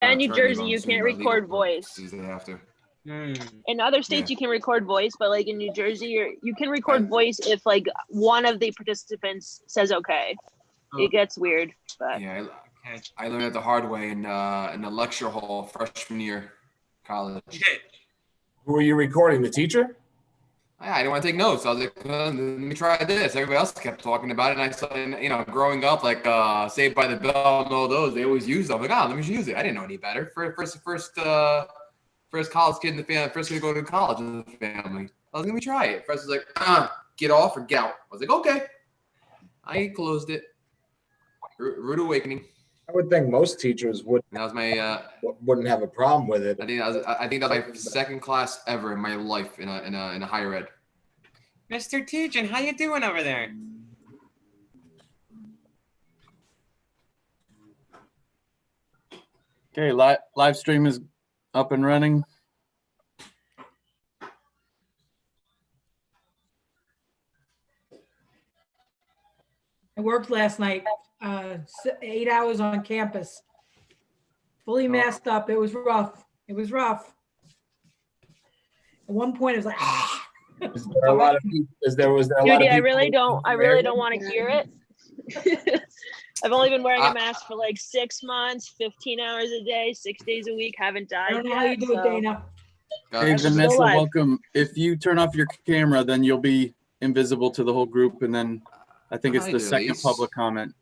Yeah, in New attorney, Jersey, but I'm you assuming can't by legal record voice. purposes, They have to. In other states, Yeah. you can record voice, but like in New Jersey, you can record voice if like one of the participants says okay. It gets weird, but Yeah, I learned it the hard way in the lecture hall freshman year, college. Who are you recording? The teacher? I didn't want to take notes. I was like, let me try this. Everybody else kept talking about it, and I saw, growing up, like Saved by the Bell and all those, they always use them. I'm like, let me use it. I didn't know any better. First college kid in the family, first kid to go to college in the family. I was like, let me try it. First was like, get off or get out. I was like, okay. I closed it. Rude awakening. I would think most teachers wouldn't have a problem with it. I think that was my second class ever in my life in a higher ed. Mr. Tejan, how you doing over there? Okay, live stream is up and running. I worked last night, 8 hours on campus, fully masked up. It was rough. It was rough. At one point, it was like, Is there a lot of people? Was there a lot of Judy, people? I really don't want to hear it. I've only been wearing a mask for like 6 months, 15 hours a day, 6 days a week. Haven't died I don't know yet. how you do it, Dana. Hey, Vanessa, welcome. If you turn off your camera, then you'll be invisible to the whole group, and then I think it's the second public comment.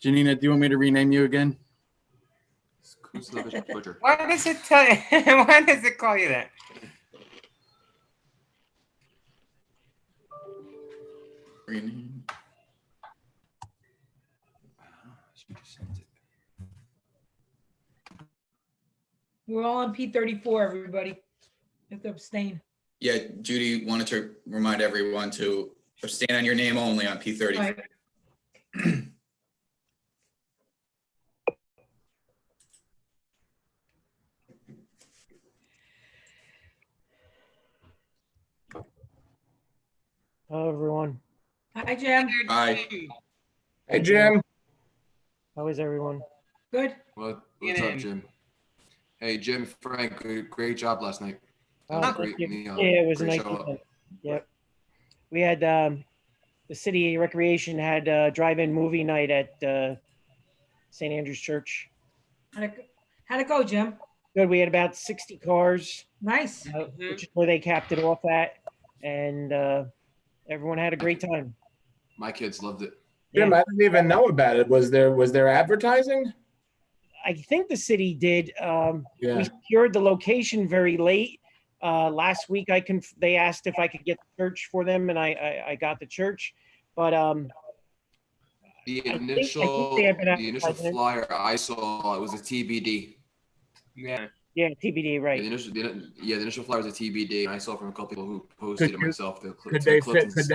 Janina, do you want me to rename you again? Why does it tell you? Why does it call you that? We're all on P34, everybody. You have to abstain. Yeah, Judy wanted to remind everyone to abstain on your name only on P30. Right. Hello, everyone. Hi, Jim. Hi. Hey, Jim. How is everyone? Good. What's up, Jim? Hey, Jim, Frank, great job last night. Thank you. Yeah, it was a nice weekend. Yep. We had the city recreation had drive-in movie night at St. Andrew's Church. How'd it go, Jim? Good. We had about 60 cars. Nice. Which is where they capped it off at, and everyone had a great time. My kids loved it. Jim, I didn't even know about it. Was there advertising? I think the city did. Yeah. We secured the location very late. Last week, they asked if I could get the church for them, and I got the church. But the initial flyer I saw, it was a TBD. Yeah, TBD, right? The initial flyer was a TBD, and I saw from a couple people who posted it myself. Could they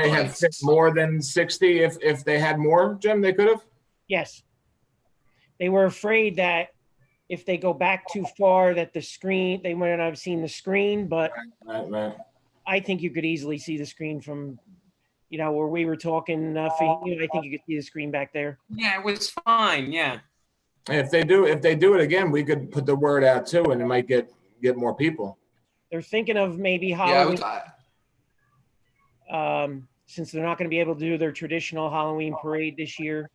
have fit more than 60 if they had more, Jim? They could have. Yes. They were afraid that if they go back too far, that the screen, they might not have seen the screen, but right. I think you could easily see the screen from, where we were talking. I think you could see the screen back there. Yeah, it was fine. Yeah. If they do it again, we could put the word out too, and it might get more people. They're thinking of maybe Halloween. Since they're not going to be able to do their traditional Halloween parade this year,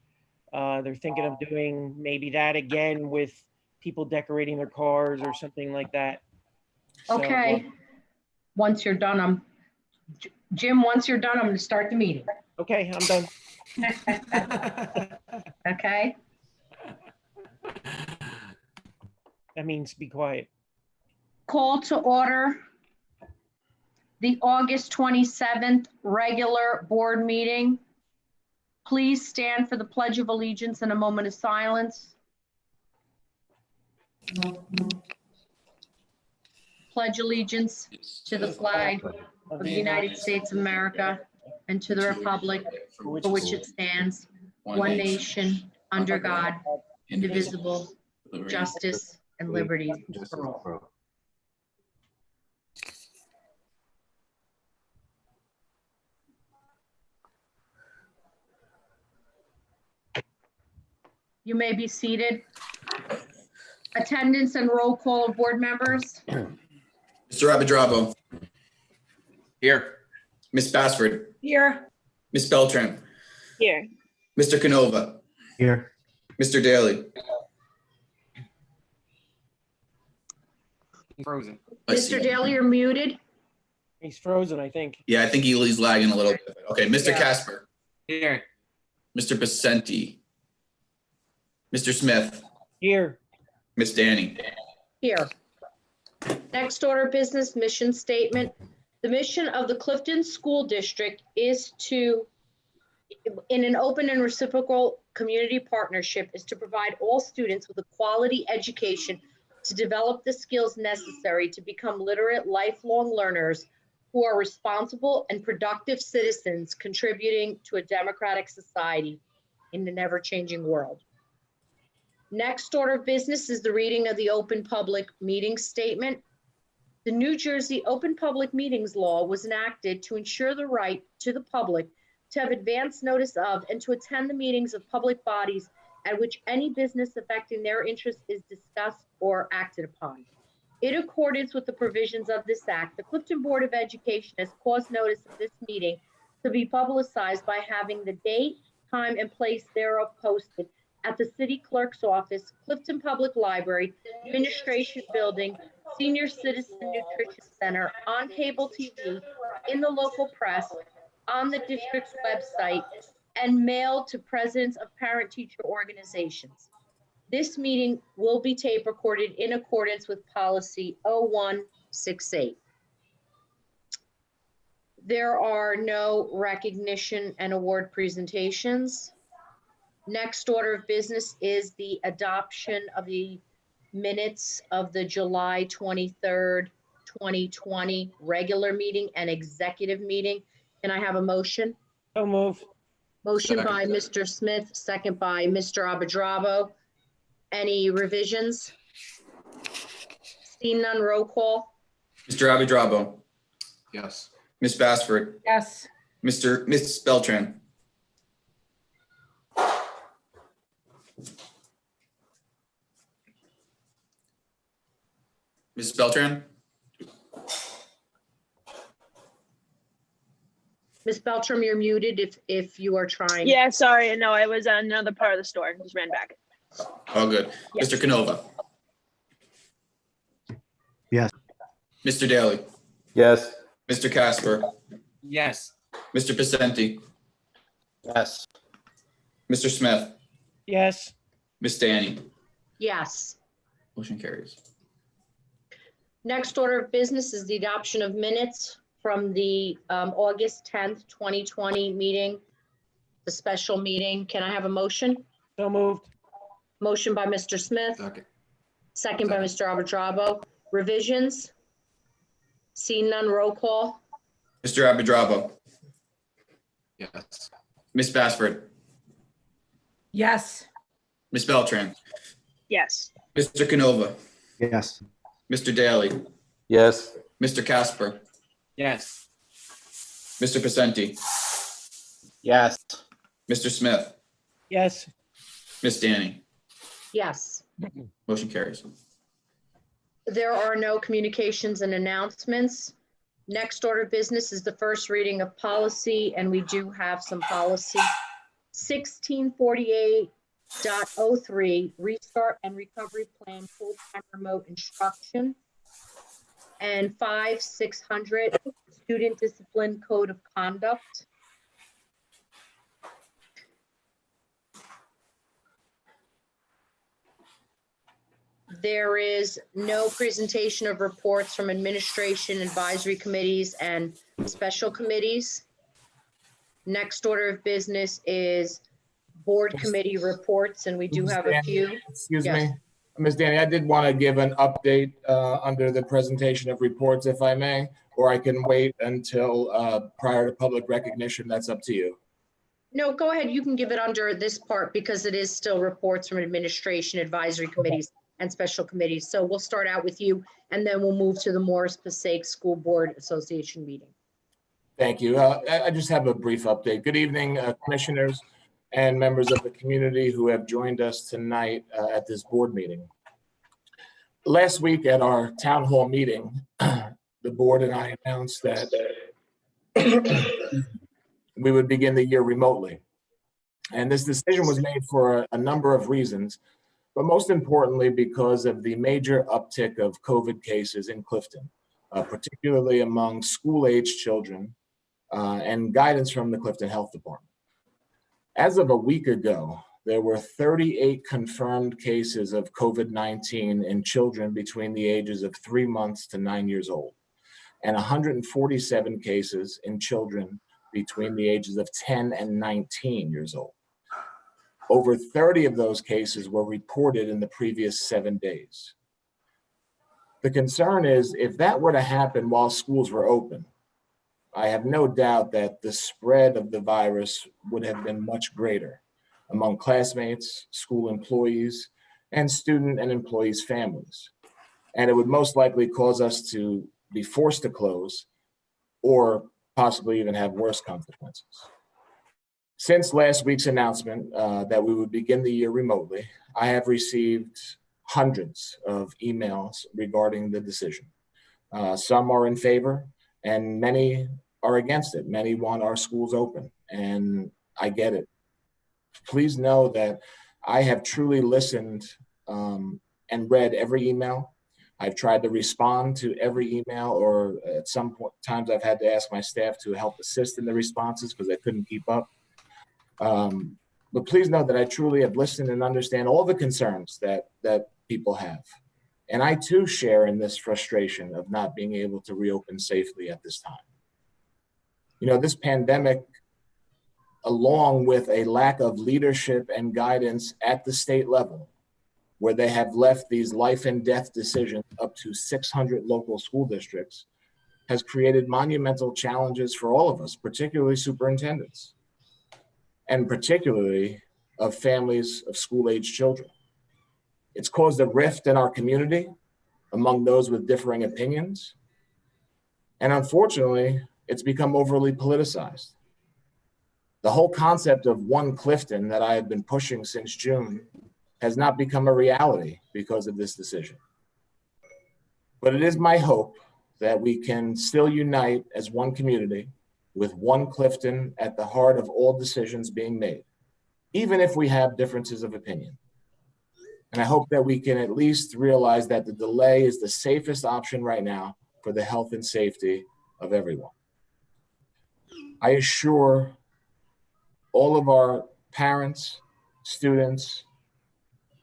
they're thinking of doing maybe that again with people decorating their cars or something like that. Okay. Once you're done, Jim, once you're done, I'm going to start the meeting. Okay, I'm done. Okay. That means be quiet. Call to order the August 27th regular board meeting. Please stand for the Pledge of Allegiance and a moment of silence. Pledge allegiance to the flag of the United States of America and to the republic for which it stands, one nation, under God, indivisible, justice and liberty for all. You may be seated. Attendance and roll call of board members. Mr. Abedrabo, Here. Miss Bassford, Here. Miss Beltran, Here. Mr. Canova, Here. Mr. Daly. Frozen. Let's see. Mr. Daly, you're muted. He's frozen, I think. Yeah, I think he's lagging a little bit. Okay, Mr. Yeah. Casper, Here. Mr. Pacenti, Mr. Smith, Here. Miss Danny. Here. Next order of business, mission statement. The mission of the Clifton School District is to, in an open and reciprocal community partnership, is to provide all students with a quality education to develop the skills necessary to become literate, lifelong learners who are responsible and productive citizens contributing to a democratic society in an ever-changing world. Next order of business is the reading of the open public meeting statement. The New Jersey Open Public Meetings Law was enacted to ensure the right to the public to have advance notice of and to attend the meetings of public bodies at which any business affecting their interest is discussed or acted upon. In accordance with the provisions of this act, the Clifton Board of Education has caused notice of this meeting to be publicized by having the date, time, and place thereof posted at the city clerk's office, Clifton Public Library, Administration Building, Senior Citizen Nutrition Center, on cable TV, in the local press, on the district's website, and mailed to presidents of parent-teacher organizations. This meeting will be tape recorded in accordance with policy 0168. There are no recognition and award presentations. Next order of business is the adoption of the minutes of the July 23rd, 2020 regular meeting and executive meeting. Can I have a motion? So moved. Motion Second. by Mr. Smith, second by Mr. Abedrabo. Any revisions? Seeing none, roll call. Mr. Abedrabo, Yes. Miss Bassford, Yes. Miss Beltran, Miss Beltran, Ms. Beltram, you're muted if you are trying. Yeah, sorry. No, I was on another part of the store. Just ran back. all good. Yes. Mr. Canova. Yes. Mr. Daly, Yes. Mr. Casper, Yes. Mr. Pacenti, Yes. Mr. Smith, Yes. Miss Danny. Yes. Motion carries. Next order of business is the adoption of minutes from the August 10th, 2020 meeting, the special meeting. Can I have a motion? So moved. Motion by Mr. Smith, Second. second by Mr. Abedrabo. Revisions? Seeing none, roll call. Mr. Abedrabo, Yes. Miss Bassford, Yes. Miss Beltran, Yes. Mr. Canova, Yes. Mr. Daly, Yes. Mr. Casper, Yes. Mr. Pacenti, Yes. Mr. Smith, Yes. Miss Danny. Yes. Motion carries. There are no communications and announcements. Next order of business is the first reading of policy, and we do have some policy. 1648.03, Restart and Recovery Plan, full-time remote instruction. And 5600, Student Discipline Code of Conduct. There is no presentation of reports from administration, advisory committees, and special committees. Next order of business is board committee reports, and we do have a few. Excuse Yes. me, Ms. Danny, I did want to give an update under the presentation of reports, if I may, or I can wait until prior to public recognition. That's up to you. No, go ahead. You can give it under this part because it is still reports from administration, advisory committees, and special committees. So we'll start out with you, and then we'll move to the Morris Passaic School Board Association meeting. Thank you. I just have a brief update. Good evening, commissioners. and members of the community who have joined us tonight at this board meeting. Last week at our town hall meeting, the board and I announced that we would begin the year remotely. And this decision was made for a number of reasons, but most importantly because of the major uptick of COVID cases in Clifton, particularly among school-aged children, and guidance from the Clifton Health Department. As of a week ago, there were 38 confirmed cases of COVID-19 in children between the ages of 3 months to 9 years old, and 147 cases in children between the ages of 10 and 19 years old. Over 30 of those cases were reported in the previous 7 days. The concern is if that were to happen while schools were open, I have no doubt that the spread of the virus would have been much greater among classmates, school employees, and student and employees' families. And it would most likely cause us to be forced to close or possibly even have worse consequences. Since last week's announcement that we would begin the year remotely, I have received hundreds of emails regarding the decision. Some are in favor and many are against it. Many want our schools open, and I get it. Please know that I have truly listened and read every email. I've tried to respond to every email, or at some point, times I've had to ask my staff to help assist in the responses because I couldn't keep up. But please know that I truly have listened and understand all the concerns that people have. And I too share in this frustration of not being able to reopen safely at this time. You know, this pandemic, along with a lack of leadership and guidance at the state level, where they have left these life and death decisions up to 600 local school districts, has created monumental challenges for all of us, particularly superintendents, and particularly of families of school-aged children. It's caused a rift in our community among those with differing opinions. And unfortunately, it's become overly politicized. The whole concept of one Clifton that I have been pushing since June has not become a reality because of this decision. But it is my hope that we can still unite as one community with one Clifton at the heart of all decisions being made, even if we have differences of opinion. And I hope that we can at least realize that the delay is the safest option right now for the health and safety of everyone. I assure all of our parents, students,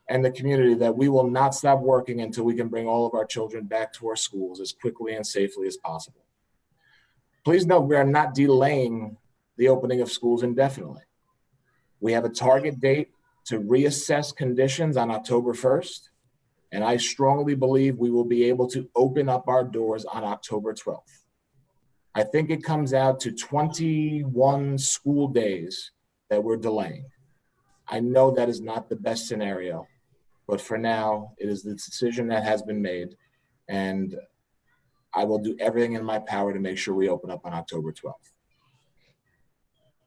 and the community that we will not stop working until we can bring all of our children back to our schools as quickly and safely as possible. Please note we are not delaying the opening of schools indefinitely. We have a target date to reassess conditions on October 1st, and I strongly believe we will be able to open up our doors on October 12th. I think it comes out to 21 school days that we're delaying. I know that is not the best scenario, but for now, it is the decision that has been made, and I will do everything in my power to make sure we open up on October 12th.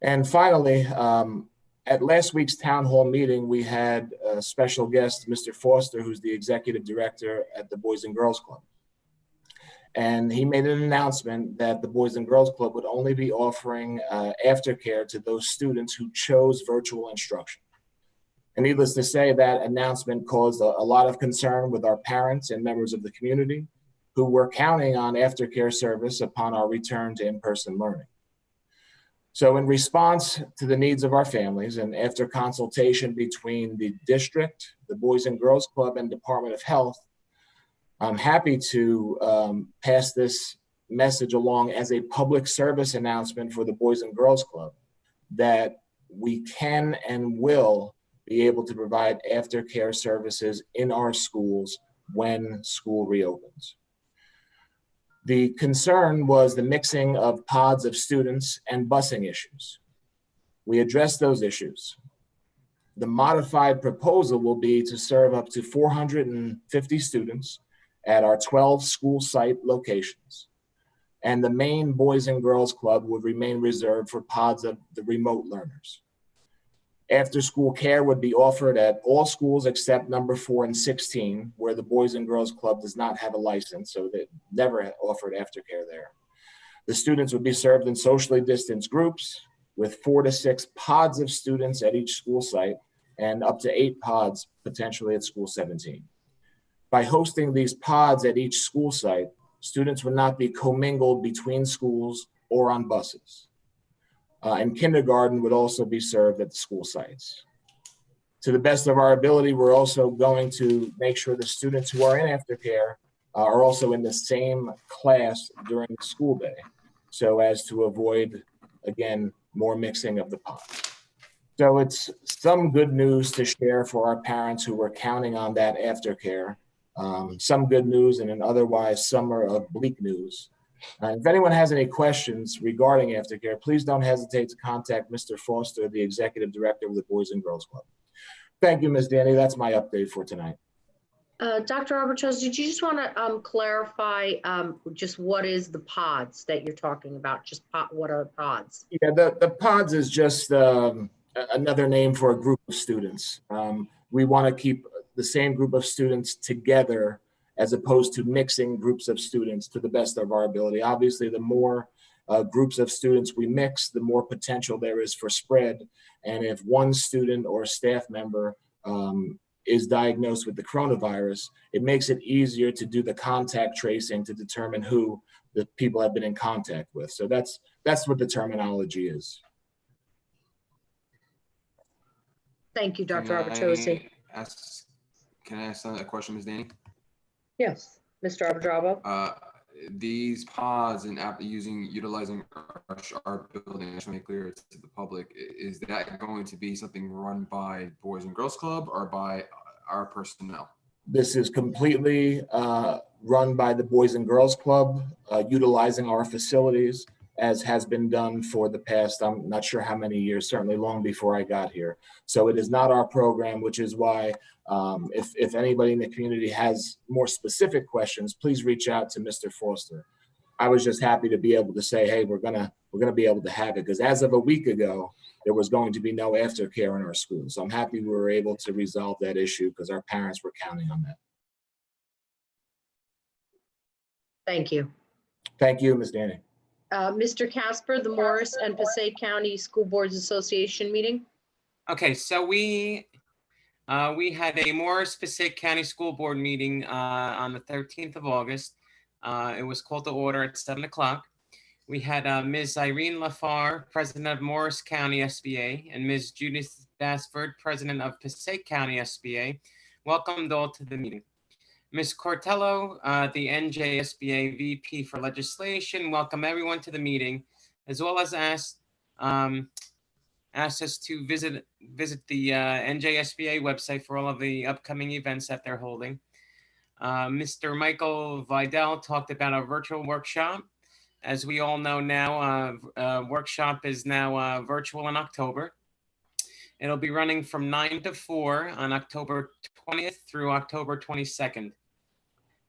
And finally, at last week's town hall meeting, we had a special guest, Mr. Foster, who's the executive director at the Boys and Girls Club. And he made an announcement that the Boys and Girls Club would only be offering aftercare to those students who chose virtual instruction. And needless to say, that announcement caused a lot of concern with our parents and members of the community who were counting on aftercare service upon our return to in-person learning. So in response to the needs of our families and after consultation between the district, the Boys and Girls Club, and Department of Health, I'm happy to pass this message along as a public service announcement for the Boys and Girls Club that we can and will be able to provide aftercare services in our schools when school reopens. The concern was the mixing of pods of students and busing issues. We addressed those issues. The modified proposal will be to serve up to 450 students at our 12 school site locations. And the main Boys and Girls Club would remain reserved for pods of the remote learners. After-school care would be offered at all schools except number 4 and 16, where the Boys and Girls Club does not have a license, so they never offered aftercare there. The students would be served in socially distanced groups with 4 to 6 pods of students at each school site and up to 8 pods potentially at school 17. By hosting these pods at each school site, students would not be commingled between schools or on buses. And kindergarten would also be served at the school sites. To the best of our ability, we're also going to make sure the students who are in aftercare are also in the same class during the school day, so as to avoid, again, more mixing of the pods. So it's some good news to share for our parents who were counting on that aftercare. Some good news in an otherwise summer of bleak news. If anyone has any questions regarding aftercare, please don't hesitate to contact Mr. Foster, the Executive Director of the Boys and Girls Club. Thank you, Ms. Danny. That's my update for tonight. Dr. Albertos, did you just want to clarify just what is the pods that you're talking about? Just what are pods? Yeah, the pods is just another name for a group of students. We want to keep the same group of students together as opposed to mixing groups of students to the best of our ability. Obviously, the more groups of students we mix, the more potential there is for spread. And if one student or staff member is diagnosed with the coronavirus, it makes it easier to do the contact tracing to determine who the people have been in contact with. So that's what the terminology is. Thank you, Dr. Albertosi. Can I ask a question, Ms. Danny? Yes, Mr. Abadrabo. These pods and utilizing our building, I just want to make clear to the public, is that going to be something run by Boys and Girls Club or by our personnel? This is completely run by the Boys and Girls Club, utilizing our facilities, as has been done for the past, I'm not sure how many years, certainly long before I got here. So it is not our program, which is why if anybody in the community has more specific questions, please reach out to Mr. Foster. I was just happy to be able to say, hey, we're gonna be able to have it, because as of a week ago, there was going to be no aftercare in our schools. So I'm happy we were able to resolve that issue because our parents were counting on that. Thank you. Thank you, Ms. Danny. Mr. Casper, the Morris and Passaic County School Boards Association meeting. Okay, so we had a Morris Passaic County School Board meeting on the 13th of August. It was called to order at 7 o'clock. We had Ms. Irene Lafar, President of Morris County SBA, and Ms. Judith Bassford, President of Passaic County SBA, welcomed all to the meeting. Ms. Cortello, the NJSBA VP for Legislation, welcome everyone to the meeting, as well as asked us to visit the NJSBA website for all of the upcoming events that they're holding. Mr. Michael Vidal talked about a virtual workshop. As we all know now, workshop is now virtual in October. It'll be running from 9 to 4 on October 20th through October 22nd.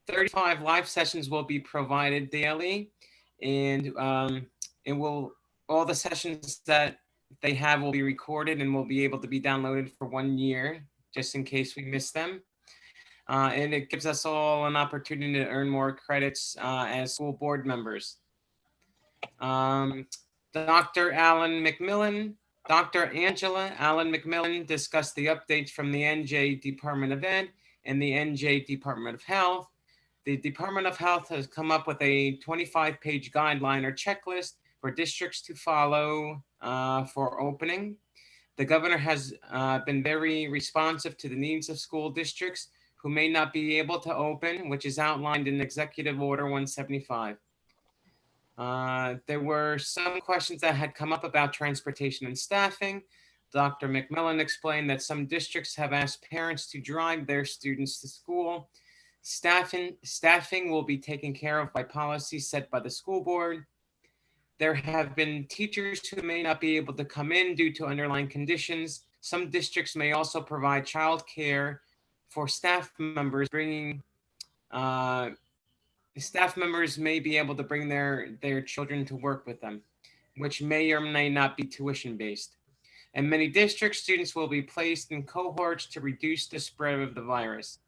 35 live sessions will be provided daily, and all the sessions that they have will be recorded and will be able to be downloaded for 1 year, just in case we miss them. And it gives us all an opportunity to earn more credits as school board members. Dr. Angela Allen McMillan discussed the updates from the NJ Department of Ed and the NJ Department of Health. The Department of Health has come up with a 25-page guideline or checklist for districts to follow for opening. The governor has been very responsive to the needs of school districts who may not be able to open, which is outlined in Executive Order 175. There were some questions that had come up about transportation and staffing. Dr. McMillan explained that some districts have asked parents to drive their students to school. Staffing will be taken care of by policies set by the school board. There have been teachers who may not be able to come in due to underlying conditions. Some districts may also provide childcare for staff members. Staff members may be able to bring their children to work with them, which may or may not be tuition based. In many districts, students will be placed in cohorts to reduce the spread of the virus.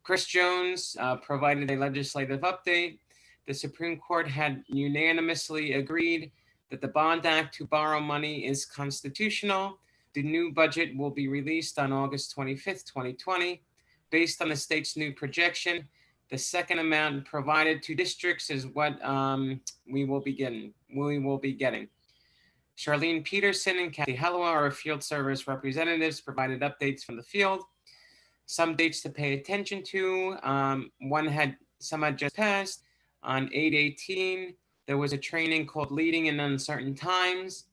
Chris Jones provided a legislative update. The Supreme Court had unanimously agreed that the Bond Act to borrow money is constitutional. The new budget will be released on August 25th, 2020. Based on the state's new projection, the second amount provided to districts is what we will be getting. Charlene Peterson and Kathy Hellowa, our field service representatives, provided updates from the field. Some dates to pay attention to. Some had just passed. On 8/18, there was a training called Leading in Uncertain Times.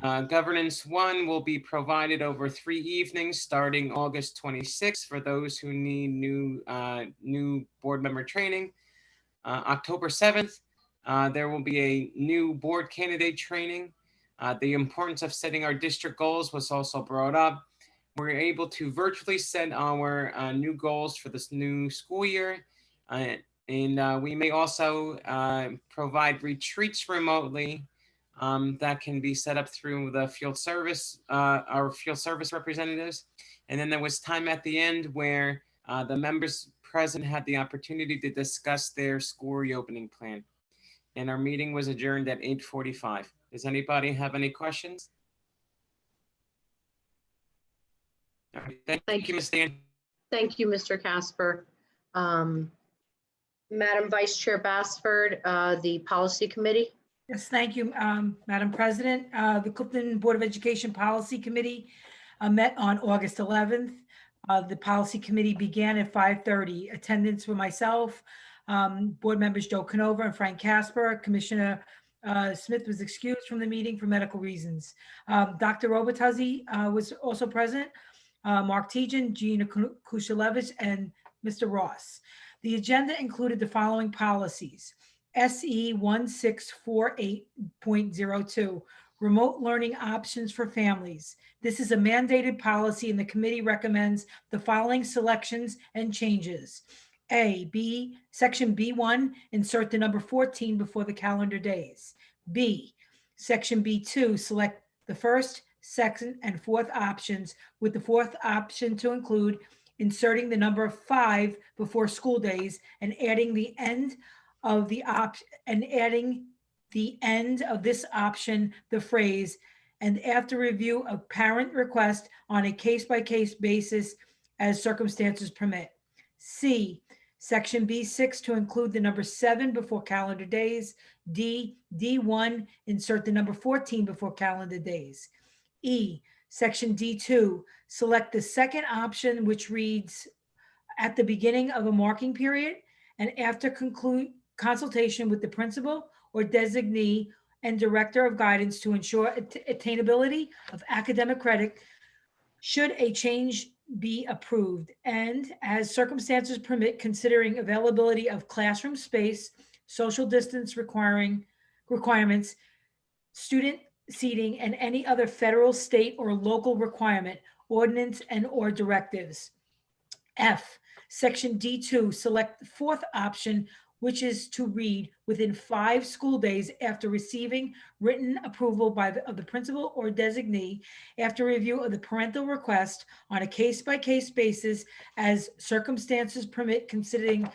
Governance 1 will be provided over 3 evenings starting August 26th for those who need new board member training. October 7th, there will be a new board candidate training. The importance of setting our district goals was also brought up. We're able to virtually set our new goals for this new school year. And we may also provide retreats remotely that can be set up through the field service, our field service representatives. And then there was time at the end where the members present had the opportunity to discuss their school reopening plan. And our meeting was adjourned at 8:45. Does anybody have any questions? All right, thank you, Ms. Dan. Thank you, Mr. Casper. Madam Vice Chair Bassford, the Policy Committee. Yes, thank you, Madam President. The Clifton Board of Education Policy Committee met on August 11th. The Policy Committee began at 5:30. Attendance were myself, board members Joe Canova and Frank Casper. Commissioner Smith was excused from the meeting for medical reasons. Dr. Robertuzzi was also present, Mark Tejan, Gina Kushalevich, and Mr. Ross. The agenda included the following policies. SE 1648.02, remote learning options for families. This is a mandated policy and the committee recommends the following selections and changes. Section B1, insert the number 14 before the calendar days. B, Section B2, select the first, second, and fourth options, with the fourth option to include inserting the number 5 before school days and adding the end of the end of this option, the phrase, and after review of parent request on a case-by-case basis as circumstances permit. C, Section B6 to include the number 7 before calendar days. D1, insert the number 14 before calendar days. E, Section D2, select the second option, which reads at the beginning of a marking period and after consultation with the principal or designee and director of guidance to ensure attainability of academic credit should a change be approved, and as circumstances permit, considering availability of classroom space, social distance requirements, student seating, and any other federal, state, or local requirement, ordinance, and or directives. F, Section D2, select the fourth option, which is to read within 5 school days after receiving written approval of the principal or designee, after review of the parental request on a case-by-case basis as circumstances permit, considering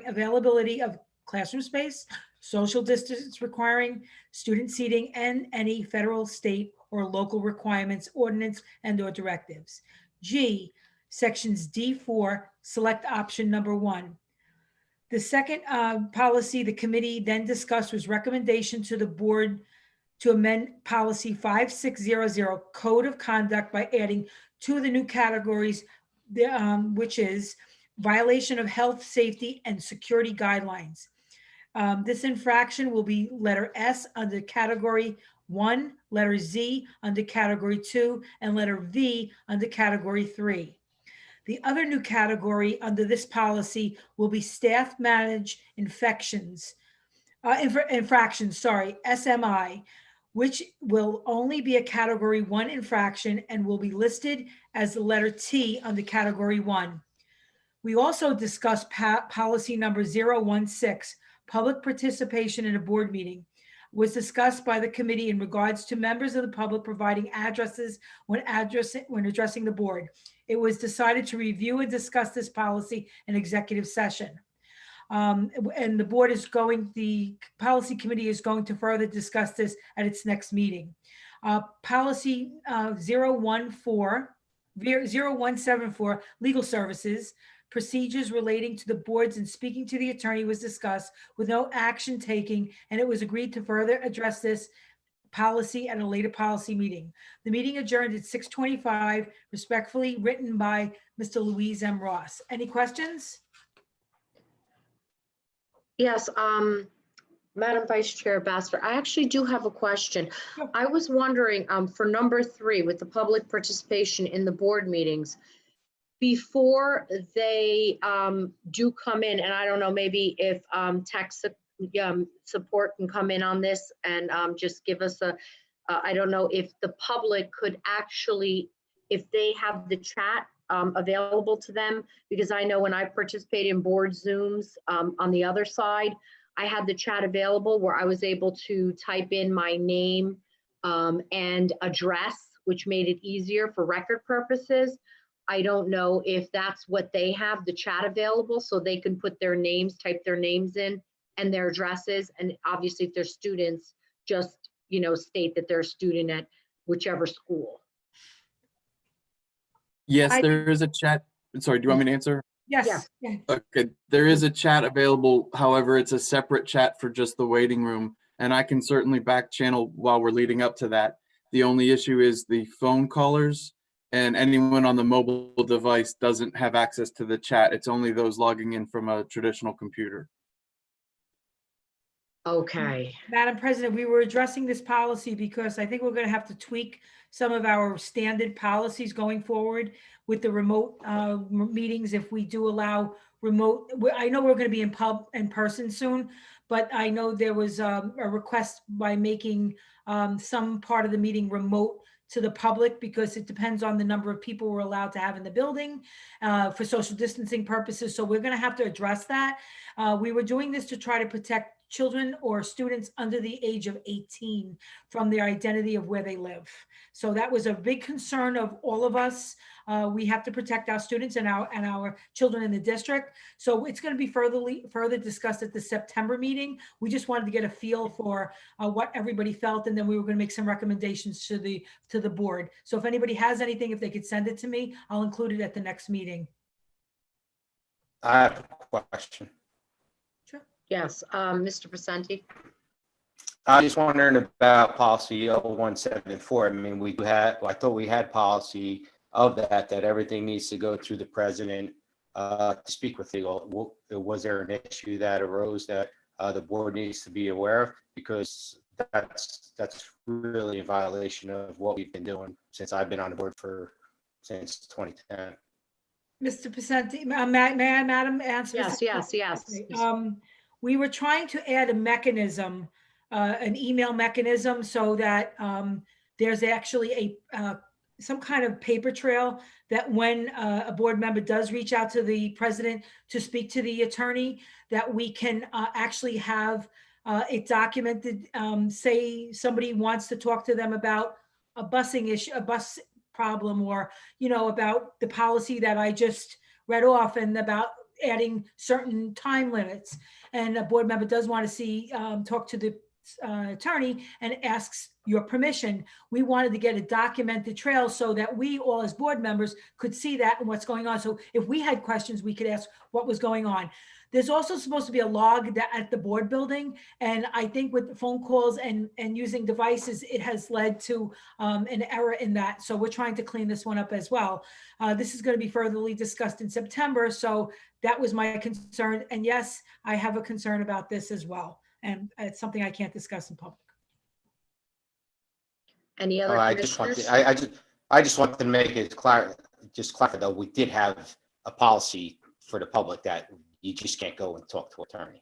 availability of classroom space, social distance requiring, student seating, and any federal, state, or local requirements, ordinance, and or directives. G, Sections D4, select option number 1. The second policy the committee then discussed was recommendation to the board to amend policy 5600, code of conduct, by adding 2 of the new categories, which is violation of health, safety, and security guidelines. This infraction will be letter S under category 1, letter Z under category 2, and letter V under category 3. The other new category under this policy will be staff managed infractions, SMI, which will only be a category 1 infraction and will be listed as the letter T under category 1. We also discussed policy number 016, public participation in a board meeting. was discussed by the committee in regards to members of the public providing addresses when addressing the board. It was decided to review and discuss this policy in executive session. And the policy committee is going to further discuss this at its next meeting. Policy 0174, legal services, procedures relating to the boards and speaking to the attorney was discussed with no action taking, and it was agreed to further address this policy at a later policy meeting. The meeting adjourned at 6:25, respectfully written by Mr. Louise M. Ross. Any questions? Yes, Madam Vice Chair Baxter, I actually do have a question. Sure. I was wondering, for number 3, with the public participation in the board meetings, before they do come in, and I don't know, maybe if tech support can come in on this and just give us I don't know if the public could actually, if they have the chat available to them, because I know when I participate in board Zooms on the other side, I had the chat available where I was able to type in my name and address, which made it easier for record purposes. I don't know if that's what they have, the chat available, so they can put their names, type their names in and their addresses. And obviously if they're students, just, you know, state that they're a student at whichever school. Yes, there is a chat. Sorry, do you want me to answer? Yes. Yeah. Okay, there is a chat available. However, it's a separate chat for just the waiting room. And I can certainly back channel while we're leading up to that. The only issue is the phone callers and anyone on the mobile device doesn't have access to the chat. It's only those logging in from a traditional computer. Okay. Madam President, we were addressing this policy because I think we're going to have to tweak some of our standard policies going forward with the remote meetings. If we do allow remote, I know we're going to be in person soon, but I know there was a request by making some part of the meeting remote to the public because it depends on the number of people we're allowed to have in the building for social distancing purposes. So we're going to have to address that. We were doing this to try to protect children or students under the age of 18 from their identity of where they live. So that was a big concern of all of us. We have to protect our students and our children in the district. So it's going to be further discussed at the September meeting. We just wanted to get a feel for what everybody felt, and then we were going to make some recommendations to the board. So if anybody has anything, if they could send it to me, I'll include it at the next meeting. I have a question. Yes, Mr. Pacenti. I'm just wondering about policy 0174. I mean, we do have, I thought we had policy of that everything needs to go through the president to speak with legal. Was there an issue that arose that the board needs to be aware of? Because that's really a violation of what we've been doing since I've been on the board since 2010. Mr. Pacenti, may I, Madam, answer? Yes. We were trying to add a mechanism, an email mechanism, so that there's actually some kind of paper trail that when a board member does reach out to the president to speak to the attorney, that we can actually have it documented. Say somebody wants to talk to them about a busing issue, a bus problem, or, you know, about the policy that I just read off and about adding certain time limits, and a board member does want to talk to the attorney and asks your permission. We wanted to get a documented trail so that we all as board members could see that and what's going on. So if we had questions, we could ask what was going on. There's also supposed to be a log at the board building. And I think with the phone calls and using devices, it has led to an error in that. So we're trying to clean this one up as well. This is going to be furtherly discussed in September. So that was my concern. And yes, I have a concern about this as well. And it's something I can't discuss in public. Any other commissioners? I just wanted to make it clear, though, we did have a policy for the public that you just can't go and talk to an attorney.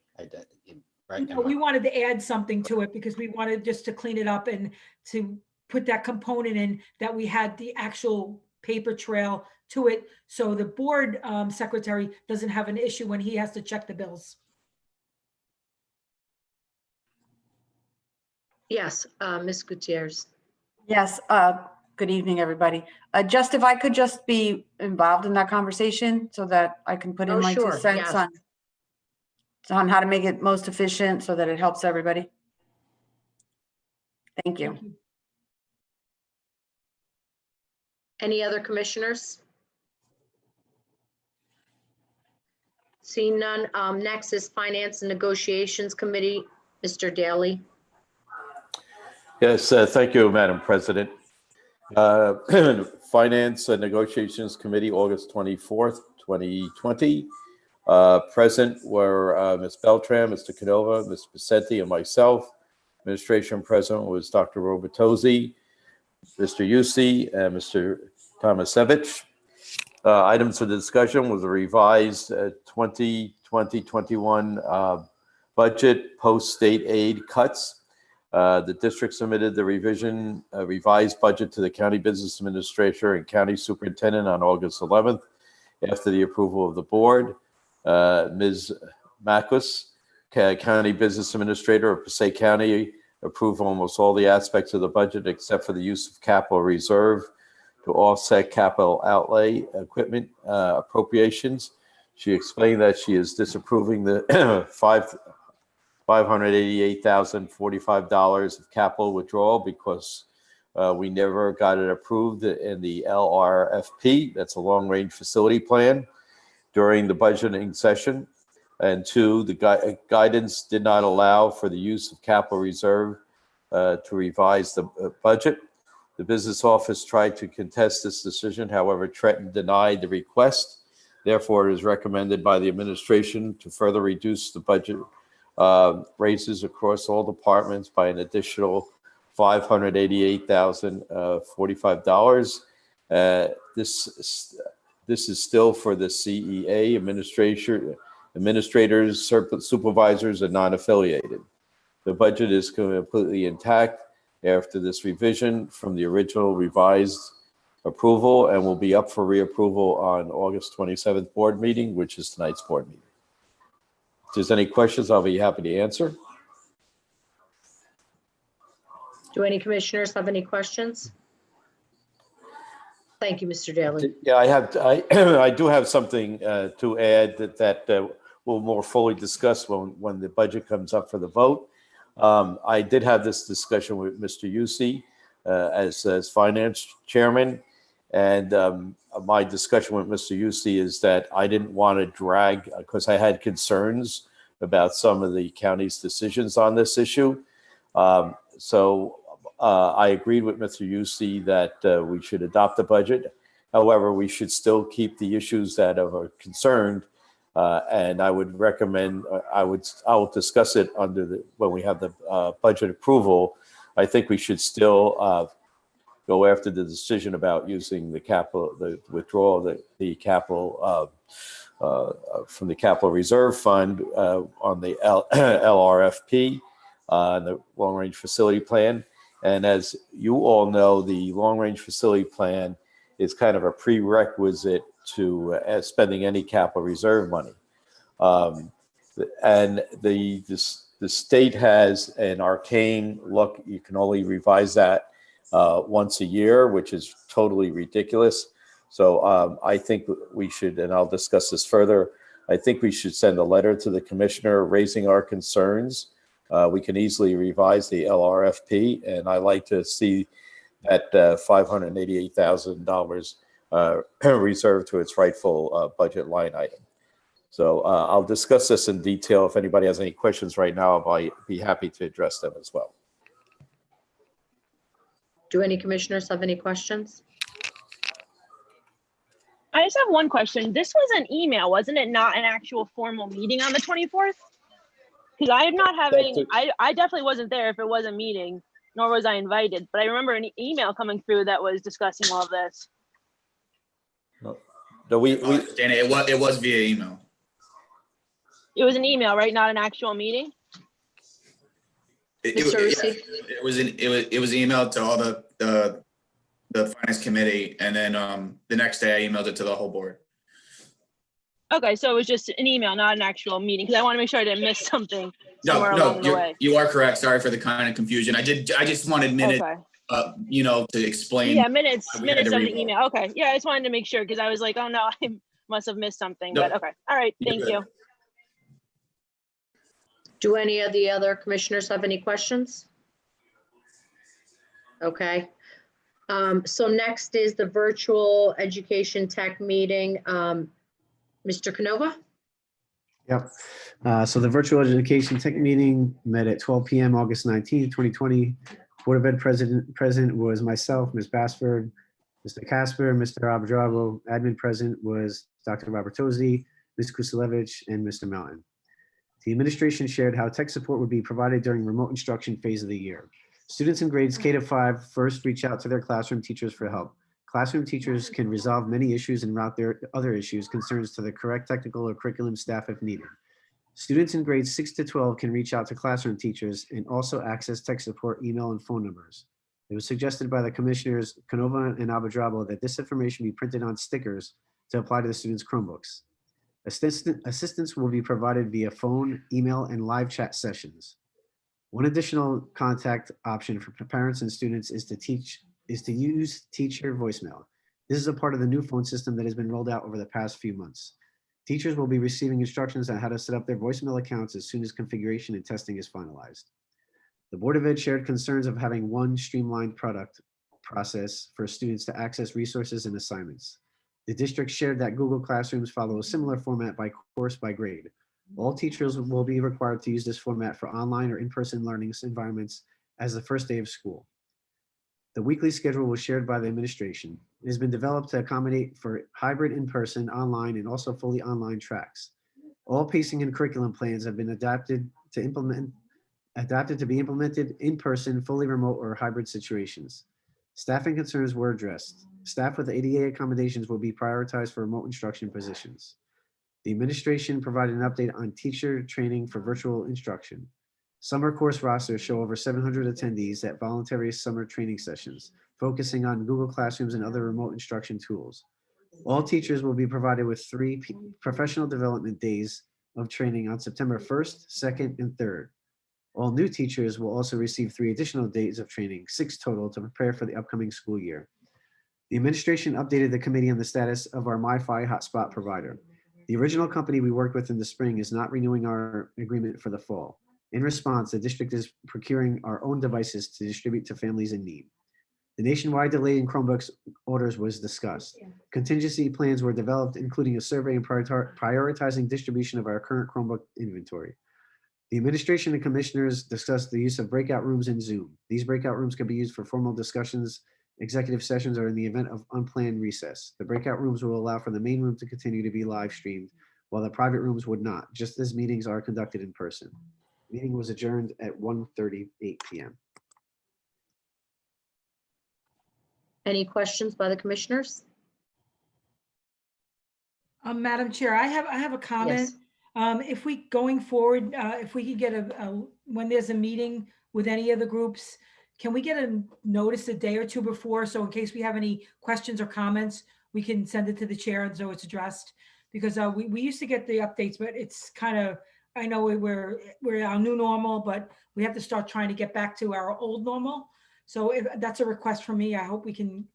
Right? No, we wanted to add something to it because we wanted just to clean it up and to put that component in that we had the actual paper trail to it. So the board secretary doesn't have an issue when he has to check the bills. Yes, Ms. Gutierrez. Yes, good evening, everybody. Just if I could just be involved in that conversation so that I can put in Oh, my 2 sure, cents yes. on how to make it most efficient so that it helps everybody. Thank you. Any other commissioners? Seeing none, next is Finance and Negotiations Committee, Mr. Daly. Yes, thank you, Madam President. Finance and Negotiations Committee, August 24th, 2020. Present were Ms. Beltran, Mr. Canova, Ms. Pacenti, and myself. Administration present was Dr. Robertozzi, Mr. Yusi, and Mr. Tomasevich. Items for discussion was a revised 2020-21 budget post-state aid cuts. The district submitted the revised budget to the County Business Administrator and County Superintendent on August 11th after the approval of the board. Ms. Macus, County Business Administrator of Passaic County, approved almost all the aspects of the budget except for the use of capital reserve to offset capital outlay equipment appropriations. She explained that she is disapproving the $588,045 of capital withdrawal because we never got it approved in the LRFP, that's a long-range facility plan, during the budgeting session. And 2, the guidance did not allow for the use of capital reserve to revise the budget. The business office tried to contest this decision. However, Trenton denied the request. Therefore, it is recommended by the administration to further reduce the budget raises across all departments by an additional $588,045. This is still for the CEA administrators, supervisors, and non-affiliated. The budget is completely intact after this revision from the original revised approval and will be up for reapproval on August 27th board meeting, which is tonight's board meeting. If there's any questions, I'll be happy to answer. Do any commissioners have any questions? Thank you, Mr. Daly. Yeah, I do have something to add that we'll more fully discuss when the budget comes up for the vote. I did have this discussion with Mr. Yusi as finance chairman, and my discussion with Mr. Yusi is that I didn't want to drag, because I had concerns about some of the county's decisions on this issue. So I agreed with Mr. Yusi that we should adopt the budget. However, we should still keep the issues that are concerned. And I would recommend, I will discuss it when we have the budget approval. I think we should still go after the decision about using the capital, the withdrawal, the capital from the capital reserve fund on the LRFP, the long range facility plan. And as you all know, the long range facility plan is kind of a prerequisite to spending any capital reserve money. And the state has an arcane look. You can only revise that once a year, which is totally ridiculous. So I think we should, and I'll discuss this further, I think we should send a letter to the commissioner raising our concerns. We can easily revise the LRFP, and I like to see that $588,000 reserved to its rightful budget line item. So I'll discuss this in detail. If anybody has any questions right now, I'll be happy to address them as well. Do any commissioners have any questions? I just have one question. This was an email, wasn't it? Not an actual formal meeting on the 24th? Because I am not having, I definitely wasn't there if it was a meeting, nor was I invited. But I remember an email coming through that was discussing all of this. No, Dana, it was via email. It was an email, right? Not an actual meeting? It was emailed to all the finance committee, and then the next day I emailed it to the whole board. Okay, so it was just an email, not an actual meeting, because I want to make sure I didn't miss something somewhere along the way. You are correct. Sorry for the kind of confusion. I just wanted minutes, Okay. to explain. Yeah, minutes we had of to the revote. email. Okay. Yeah, I just wanted to make sure because I was like, oh no, I must have missed something. Nope. But okay. All right. You're Thank good. you. Do any of the other commissioners have any questions? Okay. So next is the virtual education tech meeting. Mr. Canova? Yep. So the virtual education tech meeting met at 12 p.m. August 19th, 2020. Board of Ed present was myself, Ms. Basford, Mr. Casper, Mr. Abadrabo. Admin present was Dr. Robertozzi, Ms. Kusilevich, and Mr. Mountain. The administration shared how tech support would be provided during remote instruction phase of the year. Students in grades K to 5 first reach out to their classroom teachers for help. Classroom teachers can resolve many issues and route their other issues, concerns to the correct technical or curriculum staff if needed. Students in grades 6 to 12 can reach out to classroom teachers and also access tech support, email, and phone numbers. It was suggested by the commissioners Canova and Abadrabo that this information be printed on stickers to apply to the students' Chromebooks. Assistance will be provided via phone, email, and live chat sessions. One additional contact option for parents and students is to use teacher voicemail. This is a part of the new phone system that has been rolled out over the past few months. Teachers will be receiving instructions on how to set up their voicemail accounts as soon as configuration and testing is finalized. The Board of Ed shared concerns of having one streamlined process for students to access resources and assignments. The district shared that Google Classrooms follow a similar format by course by grade. All teachers will be required to use this format for online or in-person learning environments as the first day of school. The weekly schedule was shared by the administration. It has been developed to accommodate for hybrid in-person, online, and also fully online tracks. All pacing and curriculum plans have been adapted to be implemented in person, fully remote, or hybrid situations. Staffing concerns were addressed. Staff with ADA accommodations will be prioritized for remote instruction positions. The administration provided an update on teacher training for virtual instruction. Summer course rosters show over 700 attendees at voluntary summer training sessions, focusing on Google Classrooms and other remote instruction tools. All teachers will be provided with 3 professional development days of training on September 1st, 2nd, and 3rd. All new teachers will also receive 3 additional days of training, 6 total, to prepare for the upcoming school year. The administration updated the committee on the status of our MiFi hotspot provider. The original company we worked with in the spring is not renewing our agreement for the fall. In response, the district is procuring our own devices to distribute to families in need. The nationwide delay in Chromebooks orders was discussed. Contingency plans were developed, including a survey and prioritizing distribution of our current Chromebook inventory. The administration and commissioners discussed the use of breakout rooms in Zoom. These breakout rooms can be used for formal discussions, executive sessions, or in the event of unplanned recess. The breakout rooms will allow for the main room to continue to be live streamed, while the private rooms would not, just as meetings are conducted in person. The meeting was adjourned at 1:38 p.m. Any questions by the commissioners? Madam Chair, I have a comment. If we, going forward, if we could get when there's a meeting with any of the groups, can we get a notice a day or two before? So in case we have any questions or comments, we can send it to the chair and so it's addressed. Because we used to get the updates, but it's kind of, I know we're our new normal, but we have to start trying to get back to our old normal. So if that's a request from me, I hope we can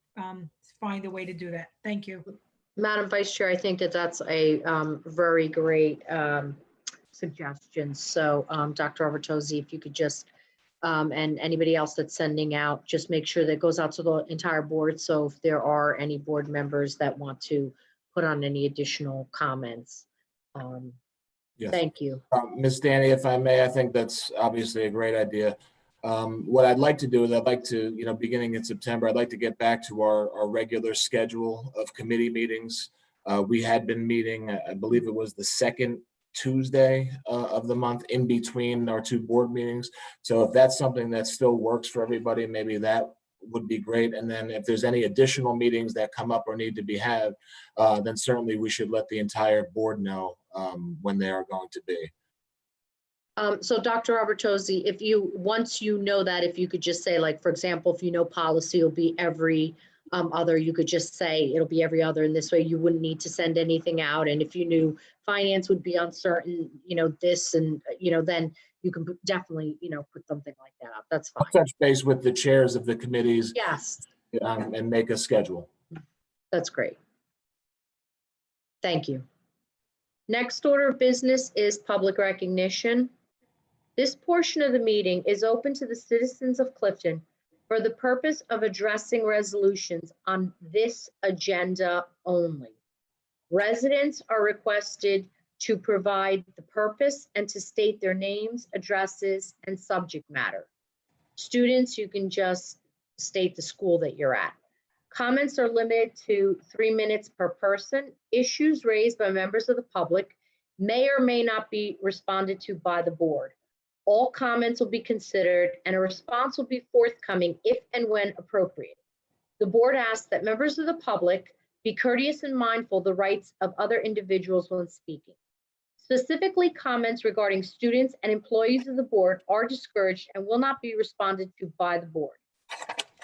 find a way to do that. Thank you. Madam Vice Chair, I think that that's a very great suggestion. So Dr. Robertozzi, if you could just, and anybody else that's sending out, just make sure that it goes out to the entire board. So if there are any board members that want to put on any additional comments. Yes. Thank you. Ms. Danny, if I may, I think that's obviously a great idea. What I'd like to do is I'd like to, beginning in September, I'd like to get back to our regular schedule of committee meetings. We had been meeting, I believe it was the second Tuesday of the month in between our 2 board meetings. So if that's something that still works for everybody, maybe that would be great. And then if there's any additional meetings that come up or need to be had, then certainly we should let the entire board know when they are going to be. So Dr. Robertozzi, once you know that, if you could just say, like, for example, if you know policy will be every other, you could just say it'll be every other, and this way you wouldn't need to send anything out. And if you knew finance would be uncertain, this and, then you can definitely, put something like that up. That's fine. I'll touch base with the chairs of the committees. Yes. And make a schedule. That's great. Thank you. Next order of business is public recognition. This portion of the meeting is open to the citizens of Clifton for the purpose of addressing resolutions on this agenda only. Residents are requested to provide the purpose and to state their names, addresses, and subject matter. Students, you can just state the school that you're at. Comments are limited to 3 minutes per person. Issues raised by members of the public may or may not be responded to by the board. All comments will be considered and a response will be forthcoming if and when appropriate. The board asks that members of the public be courteous and mindful of the rights of other individuals when speaking. Specifically, comments regarding students and employees of the board are discouraged and will not be responded to by the board.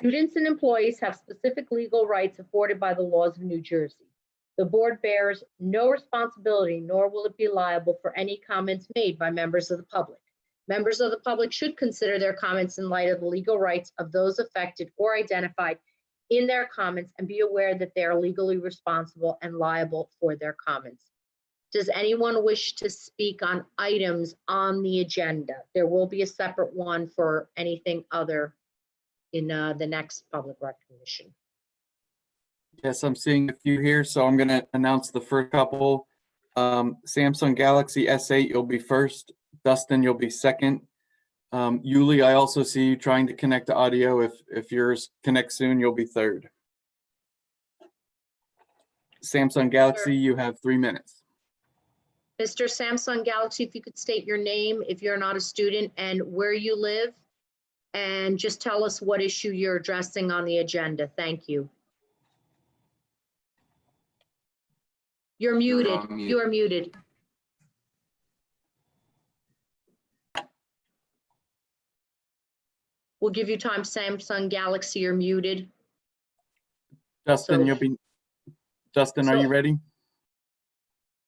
Students and employees have specific legal rights afforded by the laws of New Jersey. The board bears no responsibility, nor will it be liable for any comments made by members of the public. Members of the public should consider their comments in light of the legal rights of those affected or identified in their comments and be aware that they are legally responsible and liable for their comments. Does anyone wish to speak on items on the agenda? There will be a separate one for anything other in the next public recognition. Yes, I'm seeing a few here, so I'm going to announce the first couple. Samsung Galaxy S8, you'll be first. Dustin, you'll be second. Yuli, I also see you trying to connect to audio. If yours connects soon, you'll be third. Samsung Galaxy, you have 3 minutes. Mr. Samsung Galaxy, if you could state your name, if you're not a student, and where you live, and just tell us what issue you're addressing on the agenda. Thank you. You're muted. You are muted. We'll give you time, Samsung Galaxy, you're muted. Dustin, are you ready?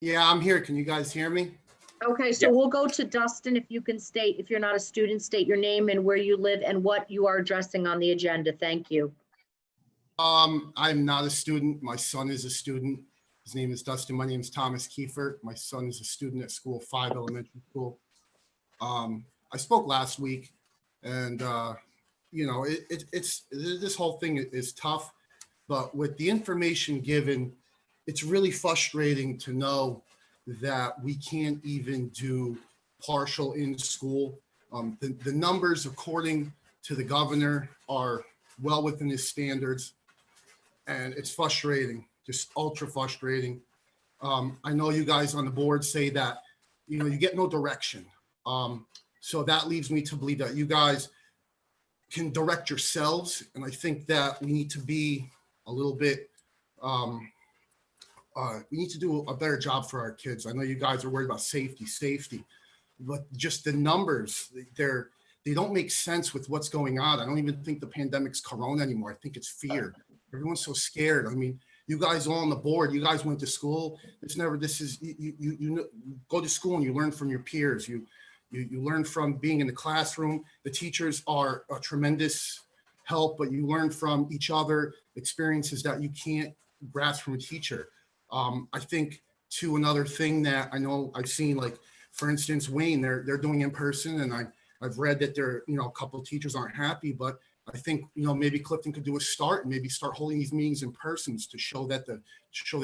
Yeah, I'm here. Can you guys hear me? Okay, so we'll go to Dustin. If you can state, if you're not a student, state your name and where you live and what you are addressing on the agenda. Thank you. I'm not a student. My son is a student. His name is Dustin. My name is Thomas Kiefer. My son is a student at School 5 Elementary School. I spoke last week, and this whole thing is tough, but with the information given, it's really frustrating to know that we can't even do partial in school. The numbers, according to the governor, are well within his standards, and it's frustrating, just ultra frustrating. I know you guys on the board say that, you get no direction. So that leads me to believe that you guys can direct yourselves, and I think that we need to be a little bit, we need to do a better job for our kids. I know you guys are worried about safety, but just the numbers, they don't make sense with what's going on. I don't even think the pandemic's corona anymore. I think it's fear. Everyone's so scared. I mean, you guys all on the board, you guys went to school. You go to school and you learn from your peers. You learn from being in the classroom. The teachers are a tremendous help, but you learn from each other experiences that you can't grasp from a teacher. I think too, another thing that I know I've seen, like for instance, Wayne, they're doing in person, and I've read that a couple of teachers aren't happy, but I think maybe Clifton could do a start and maybe start holding these meetings in person to show that the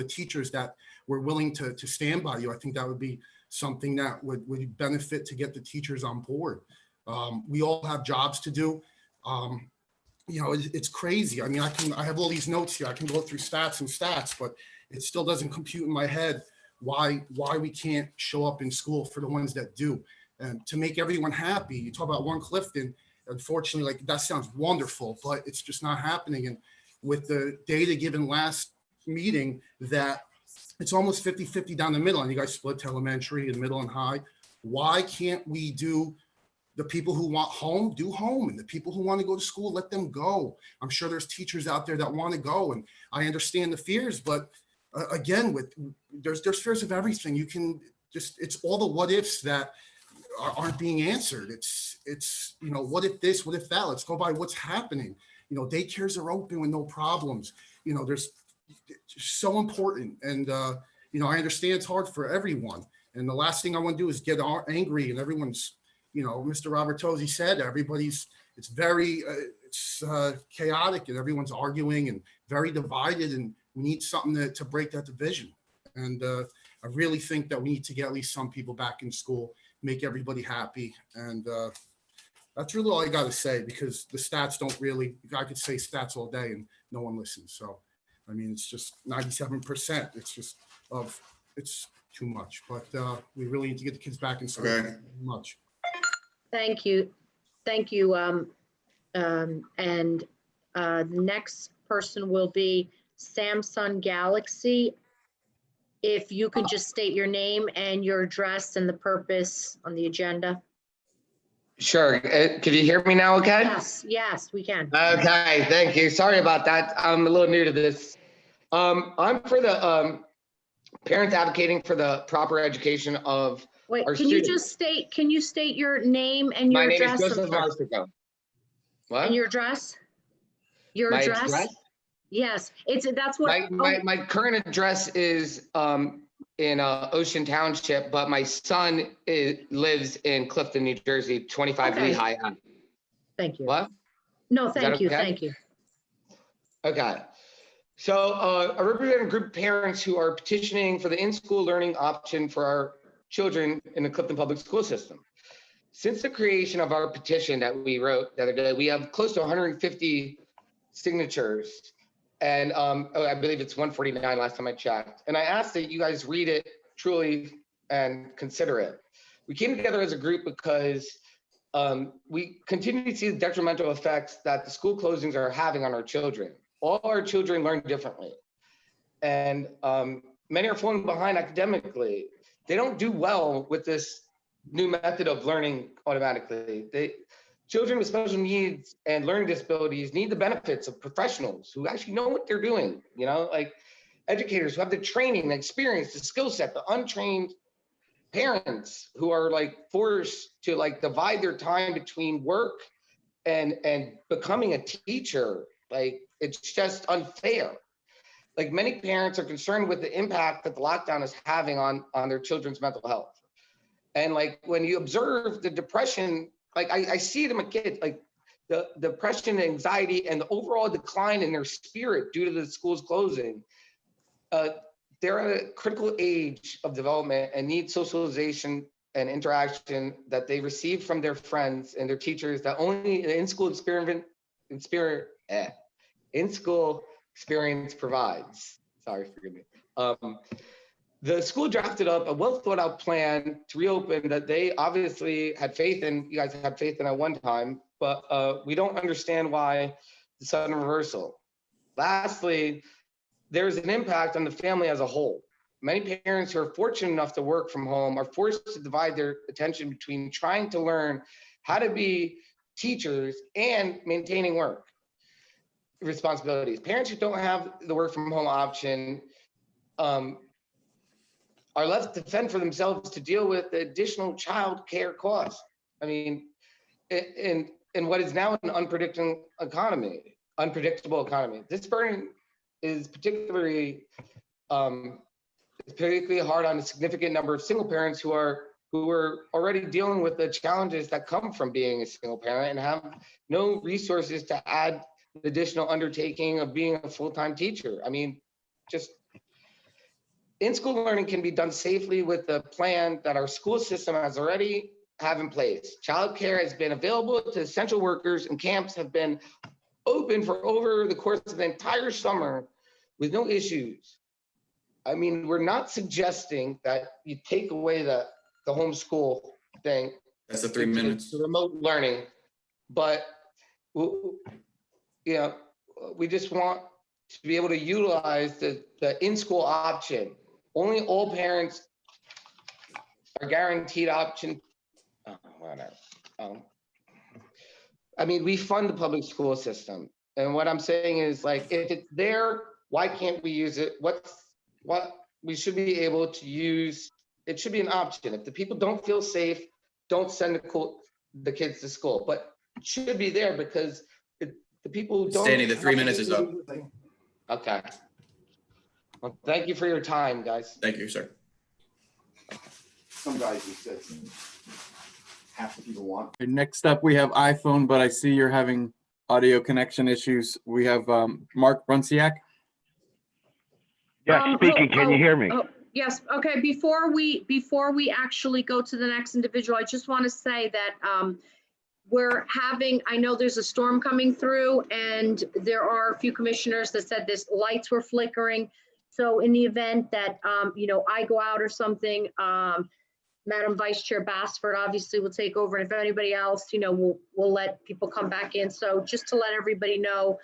teachers that we're willing to stand by you. I think that would be something that would benefit to get the teachers on board. We all have jobs to do. It's crazy. I mean, I have all these notes here. I can go through stats, but it still doesn't compute in my head why we can't show up in school for the ones that do. And to make everyone happy, you talk about one Clifton, unfortunately, like that sounds wonderful, but it's just not happening. And with the data given last meeting that it's almost 50-50 down the middle, and you guys split to elementary and middle and high. Why can't we do the people who want home, do home. And the people who want to go to school, let them go. I'm sure there's teachers out there that want to go. And I understand the fears, but again, there's fears of everything. You can just, it's all the what ifs that aren't being answered. It's, you know, what if this, what if that? Let's go by what's happening. You know, daycares are open with no problems. You know, it's so important. And, you know, I understand it's hard for everyone. And the last thing I want to do is get angry and everyone's, you know, Mr. Robert Tosi said, it's very, chaotic and everyone's arguing and very divided, and we need something to break that division. And I really think that we need to get at least some people back in school, make everybody happy. And that's really all I got to say, because the stats don't really, I could say stats all day and no one listens. So, I mean, it's just 97%. It's just it's too much, but we really need to get the kids back in school. Okay. Much. Thank you. Thank you. And the next person will be Samsung Galaxy. If you could just state your name and your address and the purpose on the agenda. Sure. Can you hear me now okay? Yes, we can. Okay, thank you. Sorry about that. I'm a little new to this. I'm for the parents advocating for the proper education of Wait, our can students. you just state your name and your My name address? is Joseph Marsico. What? And your address? Your My address? Yes, that's what. My current address is in Ocean Township, but my son lives in Clifton, New Jersey, 25 Okay. Lehigh Ave. Thank you. What? No, Is that thank you, okay? thank you. Okay. So I represent a group of parents who are petitioning for the in-school learning option for our children in the Clifton public school system. Since the creation of our petition that we wrote the other day, we have close to 150 signatures. And I believe it's 149 last time I checked. And I asked that you guys read it truly and consider it. We came together as a group because we continue to see the detrimental effects that the school closings are having on our children. All our children learn differently. And many are falling behind academically. They don't do well with this new method of learning automatically. Children with special needs and learning disabilities need the benefits of professionals who actually know what they're doing, you know, like educators who have the training, the experience, the skill set. The untrained parents who are like forced to like divide their time between work and becoming a teacher. Like, it's just unfair. Like, many parents are concerned with the impact that the lockdown is having on their children's mental health. And like, when you observe the depression, like I see it in my kids, like the depression, anxiety, and the overall decline in their spirit due to the schools closing. They're at a critical age of development and need socialization and interaction that they receive from their friends and their teachers that only the in-school experience provides. Sorry, forgive me. The school drafted up a well thought out plan to reopen that they obviously had faith in. You guys had faith in at one time, but we don't understand why the sudden reversal. Lastly, there's an impact on the family as a whole. Many parents who are fortunate enough to work from home are forced to divide their attention between trying to learn how to be teachers and maintaining work responsibilities. Parents who don't have the work from home option are left to fend for themselves to deal with the additional child care costs. I mean, in what is now an unpredictable economy. This burden is particularly hard on a significant number of single parents who are already dealing with the challenges that come from being a single parent and have no resources to add the additional undertaking of being a full-time teacher. I mean, just in-school learning can be done safely with the plan that our school system has already have in place. Childcare has been available to essential workers, and camps have been open for over the course of the entire summer with no issues. I mean, we're not suggesting that you take away the homeschool thing. That's the 3 minutes. The remote learning, but you know, we just want to be able to utilize the in-school option. Only all parents are guaranteed option. Oh, whatever. I mean, we fund the public school system. And what I'm saying is, like, if it's there, why can't we use it? What we should be able to use, it should be an option. If the people don't feel safe, don't send the kids to school. But it should be there because the people who don't. Standing, the 3 minutes is up. Okay. Well, thank you for your time, guys. Thank you, sir. Some guys just said half the people want. Next up, we have iPhone, but I see you're having audio connection issues. We have Mark Brunsiak. Yes, speaking. Can you hear me? Yes. Okay. Before we actually go to the next individual, I just want to say that I know there's a storm coming through, and there are a few commissioners that said this lights were flickering. So in the event that I go out or something, Madam Vice Chair Bassford obviously will take over, and if anybody else, we'll let people come back in. So just to let everybody know,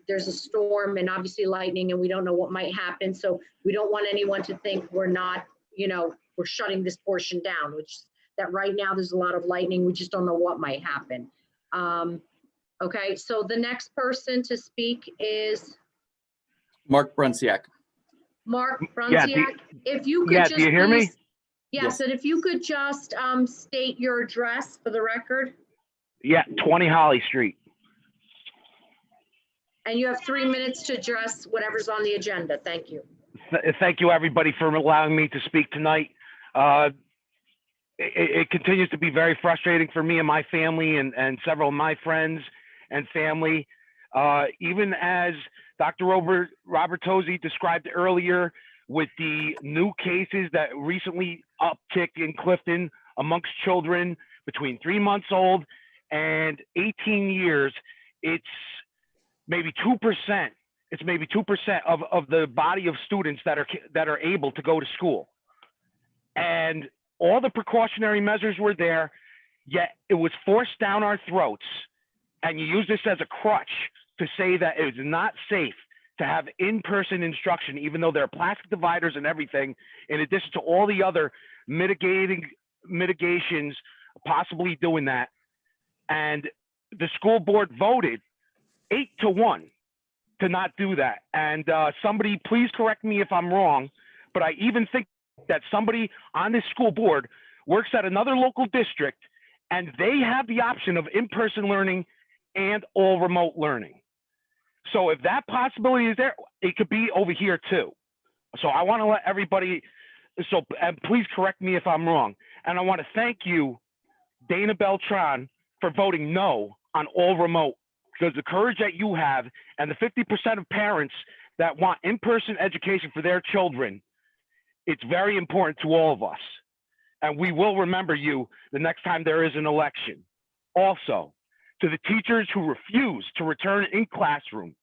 there's a storm and obviously lightning, and we don't know what might happen. So we don't want anyone to think we're not, we're shutting this portion down, which that right now there's a lot of lightning. We just don't know what might happen. Okay, so the next person to speak is Mark Brunsiak. Mark Brunsiak. If you could just do you hear me? Yes, and if you could just state your address for the record. Yeah, 20 Holly Street. And you have 3 minutes to address whatever's on the agenda. Thank you. Thank you, everybody, for allowing me to speak tonight. It continues to be very frustrating for me and my family and several of my friends and family. Even as Dr. Robert Tosi described earlier, with the new cases that recently upticked in Clifton amongst children between 3 months old and 18 years, it's maybe 2%. It's maybe 2% of the body of students that are able to go to school. And all the precautionary measures were there, yet it was forced down our throats. And you use this as a crutch to say that it is not safe to have in-person instruction, even though there are plastic dividers and everything, in addition to all the other mitigations possibly doing that. And the school board voted 8-1 to not do that. And somebody, please correct me if I'm wrong, but I even think that somebody on this school board works at another local district, and they have the option of in-person learning and all remote learning. So if that possibility is there, it could be over here too. So I want to let everybody, and please correct me if I'm wrong. And I want to thank you, Dana Beltran, for voting no on all remote, because the courage that you have and the 50% of parents that want in-person education for their children, it's very important to all of us. And we will remember you the next time there is an election. Also, to the teachers who refuse to return in classroom,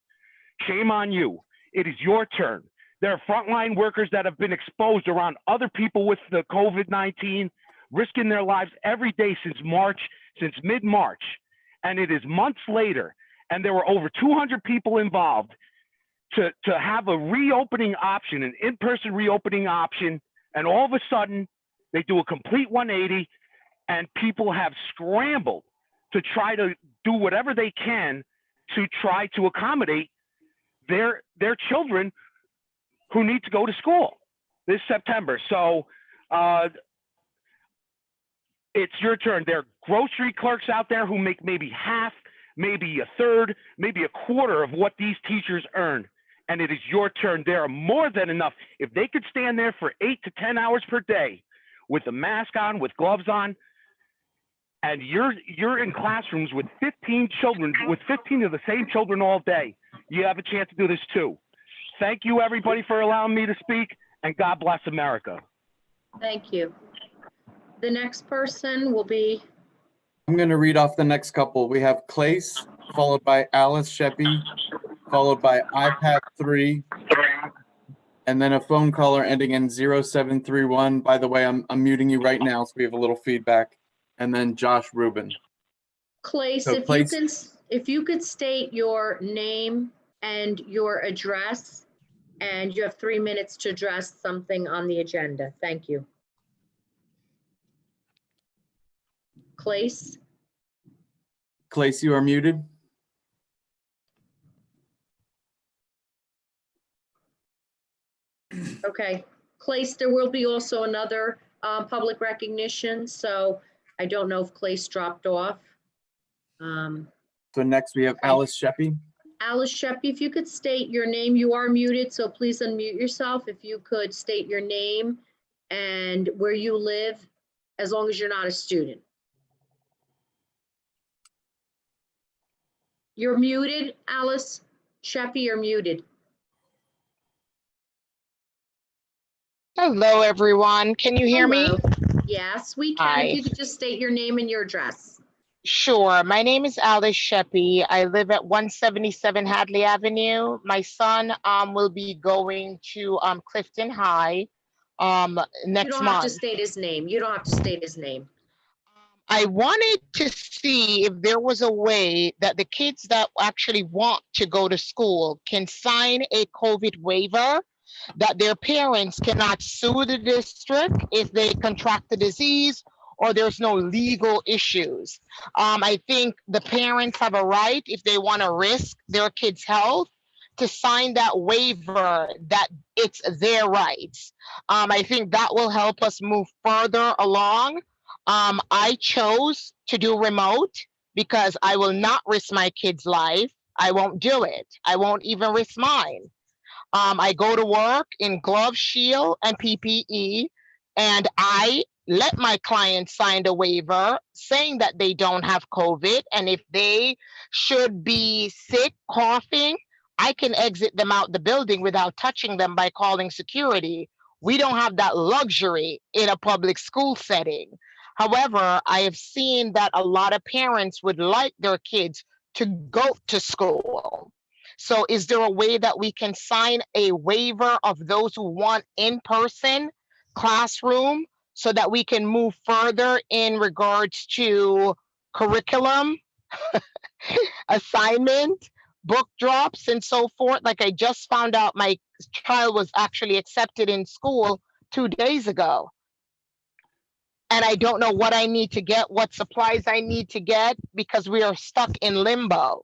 shame on you. It is your turn. There are frontline workers that have been exposed around other people with the COVID-19, risking their lives every day since mid-March. And it is months later, and there were over 200 people involved to have a reopening option, an in-person reopening option, and all of a sudden, they do a complete 180, and people have scrambled to try to do whatever they can to try to accommodate their children who need to go to school this September. So it's your turn. There are grocery clerks out there who make maybe half, maybe a third, maybe a quarter of what these teachers earn. And it is your turn. There are more than enough. If they could stand there for 8 to 10 hours per day with a mask on, with gloves on, and you're in classrooms with 15 children, with 15 of the same children all day, you have a chance to do this too. Thank you, everybody, for allowing me to speak, and God bless America. Thank you. The next person will be. I'm going to read off the next couple. We have Clace, followed by Alice Sheppy, followed by iPad 3, and then a phone caller ending in 0731. By the way, I'm muting you right now, so we have a little feedback. And then Josh Rubin. Clace, So if you could state your name and your address, and you have 3 minutes to address something on the agenda. Thank you. Clace, Clace, you are muted. Okay, Clace, there will be also another public recognition, so I don't know if Clace dropped off. So next we have Alice Sheppy. Alice Sheppy, if you could state your name, you are muted, so please unmute yourself. If you could state your name and where you live, as long as you're not a student. You're muted, Alice Sheppy, you're muted. Hello, everyone. Can you hear me? Yes, we can. Hi. If you could just state your name and your address. Sure. My name is Alice Sheppy. I live at 177 Hadley Avenue. My son will be going to Clifton High You next don't have to month. state his name. You don't have to state his name. I wanted to see if there was a way that the kids that actually want to go to school can sign a COVID waiver, that their parents cannot sue the district if they contract the disease or there's no legal issues. I think the parents have a right, if they want to risk their kids' health, to sign that waiver that it's their rights. I think that will help us move further along. I chose to do remote because I will not risk my kid's life. I won't do it. I won't even risk mine. I go to work in glove, shield, and PPE, and I let my clients sign a waiver saying that they don't have COVID, and if they should be sick, coughing, I can exit them out the building without touching them by calling security. We don't have that luxury in a public school setting. However, I have seen that a lot of parents would like their kids to go to school. So is there a way that we can sign a waiver of those who want in-person classroom so that we can move further in regards to curriculum, assignment, book drops, and so forth? Like I just found out my child was actually accepted in school 2 days ago. And I don't know what I need to get, what supplies I need to get, because we are stuck in limbo,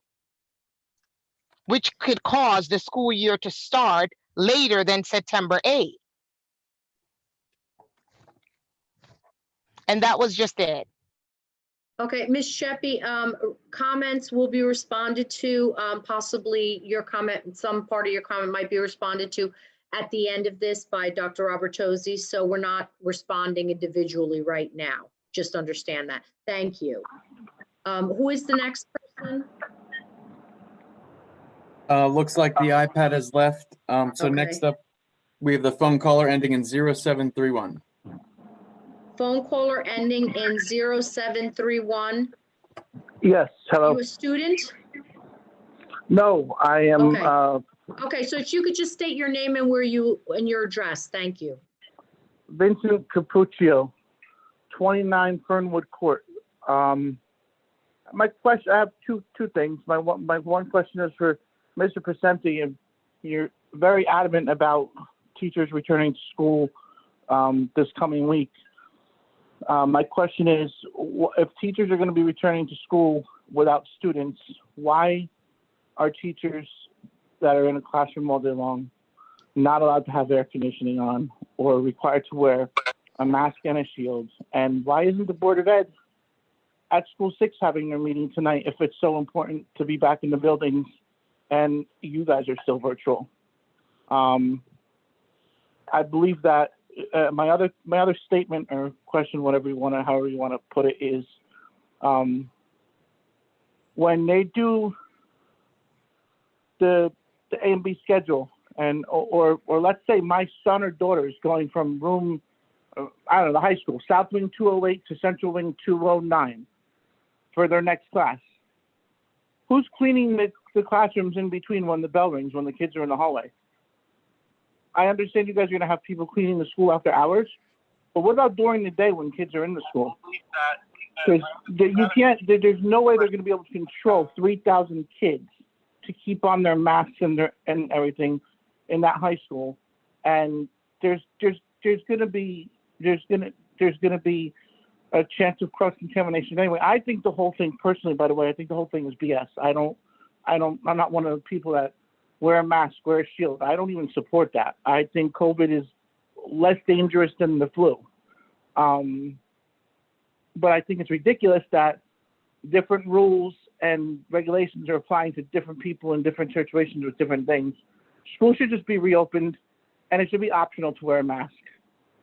which could cause the school year to start later than September 8th. And that was just it. Okay, Ms. Sheppy, comments will be responded to, possibly your comment, some part of your comment might be responded to at the end of this by Dr. Robertozzi, so we're not responding individually right now. Just understand that. Thank you. Who is the next person? Looks like the iPad has left. So Okay. next up, we have the phone caller ending in 0731. Phone caller ending in 0731. Yes, hello. You a student? No, I am, Okay. Okay, so if you could just state your name and where you, and your address, thank you. Vincent Capuccio, 29 Fernwood Court. My question, I have two things. My one question is for Mr. Presenti, and you're very adamant about teachers returning to school this coming week. My question is, if teachers are going to be returning to school without students, why are teachers that are in a classroom all day long not allowed to have air conditioning on or required to wear a mask and a shield? And why isn't the Board of Ed at School 6 having their meeting tonight if it's so important to be back in the buildings and you guys are still virtual? I believe that my other statement or question, whatever you want to, however you want to put it, is when they do the A and B schedule, and or let's say my son or daughter is going from room, I don't know, the high school, South Wing 208 to Central Wing 209 for their next class. Who's cleaning the classrooms in between when the bell rings, when the kids are in the hallway? I understand you guys are going to have people cleaning the school after hours, but what about during the day when kids are in the school? Because you can't, there's no way they're going to be able to control 3,000 kids to keep on their masks and everything in that high school. And there's going to be a chance of cross-contamination anyway. I think the whole thing, personally, by the way, I think the whole thing is BS. I'm not one of the people that wear a mask, wear a shield. I don't even support that. I think COVID is less dangerous than the flu. But I think it's ridiculous that different rules and regulations are applying to different people in different situations with different things. Schools should just be reopened, and it should be optional to wear a mask.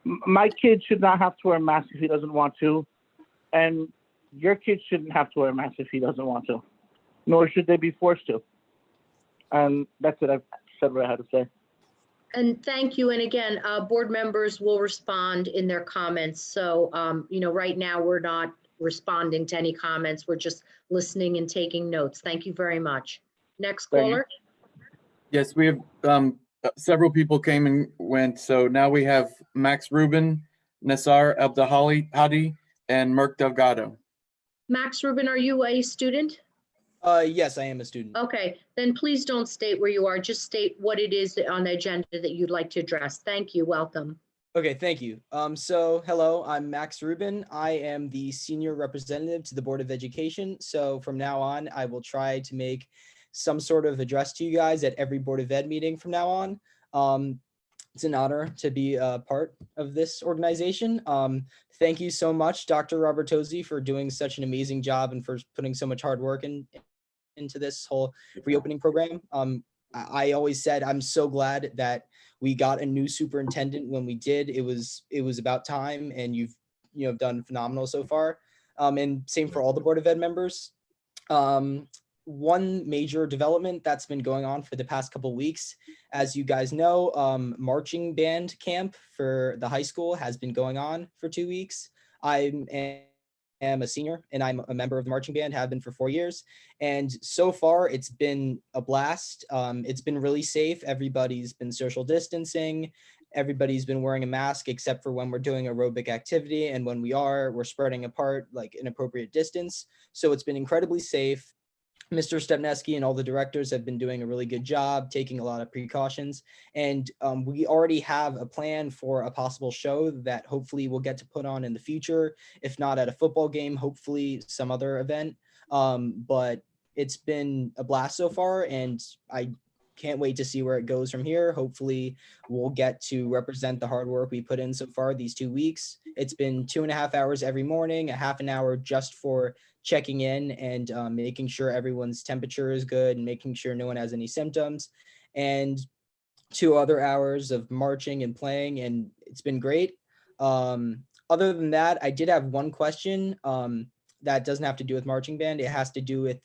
My kid should not have to wear a mask if he doesn't want to, and your kid shouldn't have to wear a mask if he doesn't want to, nor should they be forced to. And that's it. I've said what I had to say. And thank you. And again, board members will respond in their comments. So, right now we're not responding to any comments. We're just listening and taking notes. Thank you very much. Next caller. Yes, we have several people came and went. So now we have Max Rubin, Nassar Abdalhadi, and Merck Delgado. Max Rubin, are you a student? Yes, I am a student. Okay, then please don't state where you are. Just state what it is on the agenda that you'd like to address. Thank you. Welcome. Okay, thank you. So hello, I'm Max Rubin. I am the senior representative to the Board of Education. So from now on, I will try to make some sort of address to you guys at every Board of Ed meeting from now on. It's an honor to be a part of this organization. Thank you so much, Dr. Robertozzi, for doing such an amazing job and for putting so much hard work into this whole reopening program. I always said I'm so glad that we got a new superintendent when we did. It was about time, and you've done phenomenal so far. And same for all the Board of Ed members. One major development that's been going on for the past couple of weeks, as you guys know, marching band camp for the high school has been going on for 2 weeks. I am a senior and I'm a member of the marching band, have been for 4 years. And so far it's been a blast. It's been really safe. Everybody's been social distancing. Everybody's been wearing a mask except for when we're doing aerobic activity. And when we're spreading apart like an appropriate distance. So it's been incredibly safe. Mr. Stepneski and all the directors have been doing a really good job, taking a lot of precautions. And we already have a plan for a possible show that hopefully we'll get to put on in the future. If not at a football game, hopefully some other event. But it's been a blast so far, and I can't wait to see where it goes from here. Hopefully we'll get to represent the hard work we put in so far these 2 weeks. It's been 2.5 hours every morning, a half an hour just for checking in and making sure everyone's temperature is good and making sure no one has any symptoms, and 2 other hours of marching and playing, and it's been great. Other than that, I did have one question that doesn't have to do with marching band. It has to do with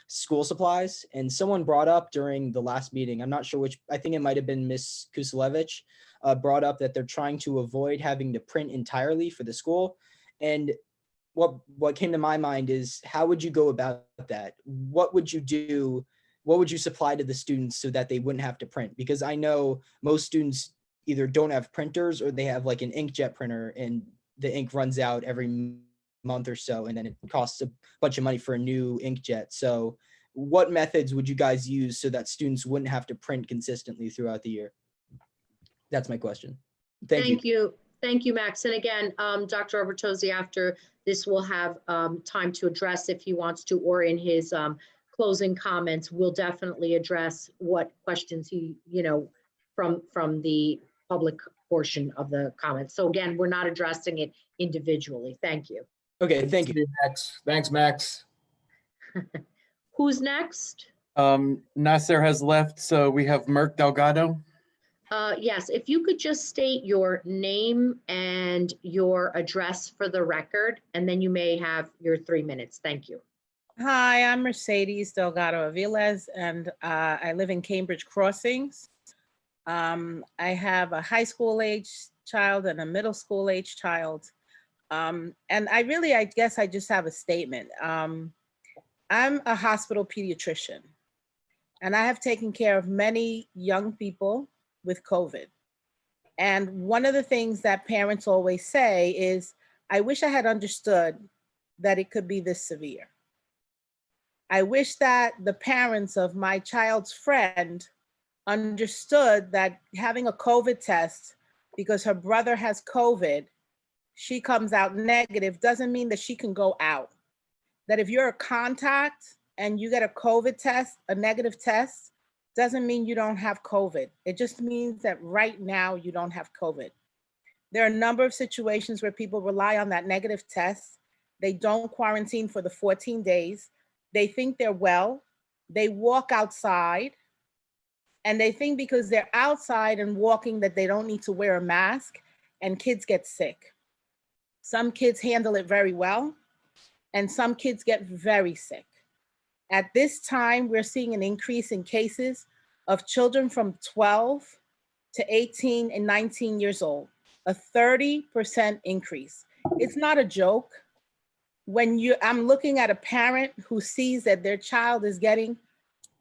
school supplies. And someone brought up during the last meeting, I'm not sure which, I think it might have been Miss Kuselevich, brought up that they're trying to avoid having to print entirely for the school. And what came to my mind is, how would you go about that? What would you do? What would you supply to the students so that they wouldn't have to print? Because I know most students either don't have printers or they have like an inkjet printer and the ink runs out every month or so, and then it costs a bunch of money for a new inkjet. So what methods would you guys use so that students wouldn't have to print consistently throughout the year? That's my question. Thank you. Thank you, Max. And again, Dr. Robertozzi, after this, will have time to address if he wants to, or in his closing comments, we'll definitely address what questions he, from the public portion of the comments. So again, we're not addressing it individually. Thank you. Okay, thank you. Max. Thanks, Max. Who's next? Nasser has left, so we have Merck Delgado. Yes, if you could just state your name and your address for the record, and then you may have your 3 minutes. Thank you. Hi, I'm Mercedes Delgado Aviles, and I live in Cambridge Crossings. I have a high school age child and a middle school age child. And I guess I just have a statement. I'm a hospital pediatrician, and I have taken care of many young people with COVID. And one of the things that parents always say is, I wish I had understood that it could be this severe. I wish that the parents of my child's friend understood that having a COVID test because her brother has COVID she comes out negative doesn't mean that she can go out. That if you're a contact and you get a COVID test, a negative test, doesn't mean you don't have COVID. It just means that right now you don't have COVID. There are a number of situations where people rely on that negative test. They don't quarantine for the 14 days. They think they're well. They walk outside and they think because they're outside and walking that they don't need to wear a mask, and kids get sick. Some kids handle it very well and some kids get very sick. At this time, we're seeing an increase in cases of children from 12 to 18 and 19 years old, a 30% increase. It's not a joke. I'm looking at a parent who sees that their child is getting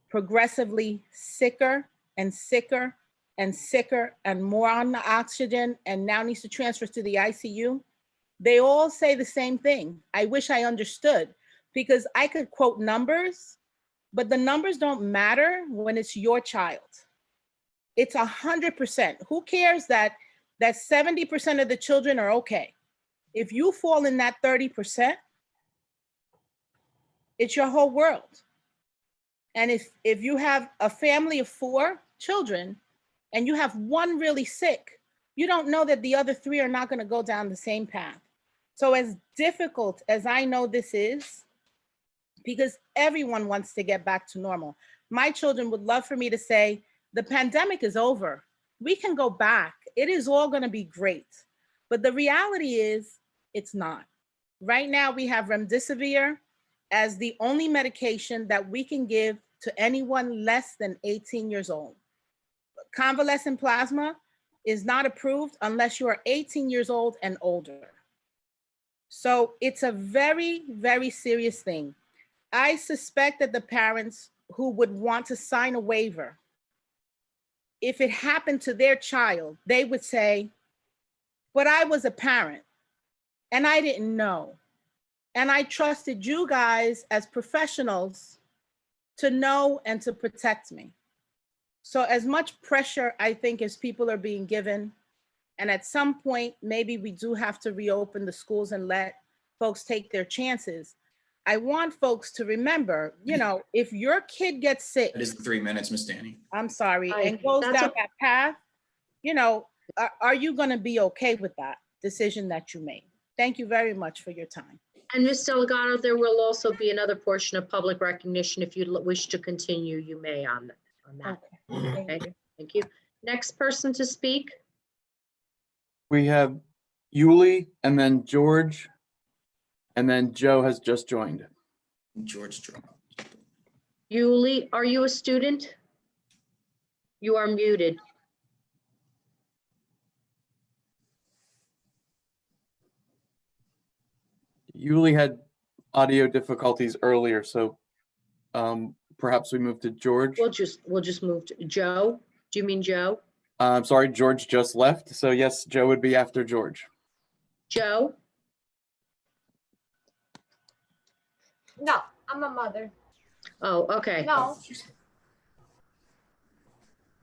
progressively sicker and sicker and sicker and more on the oxygen and now needs to transfer to the ICU. They all say the same thing. I wish I understood, because I could quote numbers, but the numbers don't matter when it's your child. It's 100%. Who cares that 70% of the children are okay? If you fall in that 30%, it's your whole world. And if you have a family of 4 children and you have one really sick, you don't know that the other 3 are not going to go down the same path. So as difficult as I know this is, because everyone wants to get back to normal. My children would love for me to say, the pandemic is over. We can go back. It is all going to be great. But the reality is it's not. Right now we have remdesivir as the only medication that we can give to anyone less than 18 years old. Convalescent plasma is not approved unless you are 18 years old and older. So it's a very, very serious thing. I suspect that the parents who would want to sign a waiver, if it happened to their child, they would say, but I was a parent and I didn't know. And I trusted you guys as professionals to know and to protect me. So as much pressure, I think, as people are being given, and at some point, maybe we do have to reopen the schools and let folks take their chances. I want folks to remember, if your kid gets sick. That is 3 minutes, Miss Danny. I'm sorry, and goes down that path, are you going to be okay with that decision that you made? Thank you very much for your time. And Ms. Delgado, there will also be another portion of public recognition. If you wish to continue, you may on that. Okay. Thank you. Next person to speak. We have Yuli and then George, and then Joe has just joined. George dropped. Yuli, are you a student? You are muted. Yuli had audio difficulties earlier, so perhaps we move to George. We'll just move to Joe. Do you mean Joe? I'm sorry, George just left. So yes, Joe would be after George. Joe? No, I'm a mother. Oh, okay. No.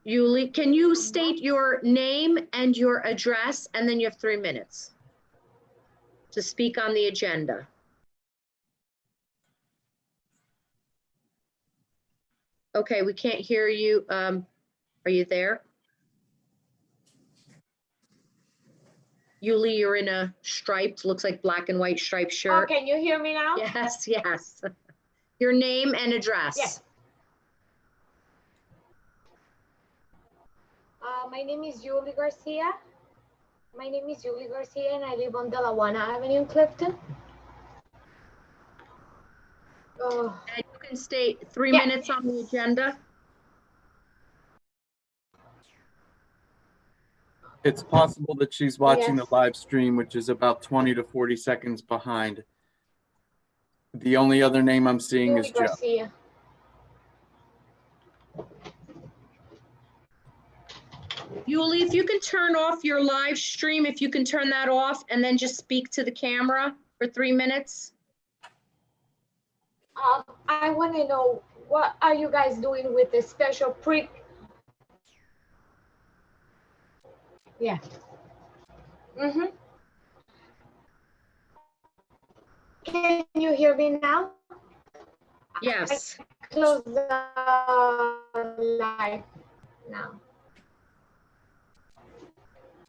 Yuli, can you state your name and your address, and then you have 3 minutes to speak on the agenda. Okay, we can't hear you. Are you there? Yuli, you're in a striped, looks like black and white striped shirt. Oh, can you hear me now? Yes, yes. Your name and address. Yes. My name is Yuli Garcia. And I live on Delawana Avenue in Clifton. And you can state 3 minutes on the agenda. It's possible that she's watching the live stream, which is about 20 to 40 seconds behind. The only other name I'm seeing is Joe. Garcia. Yuli, if you can turn off your live stream, if you can turn that off and then just speak to the camera for 3 minutes. I want to know, what are you guys doing with the special pre? Yeah. Can you hear me now? Yes. I close the live now.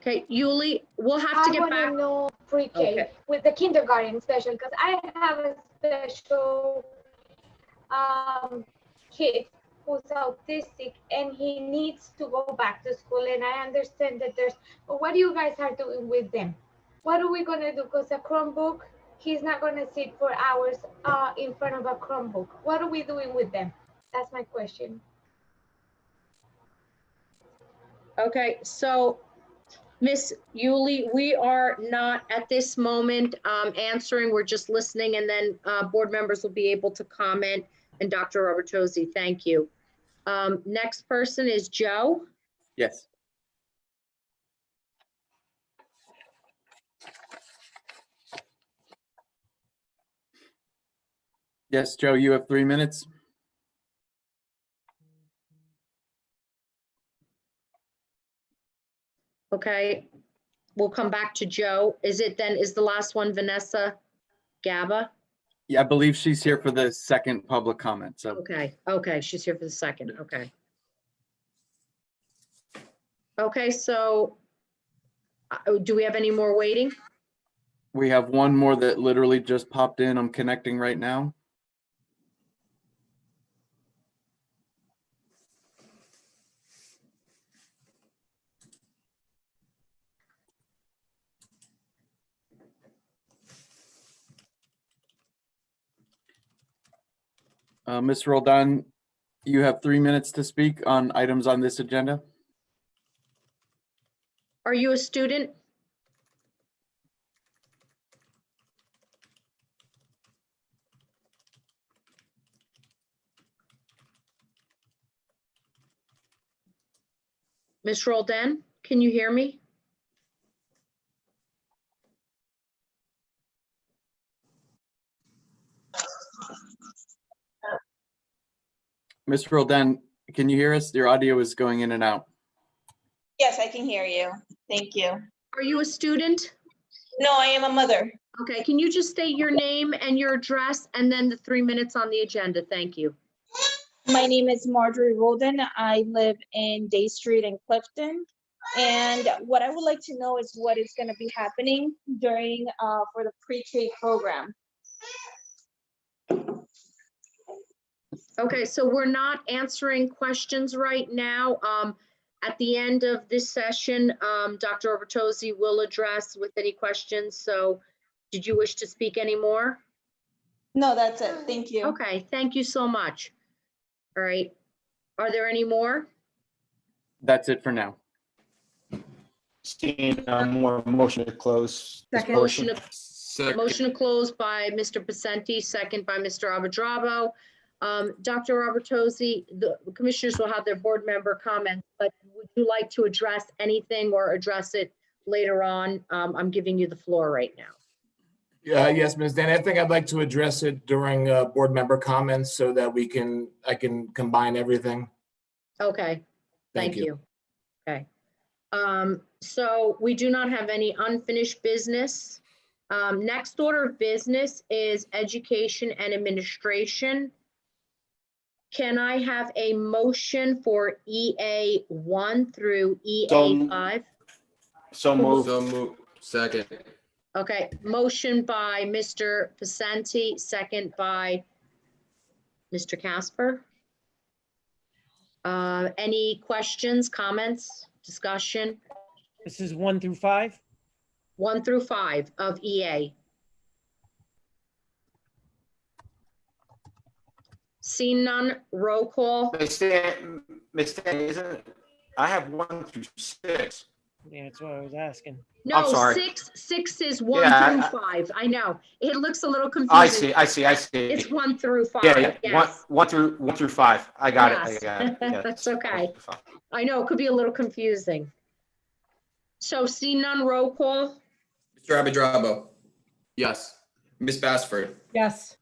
Okay, Yuli, we'll have to get back. I want to know pre-K Okay. with the kindergarten special, because I have a special kid who's autistic and he needs to go back to school, and I understand that but what do you guys are doing with them? What are we going to do? Because a Chromebook, he's not going to sit for hours in front of a Chromebook. What are we doing with them? That's my question. Okay, so Miss Yuli, we are not at this moment answering, we're just listening, and then board members will be able to comment. And Dr. Robertosi, thank you. Next person is Joe. Yes. Yes, Joe, you have 3 minutes. Okay, we'll come back to Joe. Is the last one Vanessa Gaba? Yeah, I believe she's here for the second public comment, so. Okay, she's here for the second, okay. Okay, so do we have any more waiting? We have one more that literally just popped in. I'm connecting right now. Ms. Roldan, you have 3 minutes to speak on items on this agenda. Are you a student? Ms. Roldan, can you hear me? Ms. Roldan, can you hear us? Your audio is going in and out. Yes, I can hear you. Thank you. Are you a student? No, I am a mother. Okay, can you just state your name and your address and then the 3 minutes on the agenda? Thank you. My name is Marjorie Roldan. I live in Day Street in Clifton. And what I would like to know is what is going to be happening during for the pre-K program. Okay, so we're not answering questions right now. At the end of this session, Dr. Robertosi will address with any questions. So did you wish to speak anymore? No, that's it. Thank you. Okay, thank you so much. All right. Are there any more? That's it for now. Seeing more, motion to close this portion. Motion to close by Mr. Pacenti, second by Mr. Abudrabo. Dr. Robertosi, the commissioners will have their board member comments, but would you like to address anything or address it later on? I'm giving you the floor right now. Yes, Ms. Dan, I think I'd like to address it during board member comments so that I can combine everything. Okay, thank you. Okay. So we do not have any unfinished business. Next order of business is education and administration. Can I have a motion for EA 1 through EA 5? So moved. So moved. Second. Okay, motion by Mr. Pacenti, second by Mr. Casper. Any questions, comments, discussion? This is 1 through 5? 1 through 5 of EA. See none, roll call. Miss Dan, I have 1 through 6. Yeah, that's what I was asking. No, I'm sorry. six is 1 Yeah, through 5. I know. It looks a little confusing. I see. It's 1 through 5. Yeah, Yes. 1 through 5. I got it. Yes. I got it. Yeah. That's okay. I know, it could be a little confusing. So see none, roll call. Mr. Abudrabo. Yes. Ms. Bassford. Yes.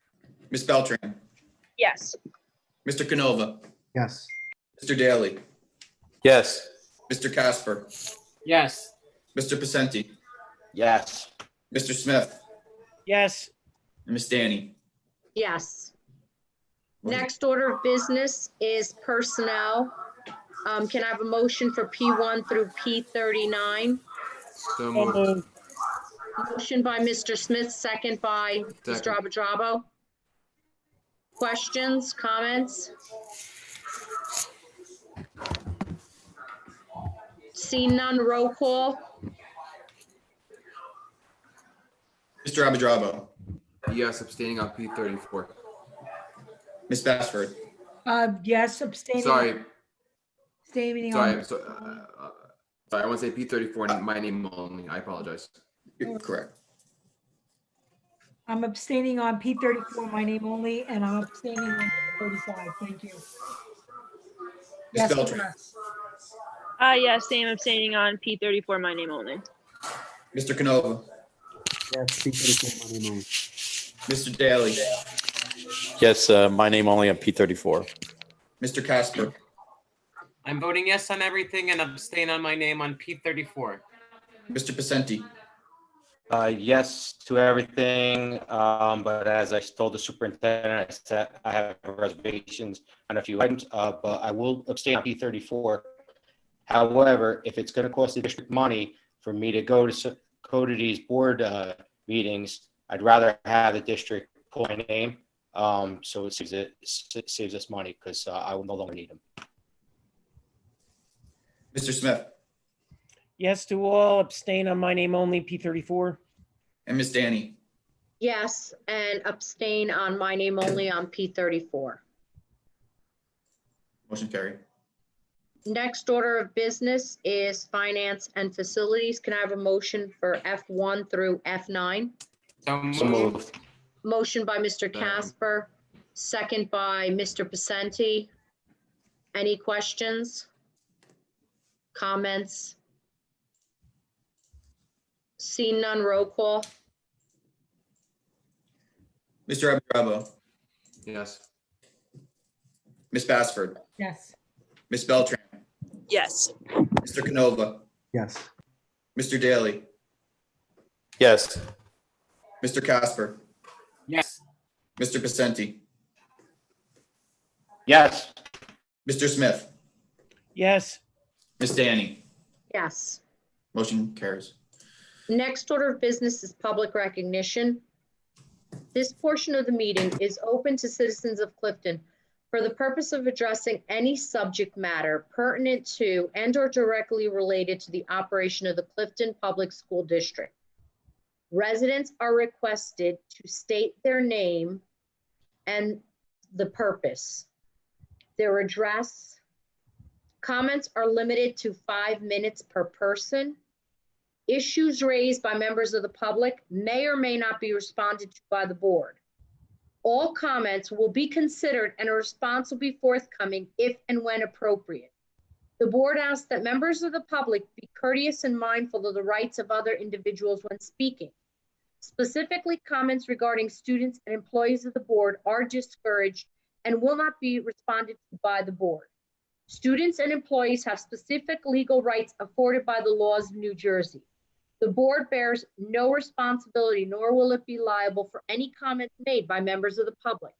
Ms. Beltran. Yes. Mr. Canova. Yes. Mr. Daly. Yes. Mr. Casper. Yes. Mr. Pacenti. Yes. Mr. Smith. Yes. Ms. Danny. Yes. Next order of business is personnel. Can I have a motion for P1 through P39? So moved. Motion by Mr. Smith, second by Mr. Abudrabo. Questions, comments? Seeing none, roll call. Mr. Abudrabo. Yes, abstaining on P34. Ms. Bassford. Yes, abstaining. Sorry, Abstaining sorry, on. sorry, I want to say P34 in my name only. I apologize. Correct. I'm abstaining on P34, my name only, and I'm abstaining on 35. Thank you. Ms. Yes, Beltran. yes. Yes, same abstaining on P34, my name only. Mr. Canova. Yes, P34, my name only. Mr. Daly. Yes, my name only on P34. Mr. Casper. I'm voting yes on everything and abstain on my name on P34. Mr. Pacenti. Yes to everything, but as I told the superintendent, I have reservations on a few items, but I will abstain on P34. However, if it's going to cost the district money for me to go to these board meetings, I'd rather have the district pull my name, so it saves us money because I will no longer need them. Mr. Smith. Yes to all, abstain on my name only, P34. And Ms. Danny. Yes, and abstain on my name only on P34. Motion carried. Next order of business is finance and facilities. Can I have a motion for F1 through F9? So moved. Motion by Mr. Casper, second by Mr. Pacenti. Any questions? Comments? Seeing none, roll call. Mr. Abudrabo. Yes. Ms. Bassford. Yes. Ms. Beltran. Yes. Mr. Canova. Yes. Mr. Daly. Yes. Mr. Casper. Yes. Mr. Pacenti. Yes. Mr. Smith. Yes. Ms. Danny. Yes. Motion carries. Next order of business is public recognition. This portion of the meeting is open to citizens of Clifton for the purpose of addressing any subject matter pertinent to and/or directly related to the operation of the Clifton Public School District. Residents are requested to state their name and the purpose, their address. Comments are limited to 5 minutes per person. Issues raised by members of the public may or may not be responded to by the board. All comments will be considered and a response will be forthcoming if and when appropriate. The board asks that members of the public be courteous and mindful of the rights of other individuals when speaking. Specifically, comments regarding students and employees of the board are discouraged and will not be responded to by the board. Students and employees have specific legal rights afforded by the laws of New Jersey. The board bears no responsibility, nor will it be liable for any comments made by members of the public.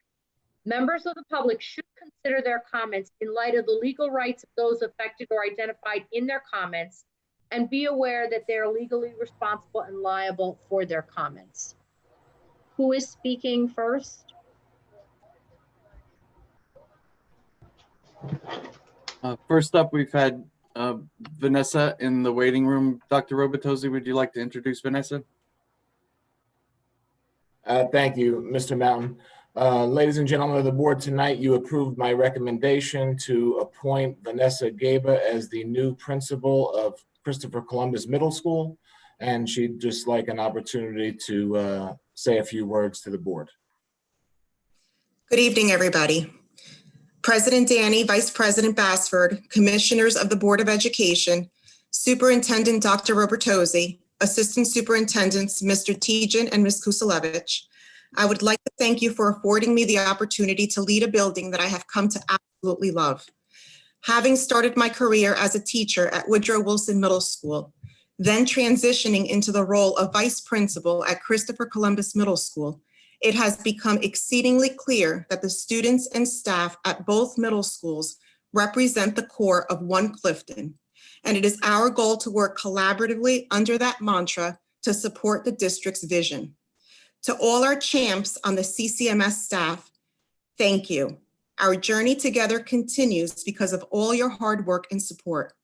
Members of the public should consider their comments in light of the legal rights of those affected or identified in their comments and be aware that they are legally responsible and liable for their comments. Who is speaking first? First up, we've had Vanessa in the waiting room. Dr. Robotosi, would you like to introduce Vanessa? Thank you, Mr. Mountain. Ladies and gentlemen of the board, tonight you approved my recommendation to appoint Vanessa Gaba as the new principal of Christopher Columbus Middle School, and she'd just like an opportunity to say a few words to the board. Good evening, everybody. President Danny, Vice President Bassford, Commissioners of the Board of Education, Superintendent Dr. Robertosi, Assistant Superintendents Mr. Tejan and Ms. Kuselevich, I would like to thank you for affording me the opportunity to lead a building that I have come to absolutely love. Having started my career as a teacher at Woodrow Wilson Middle School, then transitioning into the role of Vice Principal at Christopher Columbus Middle School, it has become exceedingly clear that the students and staff at both middle schools represent the core of One Clifton, and it is our goal to work collaboratively under that mantra to support the district's vision. To all our champs on the CCMS staff, thank you. Our journey together continues because of all your hard work and support.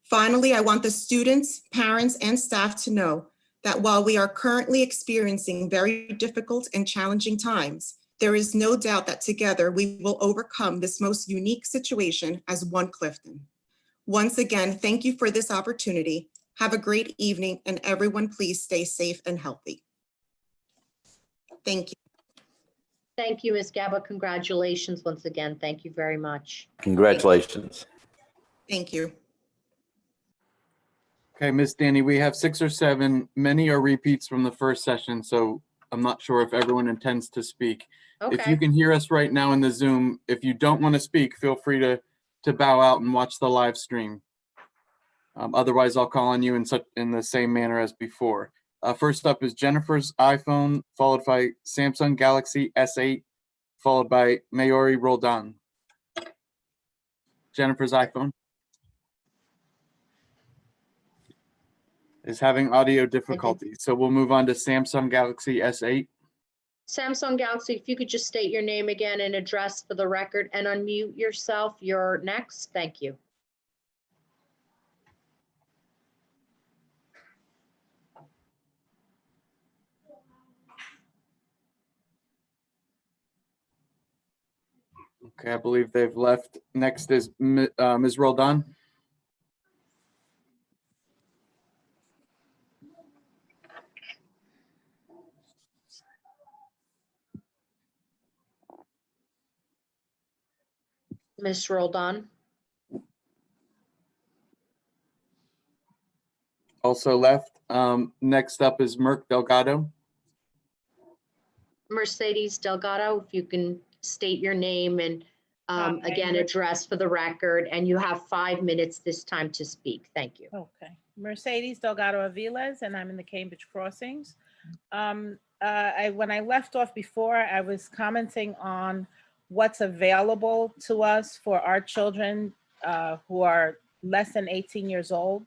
Finally, I want the students, parents, and staff to know that while we are currently experiencing very difficult and challenging times, there is no doubt that together we will overcome this most unique situation as One Clifton. Once again, thank you for this opportunity. Have a great evening, and everyone please stay safe and healthy. Thank you. Thank you, Ms. Gaba. Congratulations once again. Thank you very much. Congratulations. Thank you. Okay, Miss Danny, we have 6 or 7. Many are repeats from the first session, so I'm not sure if everyone intends to speak. If you Okay. can hear us right now in the Zoom, if you don't want to speak, feel free to bow out and watch the live stream. Otherwise, I'll call on you in the same manner as before. First up is Jennifer's iPhone, followed by Samsung Galaxy S8, followed by Mayori Roldan. Jennifer's iPhone is having audio difficulties, so we'll move on to Samsung Galaxy S8. Samsung Galaxy, if you could just state your name again and address for the record and unmute yourself, you're next. Thank you. Okay, I believe they've left. Next is Ms. Roldan. Ms. Roldan. Also left. Next up is Merck Delgado. Mercedes Delgado, if you can state your name and again, address for the record, and you have 5 minutes this time to speak. Thank you. Okay. Mercedes Delgado Aviles, and I'm in the Cambridge Crossings. When I left off before, I was commenting on what's available to us for our children who are less than 18 years old.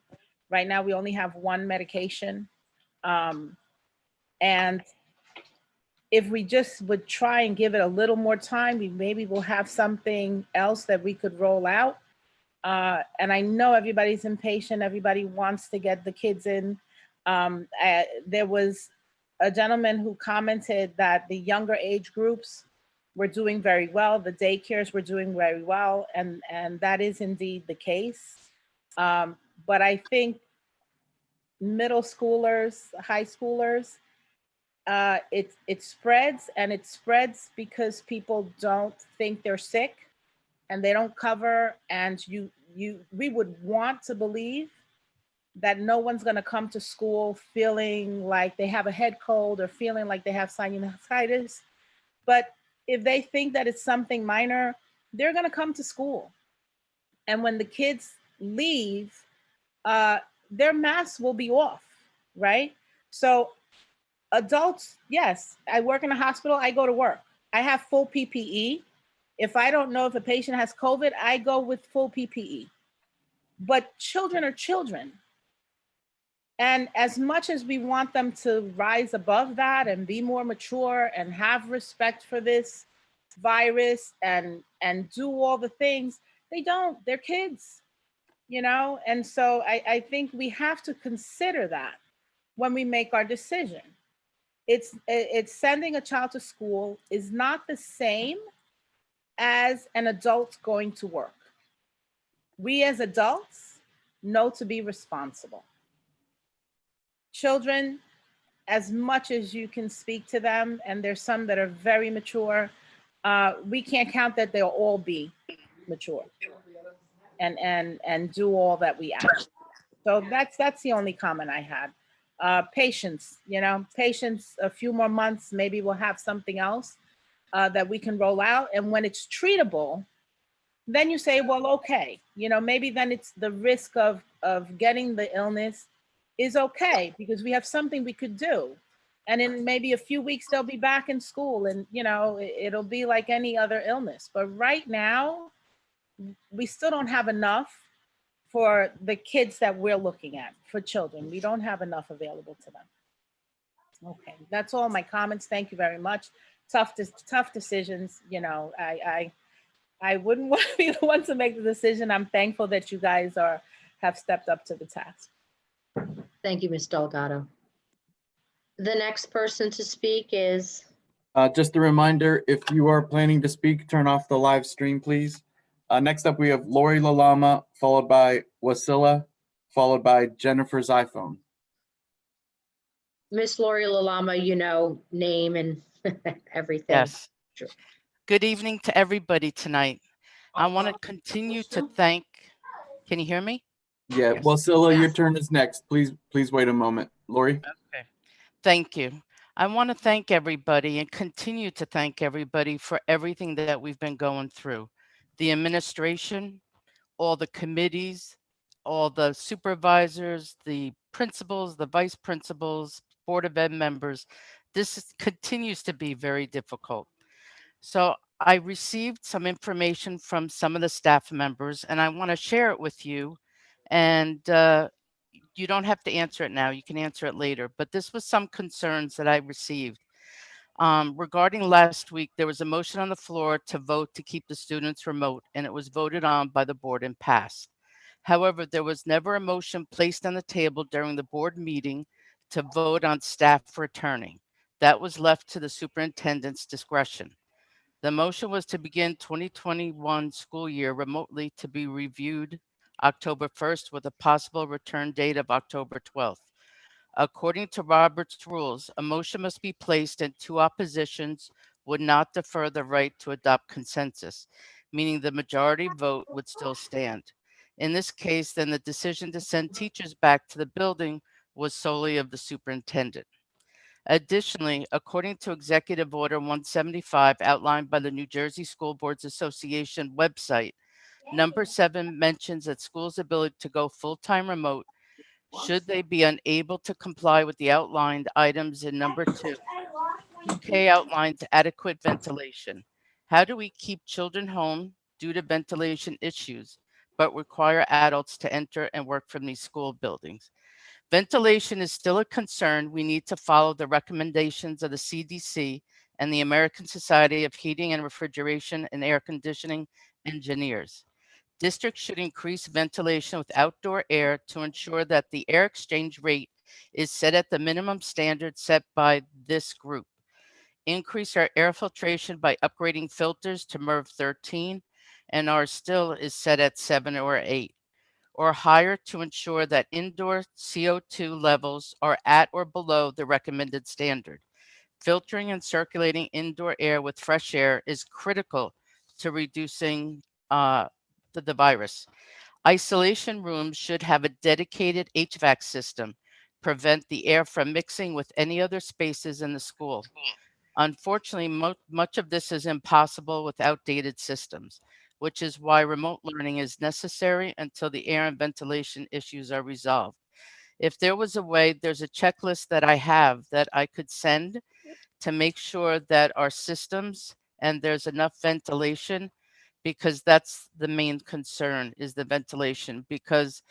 Right now, we only have one medication. And if we just would try and give it a little more time, maybe we'll have something else that we could roll out. And I know everybody's impatient. Everybody wants to get the kids in. There was a gentleman who commented that the younger age groups were doing very well. The daycares were doing very well. And that is indeed the case. But I think middle schoolers, high schoolers, it spreads, and it spreads because people don't think they're sick and they don't cover. And we would want to believe that no one's going to come to school feeling like they have a head cold or feeling like they have sinusitis. But if they think that it's something minor, they're going to come to school. And when the kids leave, their masks will be off, right? So adults, yes, I work in a hospital, I go to work. I have full PPE. If I don't know if a patient has COVID, I go with full PPE. But children are children. And as much as we want them to rise above that and be more mature and have respect for this virus and do all the things, they don't, they're kids, you know? And so I think we have to consider that when we make our decision. It's sending a child to school is not the same as an adult going to work. We as adults know to be responsible. Children, as much as you can speak to them, and there's some that are very mature, we can't count that they'll all be mature and do all that we ask. So that's the only comment I had. Patience, patience, a few more months, maybe we'll have something else that we can roll out. And when it's treatable, then you say, well, okay, maybe then it's the risk of getting the illness is okay because we have something we could do. And in maybe a few weeks, they'll be back in school, and, it'll be like any other illness. But right now, we still don't have enough for the kids that we're looking at, for children. We don't have enough available to them. Okay, that's all my comments. Thank you very much. Tough decisions. I wouldn't want to be the one to make the decision. I'm thankful that you guys have stepped up to the task. Thank you, Ms. Delgado. The next person to speak is, Just a reminder, if you are planning to speak, turn off the live stream, please. Next up, we have Lori Lalama, followed by Wasilla, followed by Jennifer's iPhone. Miss Lori Lalama, name and everything. Yes. Sure. Good evening to everybody tonight. I want to continue to thank, can you hear me? Yeah, Yes. Wasilla, your turn is next. Please wait a moment. Lori? Okay. Thank you. I want to thank everybody and continue to thank everybody for everything that we've been going through. The administration, all the committees, all the supervisors, the principals, the vice principals, Board of Ed members. Continues to be very difficult. So I received some information from some of the staff members, and I want to share it with you. And you don't have to answer it now. You can answer it later. But this was some concerns that I received. Regarding last week, there was a motion on the floor to vote to keep the students remote, and it was voted on by the board and passed. However, there was never a motion placed on the table during the board meeting to vote on staff returning. That was left to the superintendent's discretion. The motion was to begin 2021 school year remotely, to be reviewed October 1st with a possible return date of October 12th. According to Robert's rules, a motion must be placed and two oppositions would not defer the right to adopt consensus, meaning the majority vote would still stand. In this case, then the decision to send teachers back to the building was solely of the superintendent. Additionally, according to Executive Order 175 outlined by the New Jersey School Boards Association website, number 7 mentions that schools' ability to go full-time remote should they be unable to comply with the outlined items in number 2. UK outlines adequate ventilation. How do we keep children home due to ventilation issues, but require adults to enter and work from these school buildings? Ventilation is still a concern. We need to follow the recommendations of the CDC and the American Society of Heating and Refrigeration and Air Conditioning Engineers. Districts should increase ventilation with outdoor air to ensure that the air exchange rate is set at the minimum standard set by this group. Increase our air filtration by upgrading filters to MERV 13, and ours still is set at 7 or 8. Or higher to ensure that indoor CO2 levels are at or below the recommended standard. Filtering and circulating indoor air with fresh air is critical to reducing the virus. Isolation rooms should have a dedicated HVAC system, prevent the air from mixing with any other spaces in the school. Unfortunately, much of this is impossible with outdated systems, which is why remote learning is necessary until the air and ventilation issues are resolved. If there was a way, there's a checklist that I have that I could send to make sure that our systems and there's enough ventilation, because that's the main concern, is the ventilation, because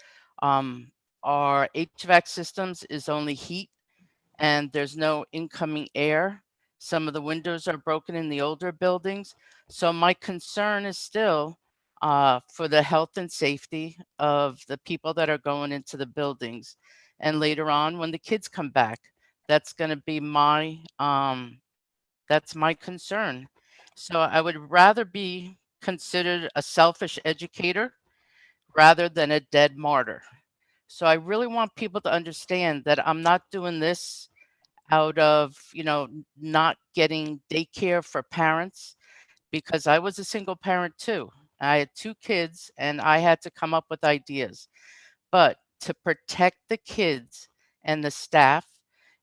our HVAC systems is only heat and there's no incoming air. Some of the windows are broken in the older buildings. So my concern is still for the health and safety of the people that are going into the buildings. And later on, when the kids come back, that's going to be that's my concern. So I would rather be considered a selfish educator rather than a dead martyr. So I really want people to understand that I'm not doing this out of, not getting daycare for parents, because I was a single parent too. I had 2 kids and I had to come up with ideas. But to protect the kids and the staff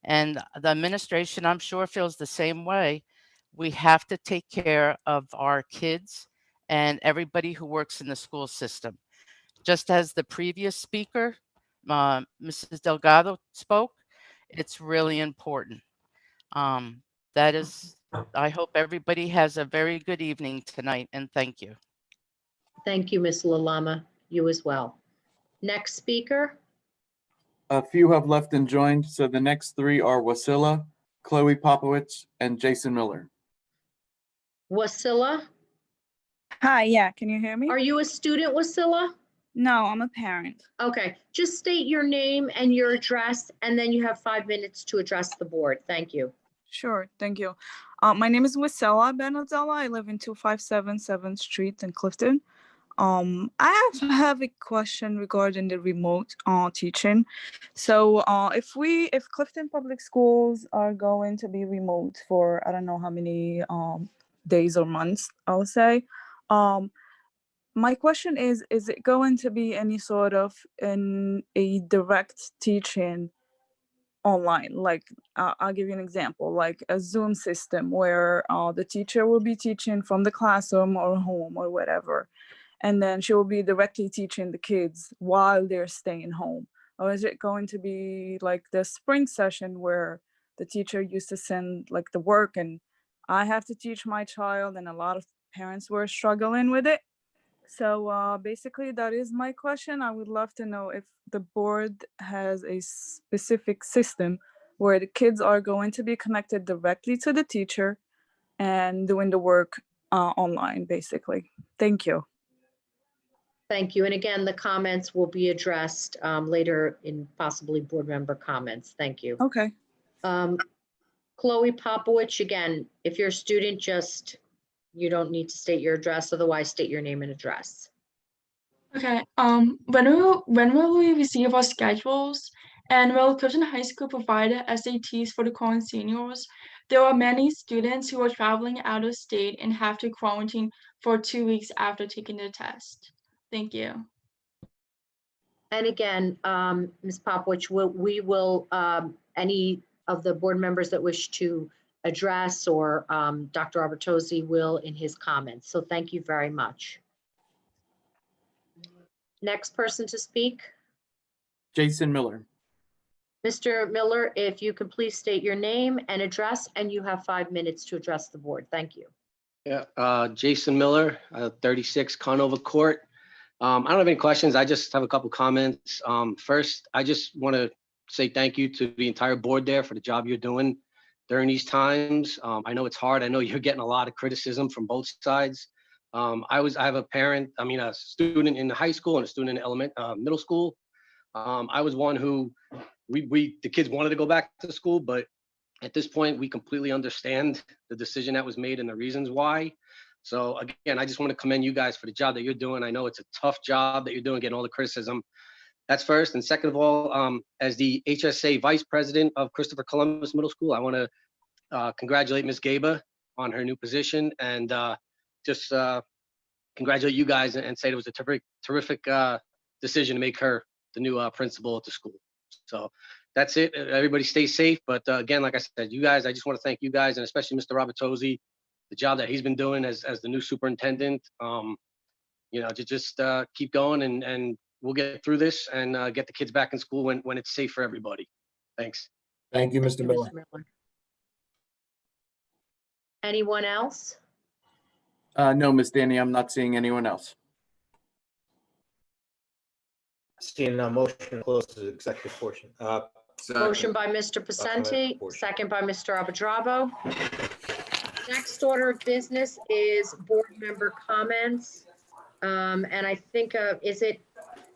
and the administration, I'm sure feels the same way. We have to take care of our kids and everybody who works in the school system. Just as the previous speaker, Mrs. Delgado, spoke, it's really important. That is, I hope everybody has a very good evening tonight, and thank you. Thank you, Ms. Lalama. You as well. Next speaker, A few have left and joined, so the next three are Wasilla, Chloe Popowich, and Jason Miller. Wasilla. Hi, yeah, can you hear me? Are you a student, Wasilla? No, I'm a parent. Okay, just state your name and your address, and then you have 5 minutes to address the board. Thank you. Sure, thank you. My name is Wasila Benadella. I live in 257 7th Street in Clifton. I have a question regarding the remote teaching. So if Clifton Public Schools are going to be remote for I don't know how many days or months, I'll say. My question is it going to be any sort of a direct teaching online? Like, I'll give you an example, like a Zoom system where the teacher will be teaching from the classroom or home or whatever, and then she will be directly teaching the kids while they're staying home? Or is it going to be like the spring session where the teacher used to send like the work and I have to teach my child, and a lot of parents were struggling with it? So basically, that is my question. I would love to know if the board has a specific system where the kids are going to be connected directly to the teacher and doing the work online, basically. Thank you. Thank you. And again, the comments will be addressed later in possibly board member comments. Thank you. Okay. Chloe Popowich, again, if you're a student, you don't need to state your address, otherwise state your name and address. Okay, when will we receive our schedules? And will Clifton High School provide SATs for the current seniors? There are many students who are traveling out of state and have to quarantine for 2 weeks after taking the test. Thank you. And again, Ms. Popowich, we will, any of the board members that wish to address, or Dr. Albertozzi will in his comments. So thank you very much. Next person to speak. Jason Miller. Mr. Miller, if you could please state your name and address, and you have 5 minutes to address the board. Thank you. Yeah, Jason Miller, 36 Conover Court. I don't have any questions. I just have a couple comments. First, I just want to say thank you to the entire board there for the job you're doing during these times. I know it's hard. I know you're getting a lot of criticism from both sides. I have a student in high school and a student in middle school. I was one who the kids wanted to go back to school, but at this point, we completely understand the decision that was made and the reasons why. So again, I just want to commend you guys for the job that you're doing. I know it's a tough job that you're doing, getting all the criticism. That's first. And second of all, as the HSA Vice President of Christopher Columbus Middle School, I want to congratulate Ms. Gaba on her new position, and just congratulate you guys and say it was a terrific decision to make her the new principal at the school. So that's it. Everybody stay safe. But again, like I said, you guys, I just want to thank you guys, and especially Mr. Robertozzi, the job that he's been doing as the new superintendent. To just keep going, and we'll get through this and get the kids back in school when it's safe for everybody. Thanks. Thank you, Mr. Miller. Anyone else? No, Ms. Danny, I'm not seeing anyone else. Seeing a motion to close the executive portion. Motion by Mr. Pacenti, second by Mr. Abudrabo. Next order of business is board member comments. And I think, is it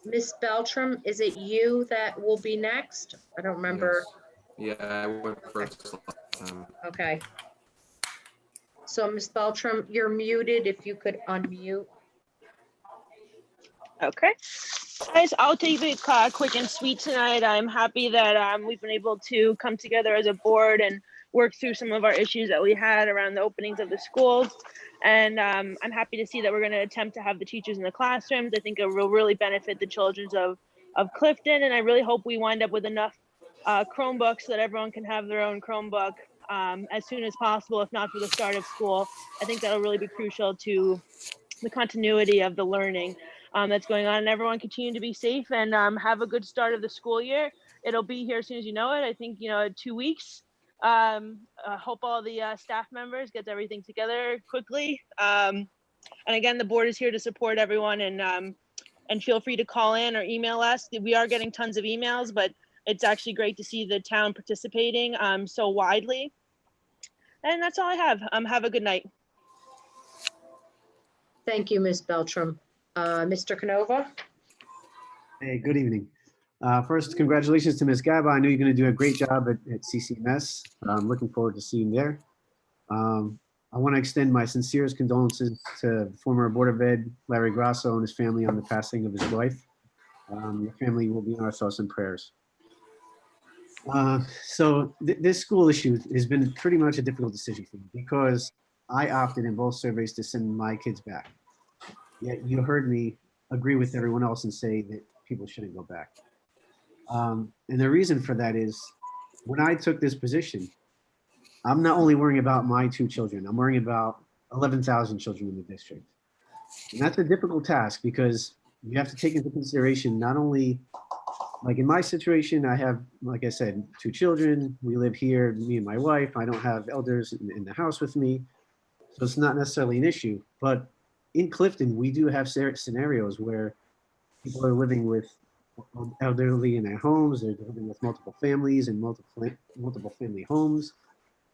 Ms. Beltram? Is it you that will be next? I don't remember. Yes. Yeah, I went first last time. Okay. So Ms. Beltram, you're muted. If you could unmute. Okay. Guys, I'll keep it quick and sweet tonight. I'm happy that we've been able to come together as a board and work through some of our issues that we had around the openings of the schools. And I'm happy to see that we're going to attempt to have the teachers in the classrooms. I think it will really benefit the children of Clifton. And I really hope we wind up with enough Chromebooks so that everyone can have their own Chromebook as soon as possible, if not for the start of school. I think that'll really be crucial to the continuity of the learning that's going on, and everyone continue to be safe and have a good start of the school year. It'll be here as soon as you know it. I think, 2 weeks. Hope all the staff members gets everything together quickly. And again, the board is here to support everyone, and feel free to call in or email us. We are getting tons of emails, but it's actually great to see the town participating so widely. And that's all I have. Have a good night. Thank you, Ms. Beltram. Mr. Canova? Hey, good evening. First, congratulations to Ms. Gaba. I know you're going to do a great job at CCMS. I'm looking forward to seeing you there. I want to extend my sincerest condolences to former Board of Ed Larry Grasso and his family on the passing of his wife. The family will be in our thoughts and prayers. So this school issue has been pretty much a difficult decision for me because I opted in both surveys to send my kids back. Yet you heard me agree with everyone else and say that people shouldn't go back. And the reason for that is when I took this position, I'm not only worrying about my 2 children, I'm worrying about 11,000 children in the district. And that's a difficult task because you have to take into consideration not only, like in my situation, I have, like I said, 2 children. We live here, me and my wife. I don't have elders in the house with me. So it's not necessarily an issue. But in Clifton, we do have scenarios where people are living with elderly in their homes. They're living with multiple families and multiple family homes.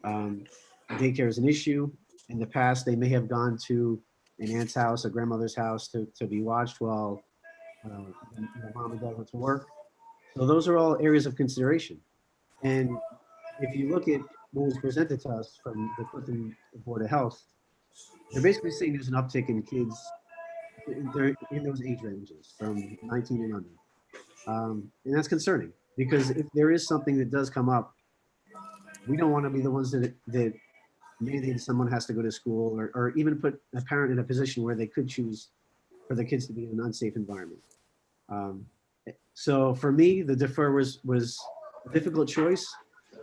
Daycare is an issue. In the past, they may have gone to an aunt's house, a grandmother's house to be watched while mom and dad went to work. So those are all areas of consideration. And if you look at what was presented to us from the Clifton Board of Health, they're basically saying there's an uptick in kids they're in those age ranges from 19 and under. And that's concerning because if there is something that does come up, we don't want to be the ones that mandate someone has to go to school or even put a parent in a position where they could choose for their kids to be in an unsafe environment. So for me, the defer was a difficult choice,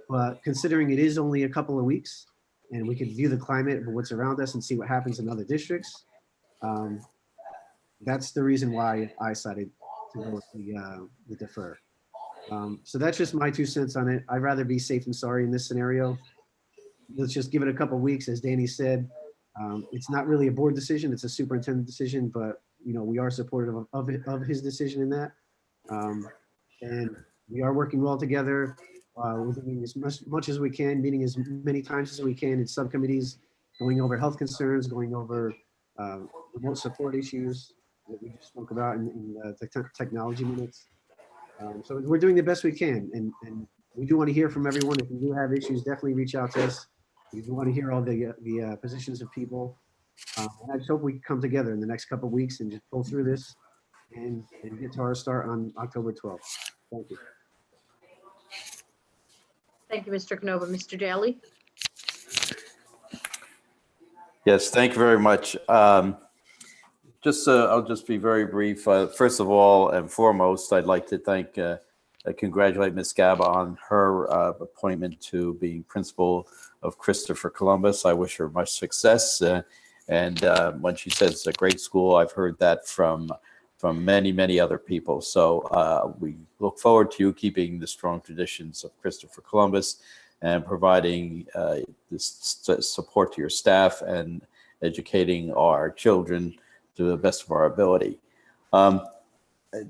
but considering it is only a couple of weeks and we could view the climate of what's around us and see what happens in other districts, that's the reason why I decided to go with the defer. So that's just my 2 cents on it. I'd rather be safe than sorry in this scenario. Let's just give it a couple of weeks, as Danny said. It's not really a board decision; it's a superintendent decision. But we are supportive of his decision in that, and we are working well together. We're doing as much as we can, meeting as many times as we can in subcommittees, going over health concerns, going over remote support issues that we just spoke about in the technology minutes. So we're doing the best we can, and we do want to hear from everyone. If you do have issues, definitely reach out to us. We do want to hear all the positions of people. And I just hope we come together in the next couple of weeks and just pull through this and get to our start on October 12th. Thank you. Thank you, Mr. Canova. Mr. Daly? Yes, thank you very much. I'll just be very brief. First of all and foremost, I'd like to congratulate Ms. Gaba on her appointment to being principal of Christopher Columbus. I wish her much success. And when she says it's a great school, I've heard that from many, many other people. So we look forward to you keeping the strong traditions of Christopher Columbus and providing this support to your staff and educating our children to the best of our ability.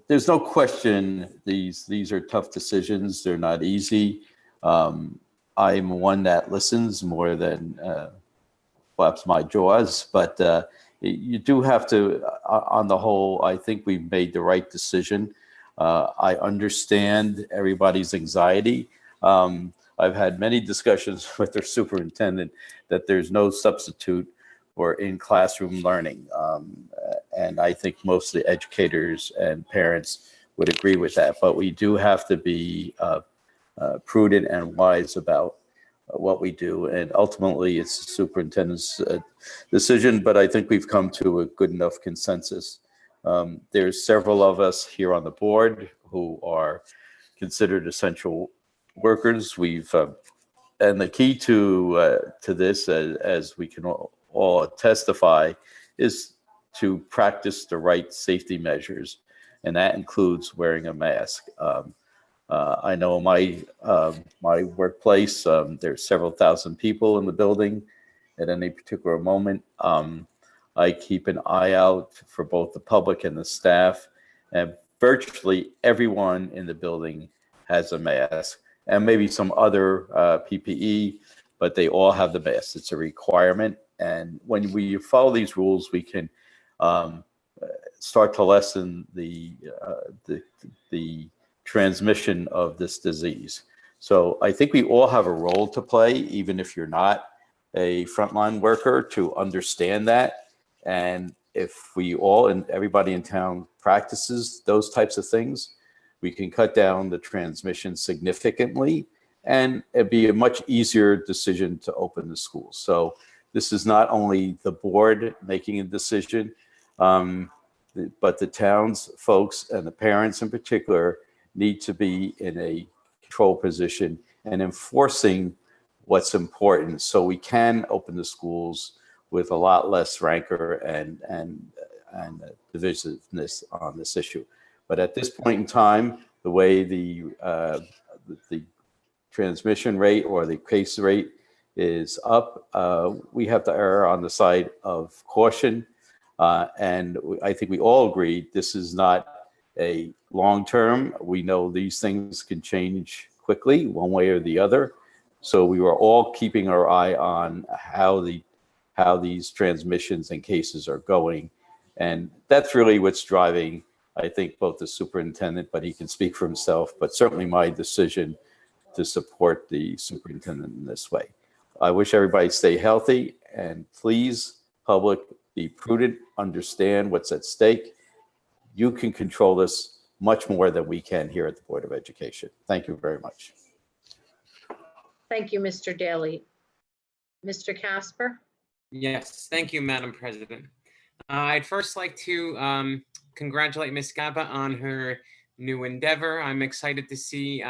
There's no question these are tough decisions. They're not easy. I'm one that listens more than flaps my jaws, but you do have to, on the whole, I think we've made the right decision. I understand everybody's anxiety. I've had many discussions with their superintendent that there's no substitute for in-classroom learning. And I think most of the educators and parents would agree with that. But we do have to be prudent and wise about what we do. And ultimately, it's the superintendent's decision, but I think we've come to a good enough consensus. There's several of us here on the board who are considered essential workers. And the key to this, as we can all testify, is to practice the right safety measures, and that includes wearing a mask. I know my workplace, there's several thousand people in the building at any particular moment. I keep an eye out for both the public and the staff, and virtually everyone in the building has a mask, and maybe some other PPE, but they all have the mask. It's a requirement, and when we follow these rules, we can start to lessen the transmission of this disease. So I think we all have a role to play, even if you're not a frontline worker, to understand that. And if we all and everybody in town practices those types of things, we can cut down the transmission significantly, and it'd be a much easier decision to open the schools. So this is not only the board making a decision, but the town's folks and the parents in particular need to be in a control position and enforcing what's important, so we can open the schools with a lot less rancor and divisiveness on this issue. But at this point in time, the way the transmission rate or the case rate is up, we have to err on the side of caution. And I think we all agree this is not a long-term. We know these things can change quickly, one way or the other. So we were all keeping our eye on how these transmissions and cases are going. And that's really what's driving, I think, both the superintendent, but he can speak for himself, but certainly my decision to support the superintendent in this way. I wish everybody stay healthy, and please, public, be prudent, understand what's at stake. You can control this much more than we can here at the Board of Education. Thank you very much. Thank you, Mr. Daly. Mr. Casper? Yes, thank you, Madam President. I'd first like to congratulate Ms. Gaba on her new endeavor. I'm excited to see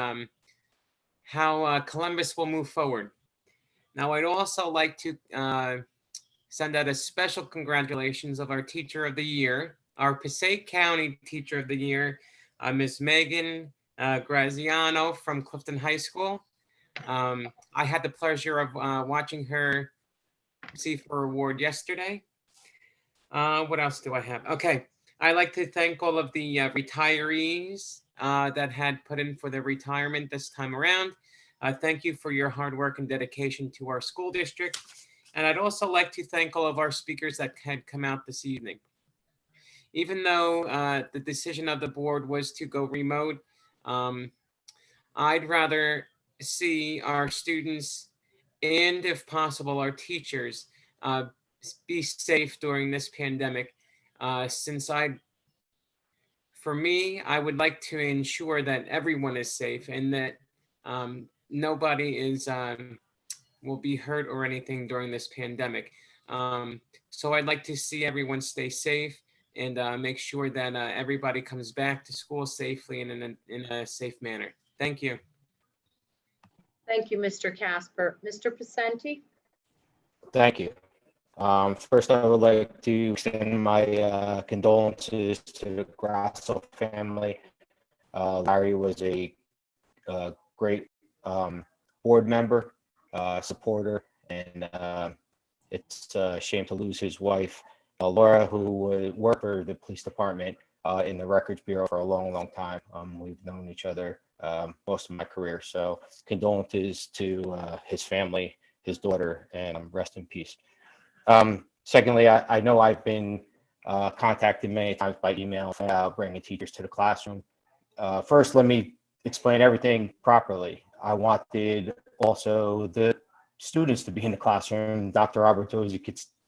how Columbus will move forward. Now, I'd also like to send out a special congratulations of our Teacher of the Year, our Passaic County Teacher of the Year, Ms. Megan Graziano from Clifton High School. I had the pleasure of watching her receive her award yesterday. What else do I have? Okay, I'd like to thank all of the retirees that had put in for their retirement this time around. Thank you for your hard work and dedication to our school district. And I'd also like to thank all of our speakers that had come out this evening. Even though the decision of the board was to go remote, I'd rather see our students and, if possible, our teachers be safe during this pandemic. For me, I would like to ensure that everyone is safe and that nobody will be hurt or anything during this pandemic. So I'd like to see everyone stay safe and make sure that everybody comes back to school safely and in a safe manner. Thank you. Thank you, Mr. Casper. Mr. Pacenti? Thank you. First, I would like to extend my condolences to the Grasso family. Larry was a great board member, supporter, and it's a shame to lose his wife, Laura, who worked for the police department in the Records Bureau for a long, long time. We've known each other most of my career, so condolences to his family, his daughter, and rest in peace. Secondly, I know I've been contacted many times by email about bringing teachers to the classroom. First, let me explain everything properly. I wanted also the students to be in the classroom. Dr. Albertozzi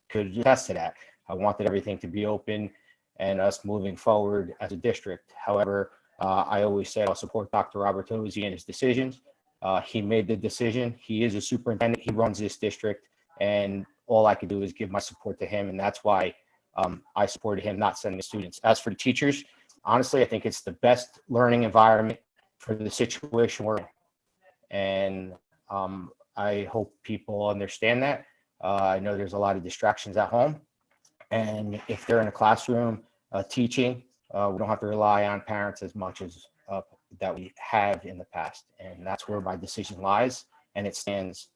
could attest to that. I wanted everything to be open and us moving forward as a district. However, I always said I'll support Dr. Albertozzi and his decisions. He made the decision. He is a superintendent. He runs this district, and all I could do is give my support to him, and that's why I supported him not sending the students. As for the teachers, honestly, I think it's the best learning environment for the situation we're in, and I hope people understand that. I know there's a lot of distractions at home, and if they're in a classroom teaching, we don't have to rely on parents as much as that we have in the past. And that's where my decision lies, and it stands.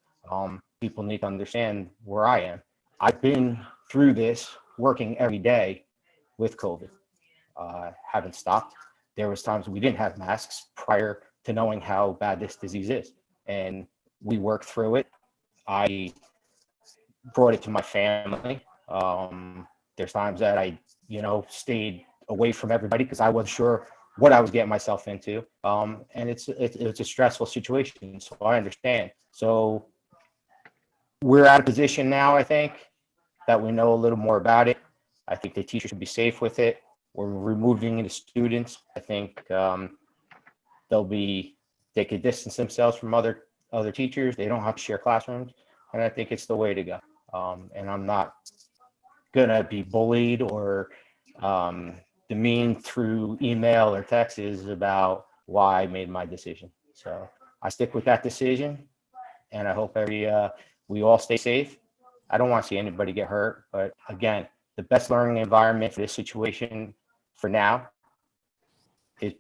People need to understand where I am. I've been through this working every day with COVID. Haven't stopped. There was times we didn't have masks prior to knowing how bad this disease is, and we worked through it. I brought it to my family. There's times that I, stayed away from everybody because I wasn't sure what I was getting myself into. And it's a stressful situation, so I understand. So we're at a position now, I think, that we know a little more about it. I think the teachers should be safe with it. We're removing the students. I think they could distance themselves from other teachers. They don't have to share classrooms, and I think it's the way to go. And I'm not gonna be bullied or demeaned through email or texts about why I made my decision. So I stick with that decision, and I hope we all stay safe. I don't want to see anybody get hurt, but again, the best learning environment for this situation for now is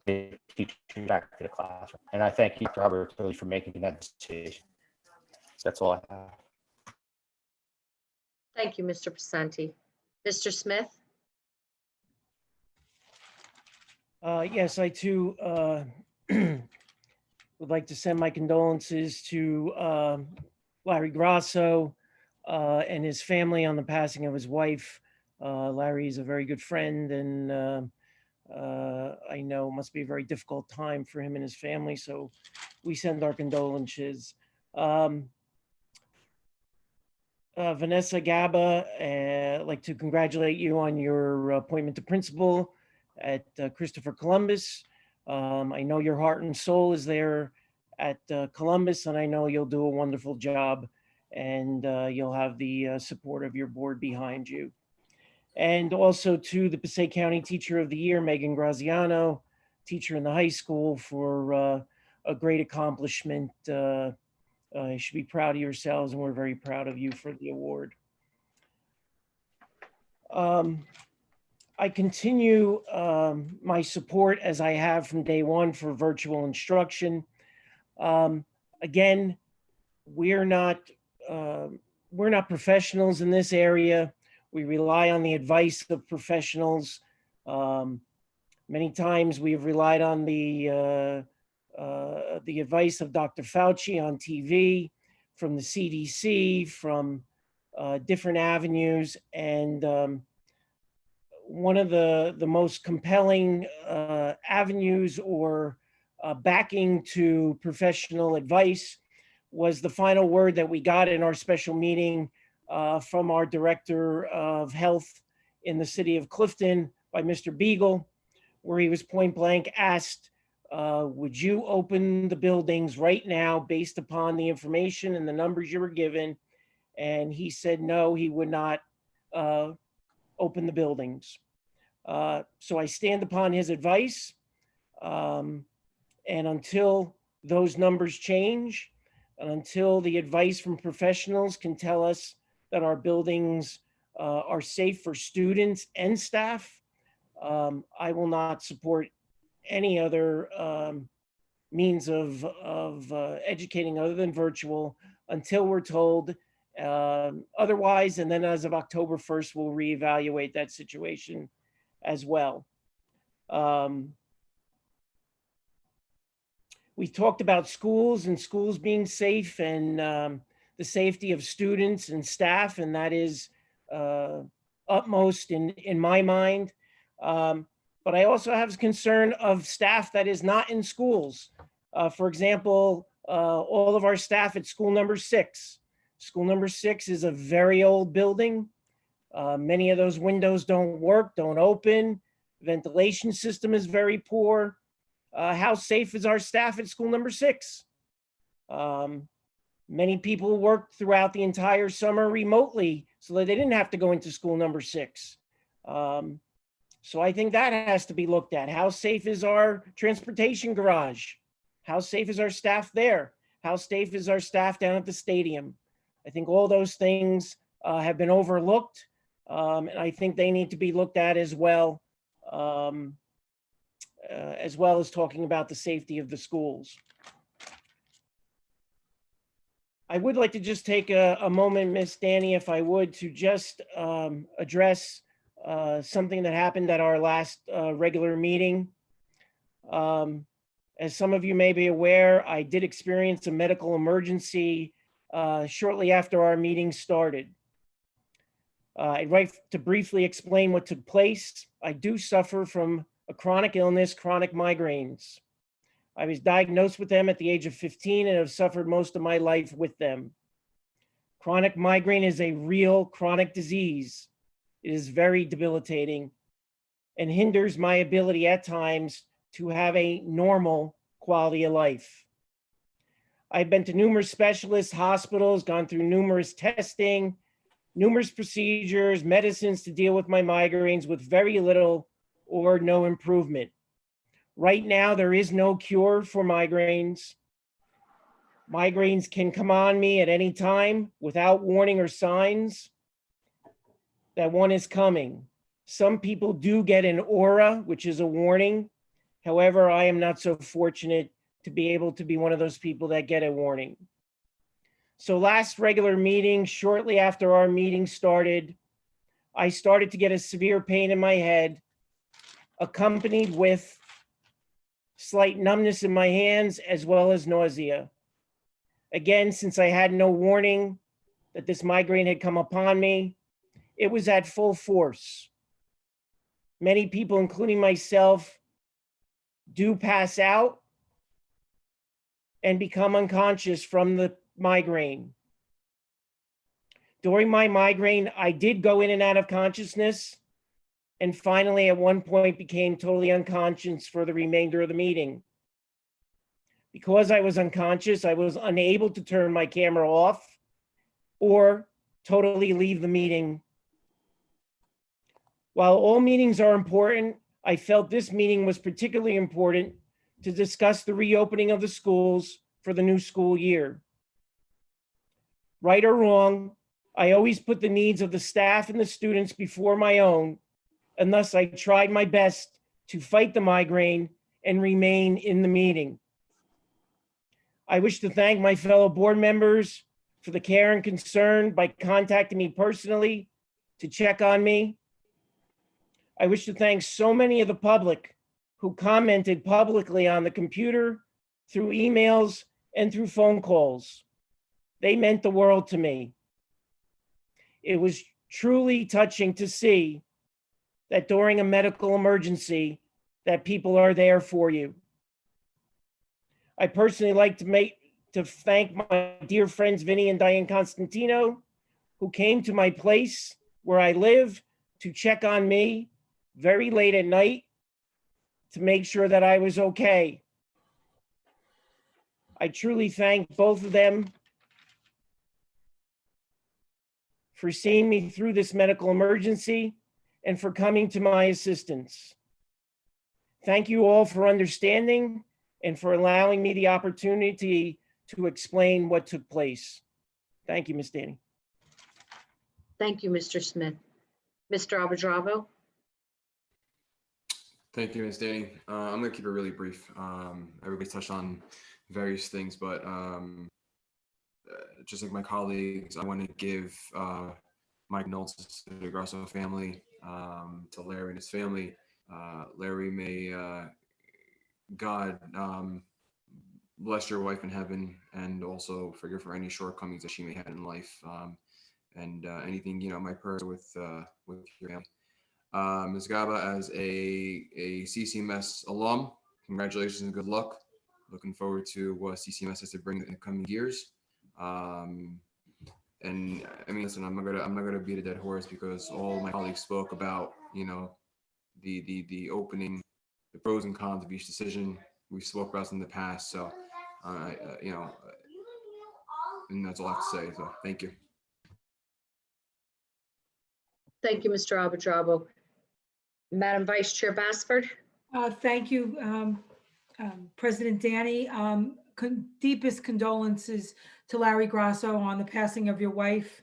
bringing the teacher back to the classroom. And I thank you, Robert, for making that decision. That's all I have. Thank you, Mr. Pacenti. Mr. Smith? Yes, I too would like to send my condolences to Larry Grasso and his family on the passing of his wife. Larry is a very good friend, and I know it must be a very difficult time for him and his family, so we send our condolences. Vanessa Gaba, I'd like to congratulate you on your appointment to principal at Christopher Columbus. I know your heart and soul is there at Columbus, and I know you'll do a wonderful job, and you'll have the support of your board behind you. And also to the Passaic County Teacher of the Year, Megan Graziano, teacher in the high school, for a great accomplishment. You should be proud of yourselves, and we're very proud of you for the award. I continue my support, as I have from day one, for virtual instruction. Again, we're not professionals in this area. We rely on the advice of professionals. Many times we have relied on the advice of Dr. Fauci on TV, from the CDC, from different avenues. And one of the most compelling avenues or backing to professional advice was the final word that we got in our special meeting from our Director of Health in the city of Clifton by Mr. Beagle, where he was point blank asked, would you open the buildings right now based upon the information and the numbers you were given? And he said, no, he would not open the buildings. So I stand upon his advice. And until those numbers change, and until the advice from professionals can tell us that our buildings are safe for students and staff, I will not support any other means of educating other than virtual until we're told otherwise. And then as of October 1st, we'll reevaluate that situation as well. We talked about schools and schools being safe and the safety of students and staff, and that is utmost in my mind. But I also have concern of staff that is not in schools. For example, all of our staff at school number 6. School number 6 is a very old building. Many of those windows don't work, don't open. Ventilation system is very poor. How safe is our staff at school number 6? Many people worked throughout the entire summer remotely so that they didn't have to go into school number 6. So I think that has to be looked at. How safe is our transportation garage? How safe is our staff there? How safe is our staff down at the stadium? I think all those things have been overlooked, and I think they need to be looked at as well. as well as talking about the safety of the schools. I would like to just take a moment, Miss Danny, if I would, to just address something that happened at our last regular meeting. As some of you may be aware, I did experience a medical emergency shortly after our meeting started. I'd like to briefly explain what took place. I do suffer from a chronic illness, chronic migraines. I was diagnosed with them at the age of 15 and have suffered most of my life with them. Chronic migraine is a real chronic disease. It is very debilitating and hinders my ability at times to have a normal quality of life. I've been to numerous specialists, hospitals, gone through numerous testing, numerous procedures, medicines to deal with my migraines with very little or no improvement. Right now, there is no cure for migraines. Migraines can come on me at any time without warning or signs that one is coming. Some people do get an aura, which is a warning. However, I am not so fortunate to be able to be one of those people that get a warning. So last regular meeting, shortly after our meeting started, I started to get a severe pain in my head, accompanied with slight numbness in my hands, as well as nausea. Again, since I had no warning that this migraine had come upon me, it was at full force. Many people, including myself, do pass out and become unconscious from the migraine. During my migraine, I did go in and out of consciousness, and finally at one point became totally unconscious for the remainder of the meeting. Because I was unconscious, I was unable to turn my camera off or totally leave the meeting. While all meetings are important, I felt this meeting was particularly important to discuss the reopening of the schools for the new school year. Right or wrong, I always put the needs of the staff and the students before my own, and thus I tried my best to fight the migraine and remain in the meeting. I wish to thank my fellow board members for the care and concern by contacting me personally to check on me. I wish to thank so many of the public who commented publicly on the computer, through emails, and through phone calls. They meant the world to me. It was truly touching to see that during a medical emergency, that people are there for you. I personally like to thank my dear friends, Vinny and Diane Constantino, who came to my place where I live to check on me very late at night to make sure that I was okay. I truly thank both of them for seeing me through this medical emergency and for coming to my assistance. Thank you all for understanding and for allowing me the opportunity to explain what took place. Thank you, Ms. Danny. Thank you, Mr. Smith. Mr. Abudravo? Thank you, Ms. Danny. I'm going to keep it really brief. Everybody touched on various things, but just like my colleagues, I want to give my condolences to the Grasso family, to Larry and his family. Larry, may God bless your wife in heaven, and also forgive her any shortcomings that she may have in life, and anything, my prayers with your family. Ms. Gaba, as a CCMS alum, congratulations and good luck. Looking forward to what CCMS has to bring in the coming years. And I mean, listen, I'm not gonna beat a dead horse, because all my colleagues spoke about, the opening, the pros and cons of each decision. We spoke about in the past, so and that's all I have to say. So thank you. Thank you, Mr. Abudravo. Madam Vice Chair Basford? Thank you, President Danny. Deepest condolences to Larry Grasso on the passing of your wife.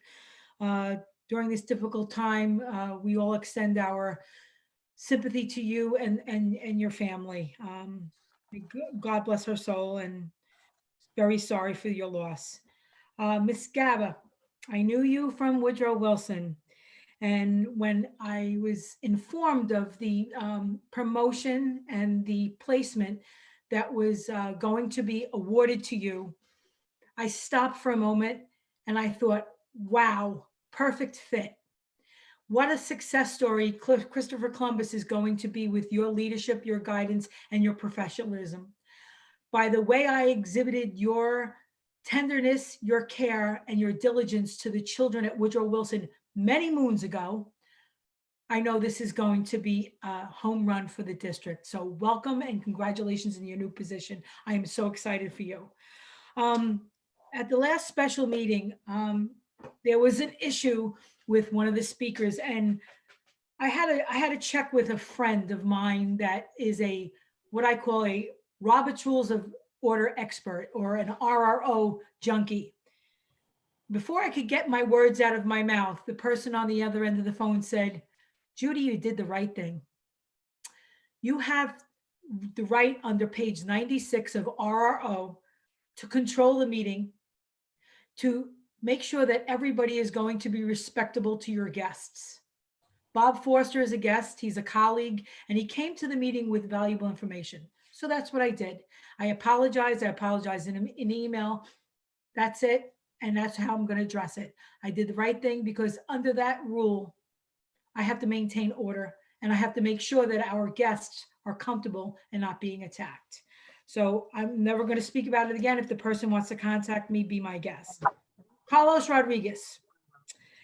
During this difficult time, we all extend our sympathy to you and your family. God bless her soul, and very sorry for your loss. Miss Gaba, I knew you from Woodrow Wilson. And when I was informed of the promotion and the placement that was going to be awarded to you, I stopped for a moment and I thought, wow, perfect fit. What a success story Christopher Columbus is going to be with your leadership, your guidance, and your professionalism. By the way I exhibited your tenderness, your care, and your diligence to the children at Woodrow Wilson many moons ago, I know this is going to be a home run for the district. So welcome and congratulations in your new position. I am so excited for you. At the last special meeting, there was an issue with one of the speakers, and I had to check with a friend of mine that is what I call a Robert's Rules of Order expert, or an RRO junkie. Before I could get my words out of my mouth, the person on the other end of the phone said, "Judy, you did the right thing. You have the right under page 96 of RRO to control the meeting, to make sure that everybody is going to be respectable to your guests." Bob Forster is a guest, he's a colleague, and he came to the meeting with valuable information. So that's what I did. I apologized in an email. That's it, and that's how I'm going to address it. I did the right thing because under that rule, I have to maintain order, and I have to make sure that our guests are comfortable and not being attacked. So I'm never going to speak about it again. If the person wants to contact me, be my guest. Carlos Rodriguez,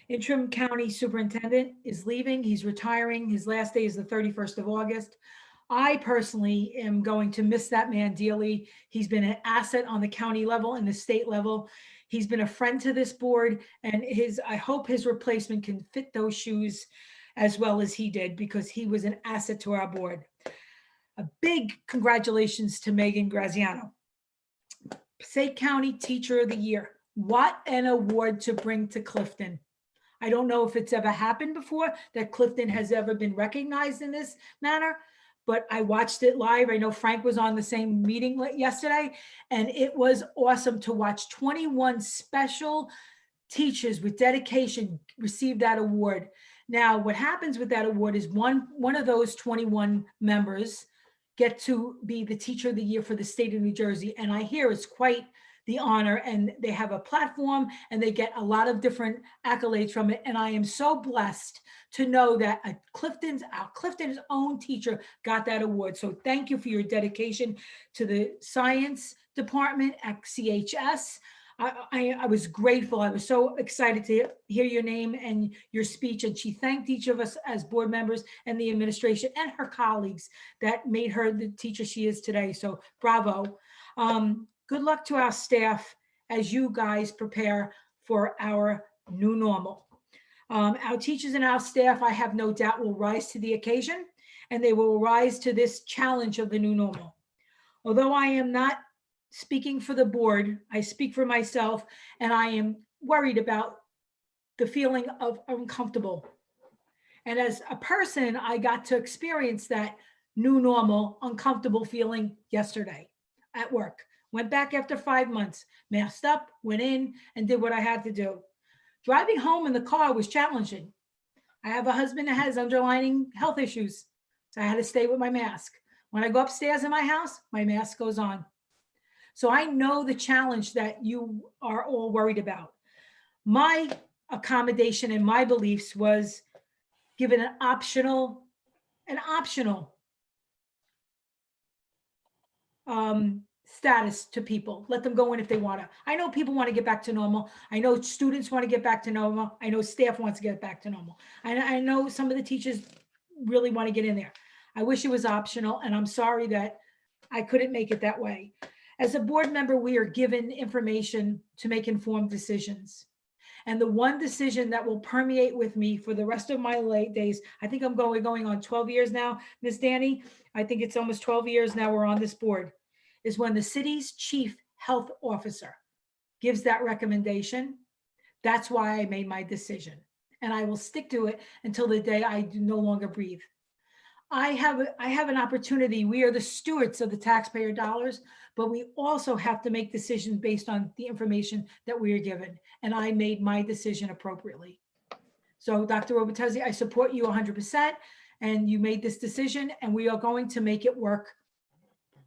interim county superintendent, is leaving. He's retiring. His last day is the 31st of August. I personally am going to miss that man dearly. He's been an asset on the county level and the state level. He's been a friend to this board, and I hope his replacement can fit those shoes as well as he did, because he was an asset to our board. A big congratulations to Megan Graziano, Passaic County Teacher of the Year. What an award to bring to Clifton. I don't know if it's ever happened before that Clifton has ever been recognized in this manner, but I watched it live. I know Frank was on the same meeting yesterday, and it was awesome to watch 21 special teachers with dedication receive that award. Now, what happens with that award is one of those 21 members get to be the Teacher of the Year for the state of New Jersey. And I hear it's quite the honor, and they have a platform and they get a lot of different accolades from it. And I am so blessed to know that our Clifton's own teacher got that award. So thank you for your dedication to the science department at CHS. I was grateful. I was so excited to hear your name and your speech. And she thanked each of us as board members and the administration and her colleagues that made her the teacher she is today. So bravo. Good luck to our staff as you guys prepare for our new normal. Our teachers and our staff, I have no doubt, will rise to the occasion, and they will rise to this challenge of the new normal. Although I am not speaking for the board, I speak for myself, and I am worried about the feeling of uncomfortable. And as a person, I got to experience that new normal, uncomfortable feeling yesterday at work. Went back after 5 months, masked up, went in, and did what I had to do. Driving home in the car was challenging. I have a husband that has underlying health issues, so I had to stay with my mask. When I go upstairs in my house, my mask goes on. So I know the challenge that you are all worried about. My accommodation and my beliefs was given an optional status to people. Let them go in if they want to. I know people want to get back to normal. I know students want to get back to normal. I know staff wants to get back to normal. I know some of the teachers really want to get in there. I wish it was optional, and I'm sorry that I couldn't make it that way. As a board member, we are given information to make informed decisions. And the one decision that will permeate with me for the rest of my late days, I think I'm going on 12 years now, Ms. Danny. I think it's almost 12 years now we're on this board, is when the city's chief health officer gives that recommendation. That's why I made my decision. And I will stick to it until the day I do no longer breathe. I have an opportunity. We are the stewards of the taxpayer dollars, but we also have to make decisions based on the information that we are given. And I made my decision appropriately. So Dr. Robertuzzi, I support you 100%, and you made this decision, and we are going to make it work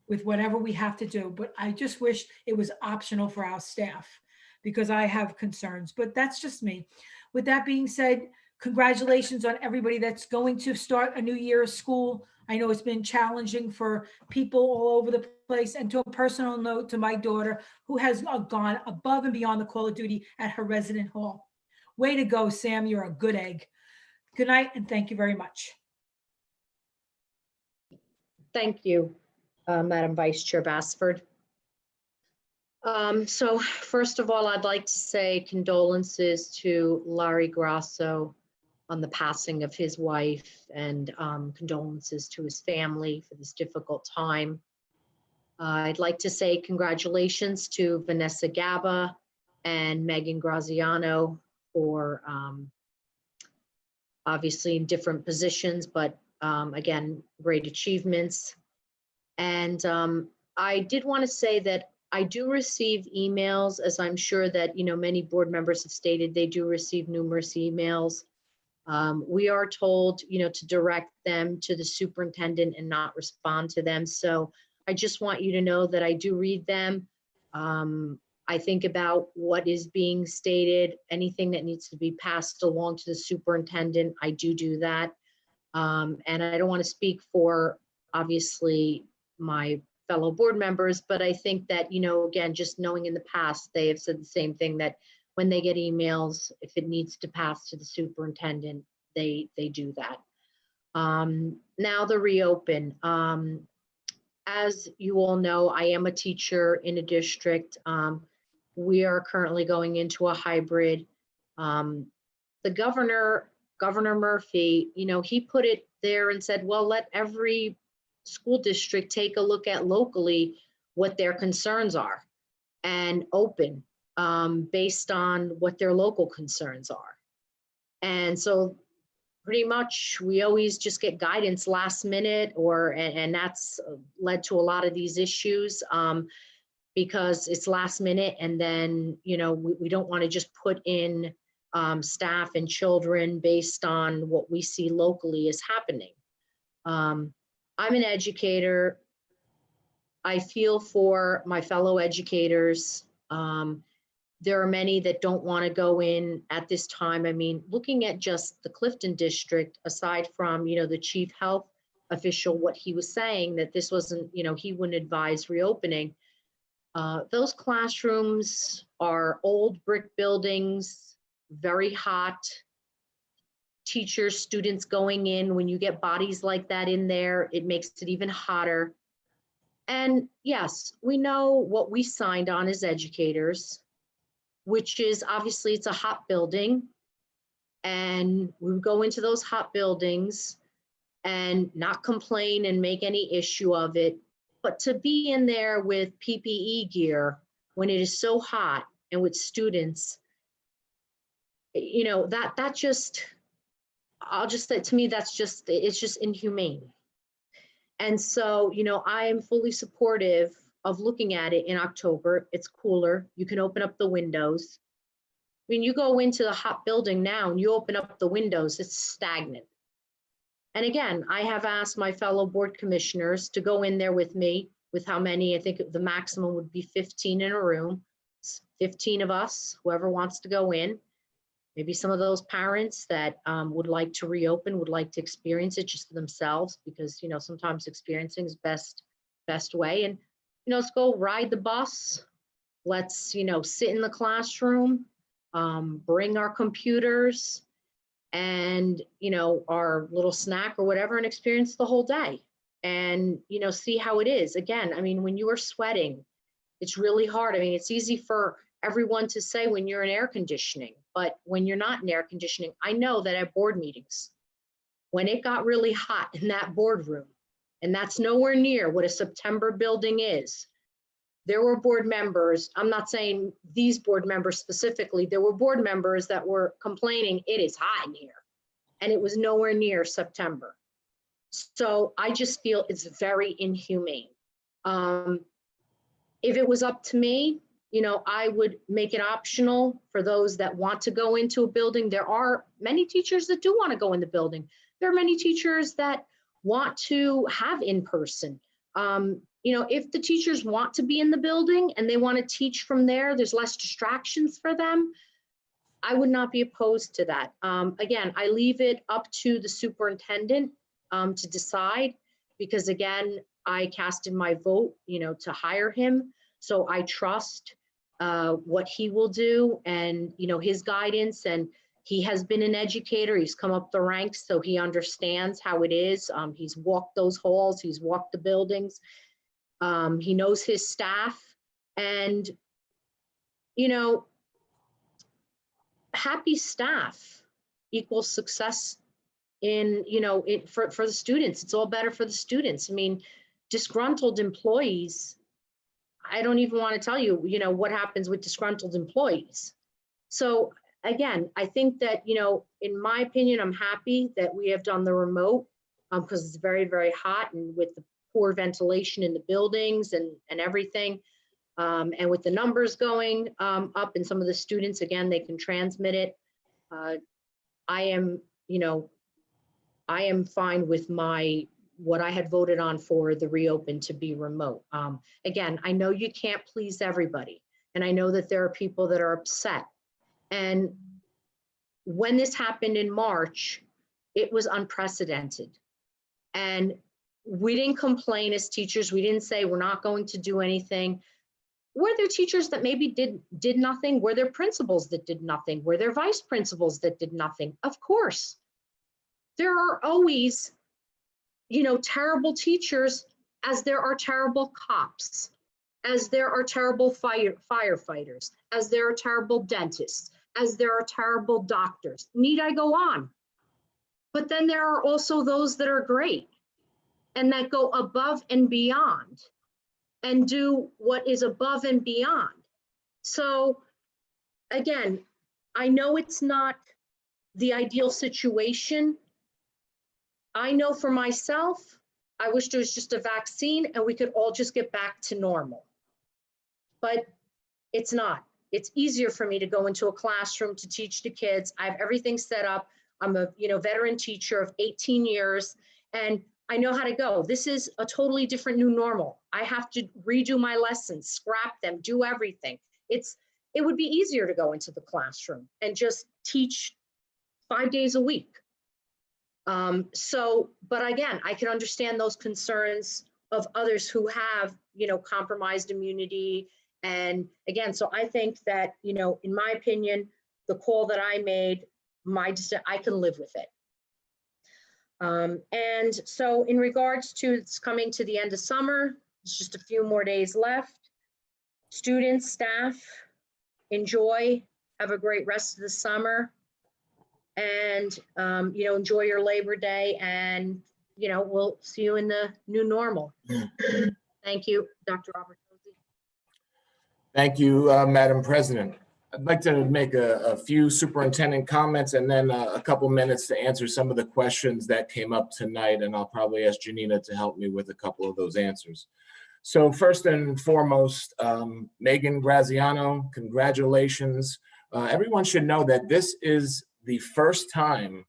with whatever we have to do. But I just wish it was optional for our staff because I have concerns, but that's just me. With that being said, congratulations on everybody that's going to start a new year of school. I know it's been challenging for people all over the place. And to a personal note, to my daughter, who has gone above and beyond the call of duty at her resident hall. Way to go, Sam. You're a good egg. Good night, and thank you very much. Thank you, Madam Vice Chair Basford. So first of all, I'd like to say condolences to Larry Grasso on the passing of his wife, and condolences to his family for this difficult time. I'd like to say congratulations to Vanessa Gaba and Megan Graziano for obviously in different positions, but again, great achievements. And I did want to say that I do receive emails, as I'm sure that, you know, many board members have stated, they do receive numerous emails. We are told, you know, to direct them to the superintendent and not respond to them. So I just want you to know that I do read them. I think about what is being stated, anything that needs to be passed along to the superintendent, I do that. And I don't want to speak for, obviously, my fellow board members, but I think that, you know, again, just knowing in the past, they have said the same thing, that when they get emails, if it needs to pass to the superintendent, they do that. Now the reopen. As you all know, I am a teacher in a district. We are currently going into a hybrid. The Governor Murphy, you know, he put it there and said, well, let every school district take a look at locally what their concerns are and open based on what their local concerns are. And so pretty much we always just get guidance last minute, and that's led to a lot of these issues because it's last minute, and then, you know, we don't want to just put in staff and children based on what we see locally is happening. I'm an educator. I feel for my fellow educators. There are many that don't want to go in at this time. I mean, looking at just the Clifton district, aside from, you know, the chief health official, what he was saying, that this wasn't, you know, he wouldn't advise reopening. Those classrooms are old brick buildings, very hot. Teachers, students going in, when you get bodies like that in there, it makes it even hotter. And yes, we know what we signed on as educators, which is obviously it's a hot building, and we would go into those hot buildings and not complain and make any issue of it. But to be in there with PPE gear when it is so hot and with students, you know, that just, I'll just say, to me, that's just, it's just inhumane. And so, you know, I am fully supportive of looking at it in October. It's cooler. You can open up the windows. I mean, you go into the hot building now and you open up the windows, it's stagnant. And again, I have asked my fellow board commissioners to go in there with me, with how many, I think the maximum would be 15 in a room. It's 15 of us, whoever wants to go in. Maybe some of those parents that would like to reopen, would like to experience it just for themselves, because, you know, sometimes experiencing is best way. And, you know, let's go ride the bus. Let's, you know, sit in the classroom, bring our computers and, you know, our little snack or whatever, and experience the whole day and, you know, see how it is. Again, I mean, when you are sweating, it's really hard. I mean, it's easy for everyone to say when you're in air conditioning, but when you're not in air conditioning, I know that at board meetings, when it got really hot in that boardroom, and that's nowhere near what a September building is, there were board members, I'm not saying these board members specifically, there were board members that were complaining, it is hot in here. And it was nowhere near September. So I just feel it's very inhumane. If it was up to me, you know, I would make it optional for those that want to go into a building. There are many teachers that do want to go in the building. There are many teachers that want to have in-person. You know, if the teachers want to be in the building and they want to teach from there, there's less distractions for them. I would not be opposed to that. Again, I leave it up to the superintendent to decide, because again, I casted my vote, you know, to hire him. So I trust what he will do and, you know, his guidance. And he has been an educator. He's come up the ranks, so he understands how it is. He's walked those halls. He's walked the buildings. He knows his staff. And, you know, happy staff equals success in, you know, for the students. It's all better for the students. I mean, disgruntled employees, I don't even want to tell you, you know, what happens with disgruntled employees. So again, I think that, you know, in my opinion, I'm happy that we have done the remote because it's very, very hot, and with the poor ventilation in the buildings and everything. And with the numbers going up and some of the students, again, they can transmit it. I am, you know, I am fine with what I had voted on for the reopen to be remote. Again, I know you can't please everybody, and I know that there are people that are upset. And when this happened in March, it was unprecedented. And we didn't complain as teachers. We didn't say we're not going to do anything. Were there teachers that maybe did nothing? Were there principals that did nothing? Were there vice principals that did nothing? Of course. There are always, you know, terrible teachers, as there are terrible cops, as there are terrible firefighters, as there are terrible dentists, as there are terrible doctors. Need I go on? But then there are also those that are great and that go above and beyond and do what is above and beyond. So again, I know it's not the ideal situation. I know for myself, I wish there was just a vaccine and we could all just get back to normal. But it's not. It's easier for me to go into a classroom to teach the kids. I have everything set up. I'm a, you know, veteran teacher of 18 years, and I know how to go. This is a totally different new normal. I have to redo my lessons, scrap them, do everything. It would be easier to go into the classroom and just teach 5 days a week. But again, I can understand those concerns of others who have, you know, compromised immunity. And again, so I think that, you know, in my opinion, the call that I made, I can live with it. And so in regards to it's coming to the end of summer, it's just a few more days left. Students, staff, enjoy, have a great rest of the summer. And, you know, enjoy your Labor Day, and, you know, we'll see you in the new normal. Thank you, Dr. Robert. Thank you, Madam President. I'd like to make a few superintendent comments and then a couple minutes to answer some of the questions that came up tonight, and I'll probably ask Janina to help me with a couple of those answers. So first and foremost, Megan Graziano, congratulations. Everyone should know that this is the first time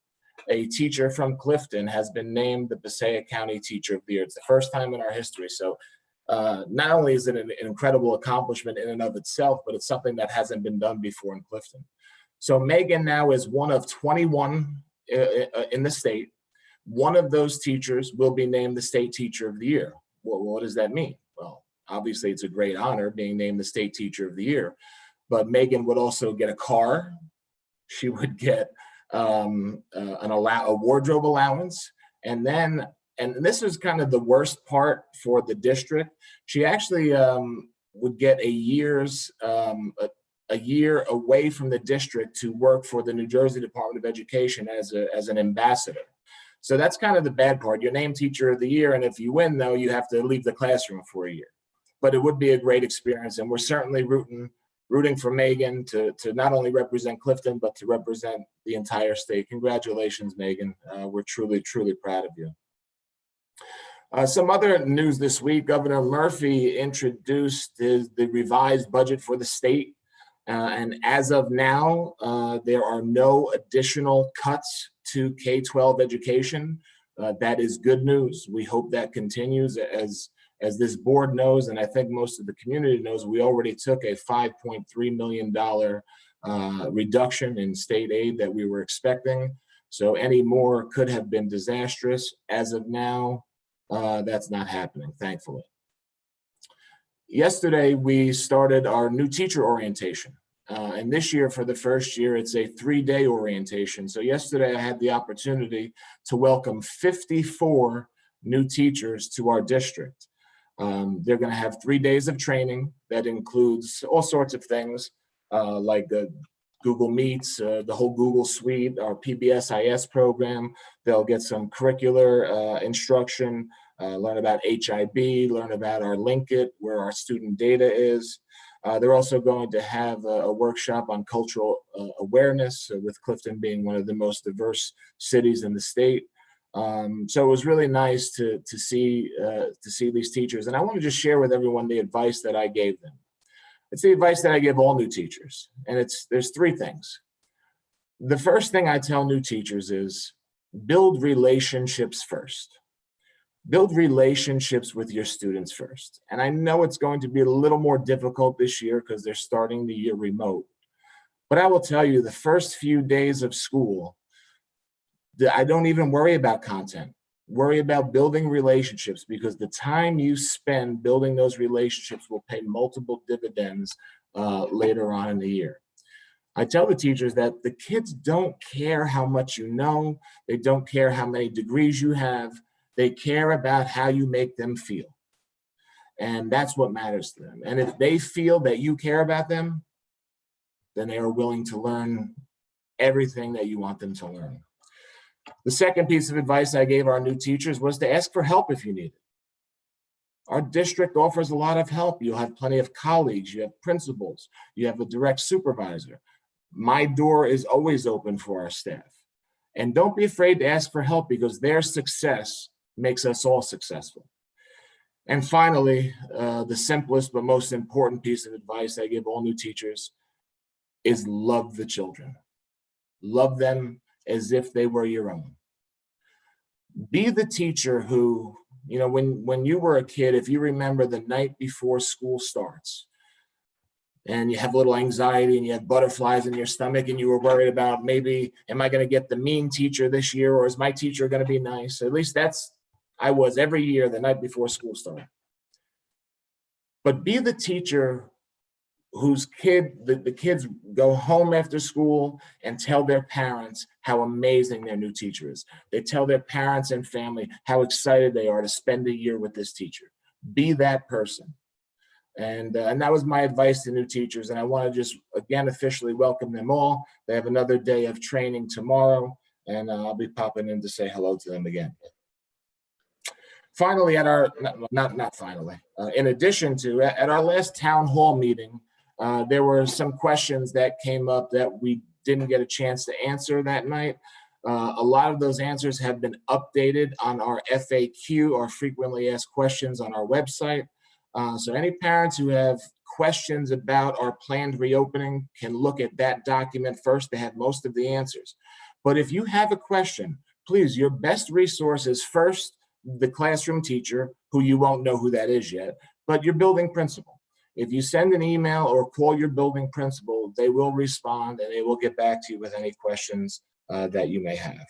a teacher from Clifton has been named the Passaic County Teacher of the Year. It's the first time in our history. So not only is it an incredible accomplishment in and of itself, but it's something that hasn't been done before in Clifton. So Megan now is one of 21 in the state. One of those teachers will be named the State Teacher of the Year. Well, what does that mean? Well, obviously it's a great honor being named the State Teacher of the Year, but Megan would also get a car. She would get a wardrobe allowance, and then, and this is kind of the worst part for the district, she actually would get a year away from the district to work for the New Jersey Department of Education as an ambassador. So that's kind of the bad part. You're named Teacher of the Year, and if you win, though, you have to leave the classroom for a year. But it would be a great experience, and we're certainly rooting for Megan to not only represent Clifton, but to represent the entire state. Congratulations, Megan. We're truly, truly proud of you. Some other news this week: Governor Murphy introduced the revised budget for the state. And as of now, there are no additional cuts to K-12 education. That is good news. We hope that continues. As this board knows, and I think most of the community knows, we already took a $5.3 million reduction in state aid that we were expecting. So any more could have been disastrous. As of now, that's not happening, thankfully. Yesterday, we started our new teacher orientation. And this year, for the first year, it's a 3-day orientation. So yesterday, I had the opportunity to welcome 54 new teachers to our district. They're going to have 3 days of training that includes all sorts of things like Google Meets, the whole Google suite, our PBSIS program. They'll get some curricular instruction, learn about HIB, learn about our Linkit, where our student data is. They're also going to have a workshop on cultural awareness, with Clifton being one of the most diverse cities in the state. So it was really nice to see these teachers. And I want to just share with everyone the advice that I gave them. It's the advice that I give all new teachers. And there's 3 things. The first thing I tell new teachers is build relationships first. Build relationships with your students first. And I know it's going to be a little more difficult this year because they're starting the year remote. But I will tell you, the first few days of school, I don't even worry about content. Worry about building relationships, because the time you spend building those relationships will pay multiple dividends later on in the year. I tell the teachers that the kids don't care how much you know. They don't care how many degrees you have. They care about how you make them feel. And that's what matters to them. And if they feel that you care about them, then they are willing to learn everything that you want them to learn. The second piece of advice I gave our new teachers was to ask for help if you need it. Our district offers a lot of help. You'll have plenty of colleagues, you have principals, you have a direct supervisor. My door is always open for our staff. And don't be afraid to ask for help, because their success makes us all successful. And finally, the simplest but most important piece of advice I give all new teachers is love the children. Love them as if they were your own. Be the teacher who, when you were a kid, if you remember the night before school starts and you have a little anxiety and you have butterflies in your stomach and you were worried about, maybe, am I going to get the mean teacher this year, or is my teacher going to be nice? At least I was every year the night before school started. But be the teacher whose the kids go home after school and tell their parents how amazing their new teacher is. They tell their parents and family how excited they are to spend a year with this teacher. Be that person. And that was my advice to new teachers. And I want to just, again, officially welcome them all. They have another day of training tomorrow, and I'll be popping in to say hello to them again. Finally, in addition to, at our last town hall meeting, there were some questions that came up that we didn't get a chance to answer that night. A lot of those answers have been updated on our FAQ, our frequently asked questions, on our website. So any parents who have questions about our planned reopening can look at that document first. They have most of the answers. But if you have a question, please, your best resource is first the classroom teacher, who you won't know who that is yet, but your building principal. If you send an email or call your building principal, they will respond and they will get back to you with any questions that you may have.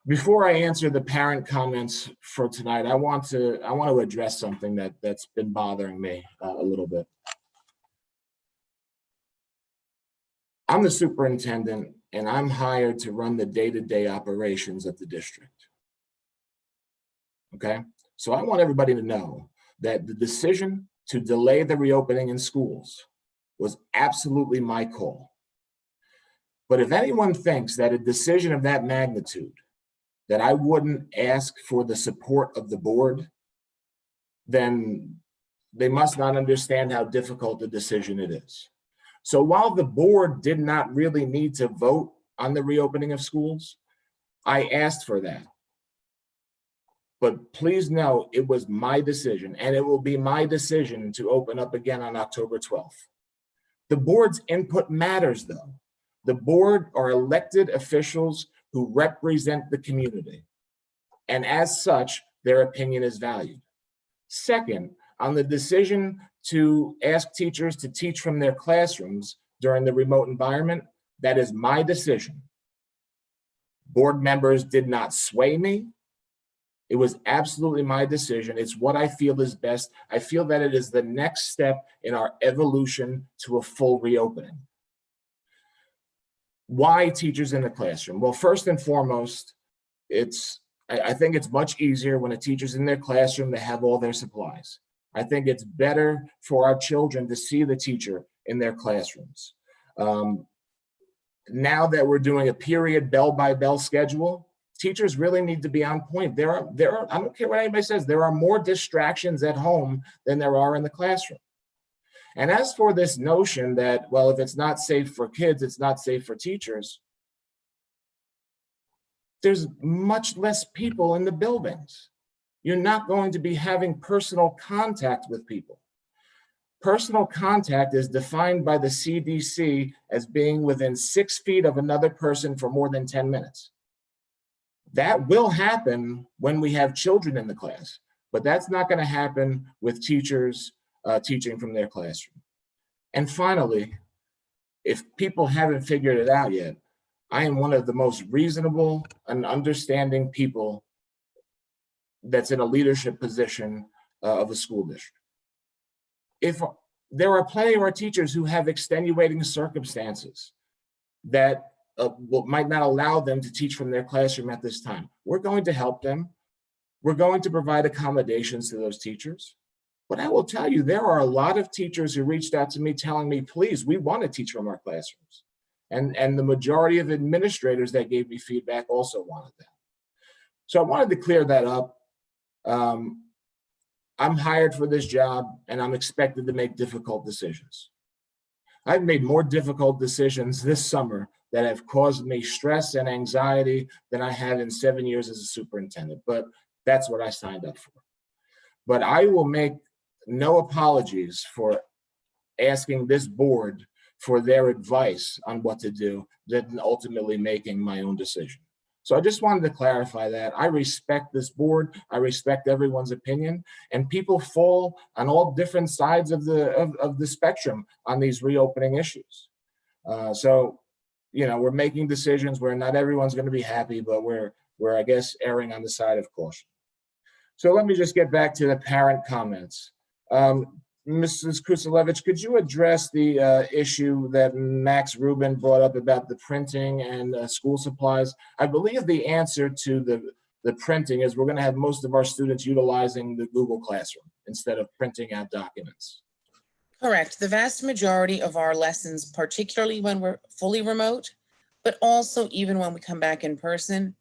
Before I answer the parent comments for tonight, I want to address something that's been bothering me a little bit. I'm the superintendent, and I'm hired to run the day-to-day operations of the district. Okay, so I want everybody to know that the decision to delay the reopening in schools was absolutely my call. But if anyone thinks that a decision of that magnitude, that I wouldn't ask for the support of the board, then they must not understand how difficult a decision it is. So while the board did not really need to vote on the reopening of schools, I asked for that. But please know it was my decision, and it will be my decision to open up again on October 12th. The board's input matters, though. The board are elected officials who represent the community, and as such, their opinion is valued. Second, on the decision to ask teachers to teach from their classrooms during the remote environment, that is my decision. Board members did not sway me. It was absolutely my decision. It's what I feel is best. I feel that it is the next step in our evolution to a full reopening. Why teachers in the classroom? Well, first and foremost, I think it's much easier when a teacher's in their classroom, they have all their supplies. I think it's better for our children to see the teacher in their classrooms. Now that we're doing a period bell by bell schedule, teachers really need to be on point. There are, I don't care what anybody says, there are more distractions at home than there are in the classroom. And as for this notion that, well, if it's not safe for kids, it's not safe for teachers, there's much less people in the buildings. You're not going to be having personal contact with people. Personal contact is defined by the CDC as being within 6 feet of another person for more than 10 minutes. That will happen when we have children in the class, but that's not going to happen with teachers teaching from their classroom. And finally, if people haven't figured it out yet, I am one of the most reasonable and understanding people that's in a leadership position of a school district. If there are plenty of our teachers who have extenuating circumstances that might not allow them to teach from their classroom at this time, we're going to help them. We're going to provide accommodations to those teachers. But I will tell you, there are a lot of teachers who reached out to me telling me, please, we want to teach from our classrooms. And the majority of administrators that gave me feedback also wanted that. So I wanted to clear that up. I'm hired for this job and I'm expected to make difficult decisions. I've made more difficult decisions this summer that have caused me stress and anxiety than I have in 7 years as a superintendent, but that's what I signed up for. But I will make no apologies for asking this board for their advice on what to do, than ultimately making my own decision. So I just wanted to clarify that. I respect this board. I respect everyone's opinion, and people fall on all different sides of the spectrum on these reopening issues. So, you know, we're making decisions where not everyone's going to be happy, but we're I guess erring on the side of caution. So let me just get back to the parent comments. Mrs. Kusilevich, could you address the issue that Max Rubin brought up about the printing and school supplies? I believe the answer to the printing is we're going to have most of our students utilizing the Google Classroom instead of printing out documents. Correct. The vast majority of our lessons, particularly when we're fully remote, but also even when we come back in person,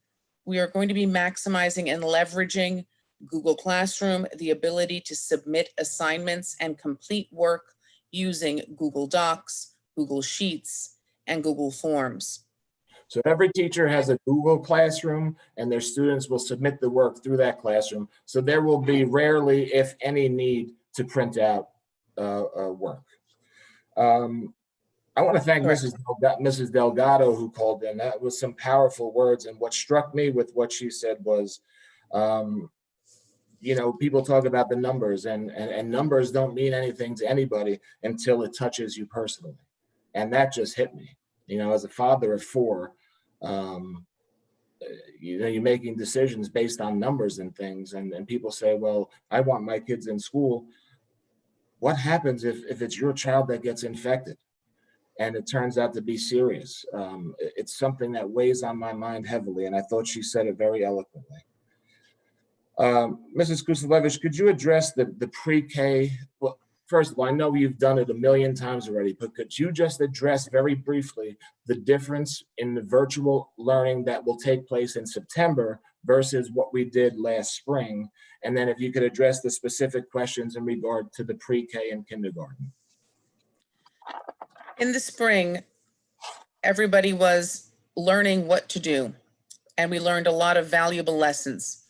we are going to be maximizing and leveraging Google Classroom, the ability to submit assignments and complete work using Google Docs, Google Sheets, and Google Forms. So every teacher has a Google Classroom and their students will submit the work through that classroom. So there will be rarely, if any, need to print out work. I want to thank Mrs. Delgado who called in. That was some powerful words. And what struck me with what she said was, you know, people talk about the numbers and numbers don't mean anything to anybody until it touches you personally. And that just hit me. You know, as a father of 4, you know, you're making decisions based on numbers and things. And people say, well, I want my kids in school. What happens if it's your child that gets infected and it turns out to be serious? It's something that weighs on my mind heavily. And I thought she said it very eloquently. Mrs. Kusilevich, could you address the pre-K? Well, first of all, I know you've done it a million times already, but could you just address very briefly the difference in the virtual learning that will take place in September versus what we did last spring? And then if you could address the specific questions in regard to the pre-K and kindergarten. In the spring, everybody was learning what to do, and we learned a lot of valuable lessons.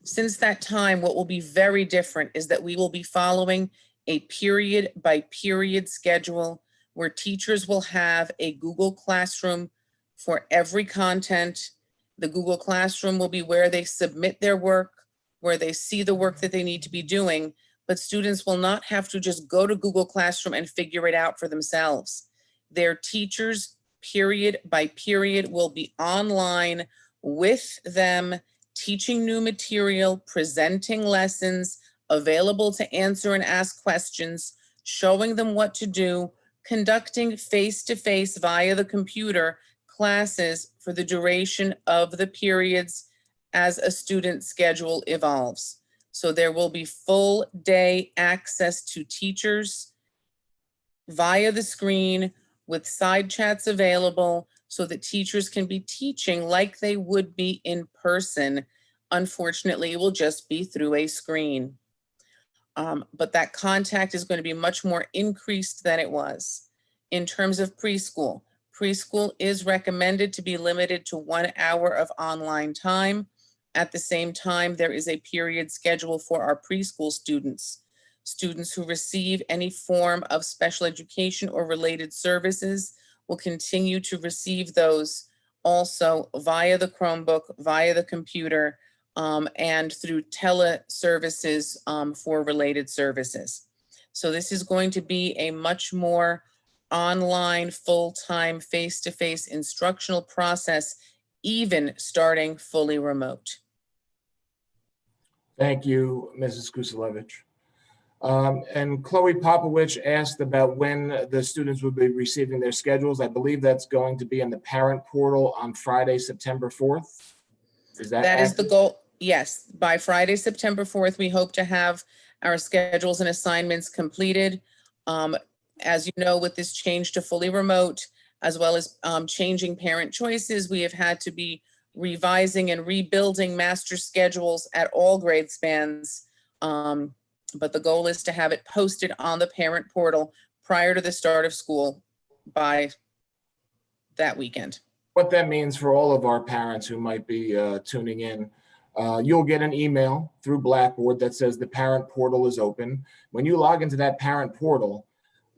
Since that time, what will be very different is that we will be following a period by period schedule where teachers will have a Google Classroom for every content. The Google Classroom will be where they submit their work, where they see the work that they need to be doing, but students will not have to just go to Google Classroom and figure it out for themselves. Their teachers, period by period, will be online with them, teaching new material, presenting lessons, available to answer and ask questions, showing them what to do, conducting face-to-face via the computer classes for the duration of the periods as a student schedule evolves. So there will be full day access to teachers via the screen with side chats available so that teachers can be teaching like they would be in person. Unfortunately, it will just be through a screen. But that contact is going to be much more increased than it was. In terms of preschool, preschool is recommended to be limited to 1 hour of online time. At the same time, there is a period schedule for our preschool students. Students who receive any form of special education or related services will continue to receive those also via the Chromebook, via the computer, and through teleservices for related services. So this is going to be a much more online, full-time, face-to-face instructional process, even starting fully remote. Thank you, Mrs. Kusilevich. And Chloe Popovich asked about when the students would be receiving their schedules. I believe that's going to be in the parent portal on Friday, September 4th. That is the goal. Yes, by Friday, September 4th, we hope to have our schedules and assignments completed. As you know, with this change to fully remote, as well as changing parent choices, we have had to be revising and rebuilding master schedules at all grade spans. But the goal is to have it posted on the parent portal prior to the start of school by that weekend. What that means for all of our parents who might be tuning in, you'll get an email through Blackboard that says the parent portal is open. When you log into that parent portal,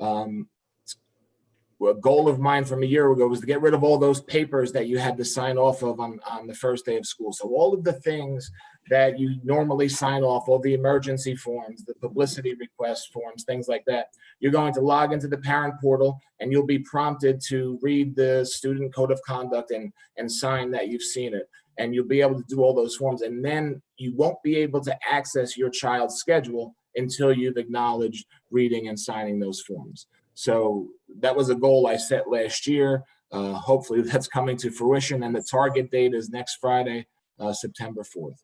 a goal of mine from a year ago was to get rid of all those papers that you had to sign off of on the first day of school. So all of the things that you normally sign off, all the emergency forms, the publicity request forms, things like that, you're going to log into the parent portal and you'll be prompted to read the student code of conduct and sign that you've seen it. And you'll be able to do all those forms. And then you won't be able to access your child's schedule until you've acknowledged reading and signing those forms. So that was a goal I set last year. Hopefully that's coming to fruition, and the target date is next Friday, September 4th.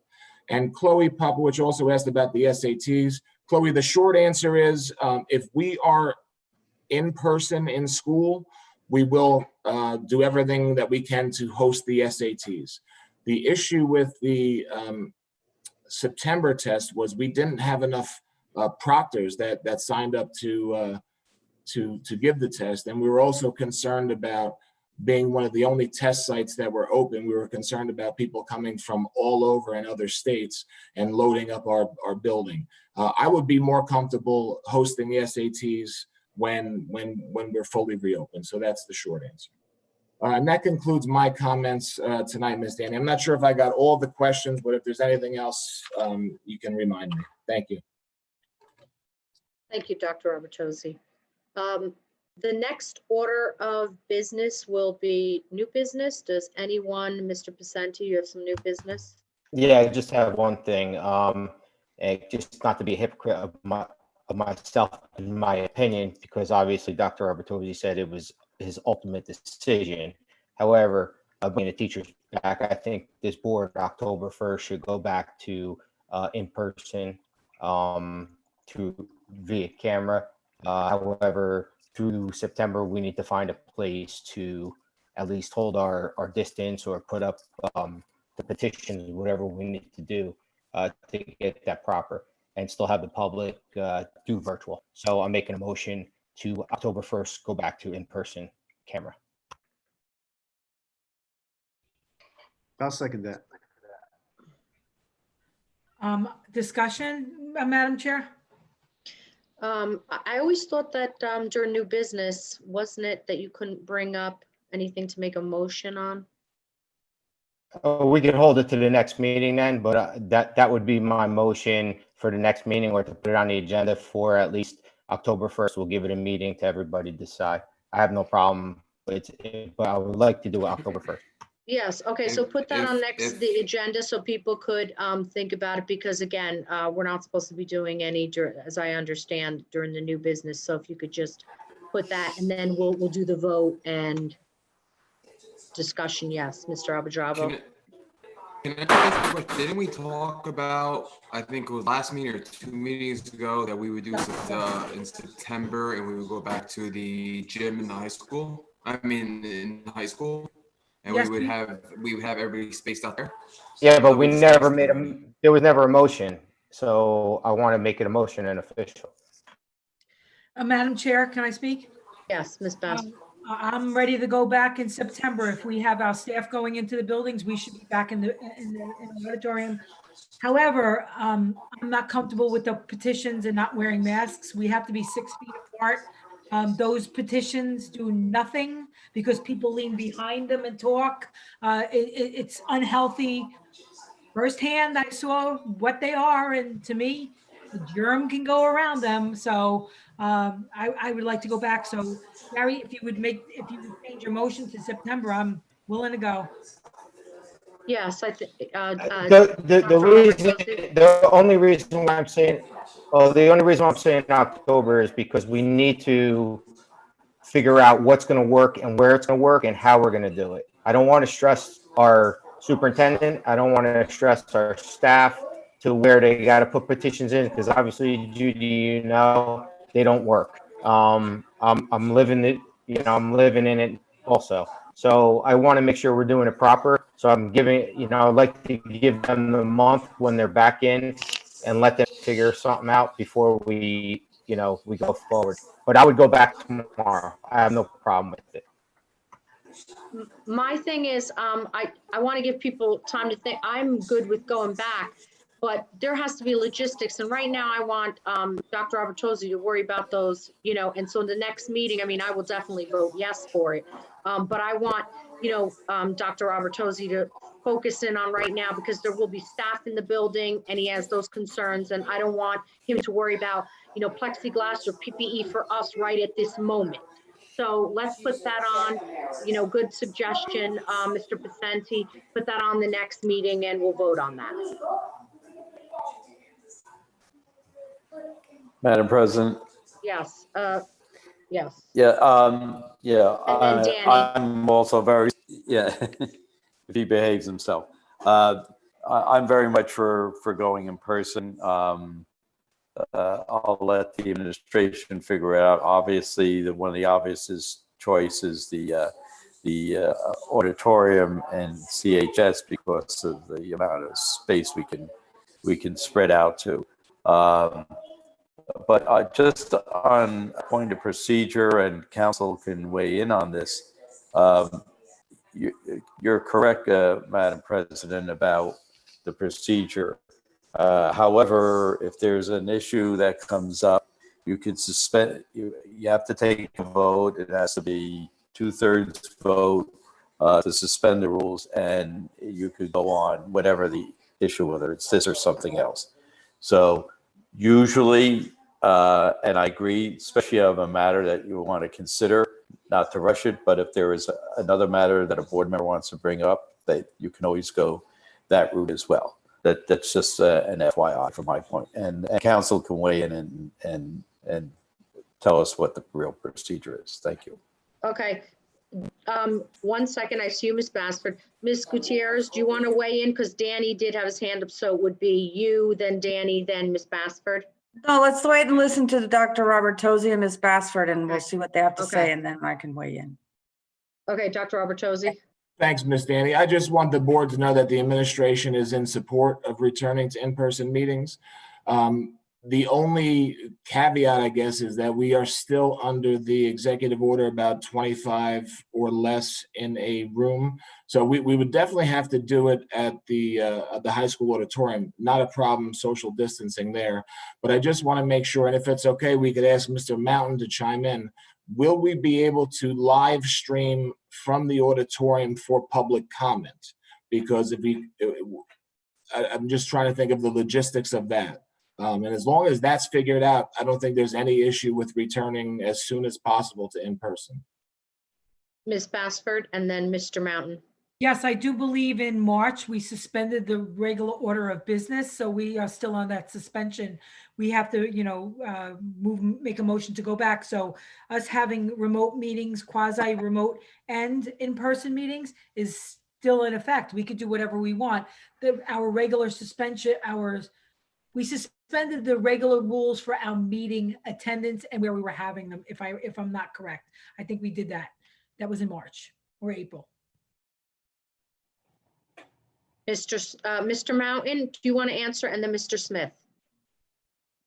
And Chloe Popovich also asked about the SATs. Chloe, the short answer is if we are in person in school, we will do everything that we can to host the SATs. The issue with the September test was we didn't have enough proctors that signed up to give the test. And we were also concerned about being one of the only test sites that were open. We were concerned about people coming from all over in other states and loading up our building. I would be more comfortable hosting the SATs when we're fully reopened. So that's the short answer. And that concludes my comments tonight, Ms. Danny. I'm not sure if I got all the questions, but if there's anything else, you can remind me. Thank you. Thank you, Dr. Robertosi. The next order of business will be new business. Does anyone, Mr. Pacenti, you have some new business? Yeah, I just have one thing. And just not to be a hypocrite of myself, in my opinion, because obviously Dr. Robertosi said it was his ultimate decision. However, bringing the teachers back, I think this board October 1st should go back to in person, to via camera. However, through September, we need to find a place to at least hold our distance or put up the petitions, whatever we need to do to get that proper and still have the public do virtual. So I'm making a motion to October 1st, go back to in-person camera. I'll second that. Discussion, Madam Chair? I always thought that during new business, wasn't it that you couldn't bring up anything to make a motion on? We could hold it to the next meeting then, but that would be my motion for the next meeting, or to put it on the agenda for at least October 1st. We'll give it a meeting to everybody decide. I have no problem with it, but I would like to do it October 1st. Yes, okay, so put that on the agenda so people could think about it, because again, we're not supposed to be doing any, as I understand, during the new business. So if you could just put that, and then we'll do the vote and discussion. Yes, Mr. Abudrabo. Can I ask a question? Didn't we talk about, I think it was last meeting or 2 meetings ago, that we would do in September, and we would go back to the gym in the high school? I mean, in high school, and Yes, we would have everybody spaced out there. Yeah, but we never made there was never a motion. So I want to make it a motion and official. Madam Chair, can I speak? Yes, Ms. Bass. I'm ready to go back in September. If we have our staff going into the buildings, we should be back in the auditorium. However, I'm not comfortable with the petitions and not wearing masks. We have to be 6 feet apart. Those petitions do nothing because people lean behind them and talk. It's unhealthy. Firsthand, I saw what they are, and to me, the germ can go around them. So I would like to go back. So Gary, if you would change your motion to September, I'm willing to go. Yes, I think. The only reason why I'm saying October is because we need to figure out what's going to work and where it's going to work and how we're going to do it. I don't want to stress our superintendent. I don't want to stress our staff to where they got to put petitions in, because obviously, Judy, they don't work. I'm living it, I'm living in it also. So I want to make sure we're doing it proper. So I'm giving, I'd like to give them the month when they're back in and let them figure something out before we go forward. But I would go back tomorrow. I have no problem with it. My thing is, I want to give people time to think. I'm good with going back, but there has to be logistics. And right now I want Dr. Abertozzi to worry about those, and so in the next meeting, I will definitely vote yes for it. But I want, Dr. Abertozzi to focus in on right now, because there will be staff in the building and he has those concerns. And I don't want him to worry about, plexiglass or PPE for us right at this moment. So let's put that on, good suggestion, Mr. Pacenti, put that on the next meeting and we'll vote on that. Madam President. Yes, yes. Yeah, And then Danny. I'm also very, if he behaves himself. I'm very much for going in person. I'll let the administration figure it out. Obviously, one of the obvious choice is the auditorium and CHS, because of the amount of space we can spread out to. But just on a point of procedure, and council can weigh in on this, you're correct, Madam President, about the procedure. However, if there's an issue that comes up, you could suspend, you have to take a vote. It has to be 2/3 vote to suspend the rules, and you could go on whatever the issue, whether it's this or something else. So usually, and I agree, especially of a matter that you want to consider, not to rush it, but if there is another matter that a board member wants to bring up, that you can always go that route as well. That's just an FYI from my point. And council can weigh in and tell us what the real procedure is. Thank you. Okay. 1 second, I see you, Ms. Bassford. Ms. Gutierrez, do you want to weigh in? Because Danny did have his hand up, so it would be you, then Danny, then Ms. Bassford. No, let's wait and listen to Dr. Abertozzi and Ms. Bassford, and we'll see what they have to Okay. say, and then I can weigh in. Okay, Dr. Abertozzi. Thanks, Ms. Danny. I just want the board to know that the administration is in support of returning to in-person meetings. The only caveat, I guess, is that we are still under the executive order about 25 or less in a room. So we would definitely have to do it at the high school auditorium. Not a problem, social distancing there. But I just want to make sure, and if it's okay, we could ask Mr. Mountain to chime in. Will we be able to live stream from the auditorium for public comment? Because I'm just trying to think of the logistics of that. And as long as that's figured out, I don't think there's any issue with returning as soon as possible to in-person. Ms. Bassford and then Mr. Mountain. Yes, I do believe in March, we suspended the regular order of business, so we are still on that suspension. We have to, make a motion to go back. So us having remote meetings, quasi-remote and in-person meetings is still in effect. We could do whatever we want. Our regular suspension, we suspended the regular rules for our meeting attendance and where we were having them, if I'm not correct. I think we did that. That was in March or April. Mr. Mountain, do you want to answer? And then Mr. Smith.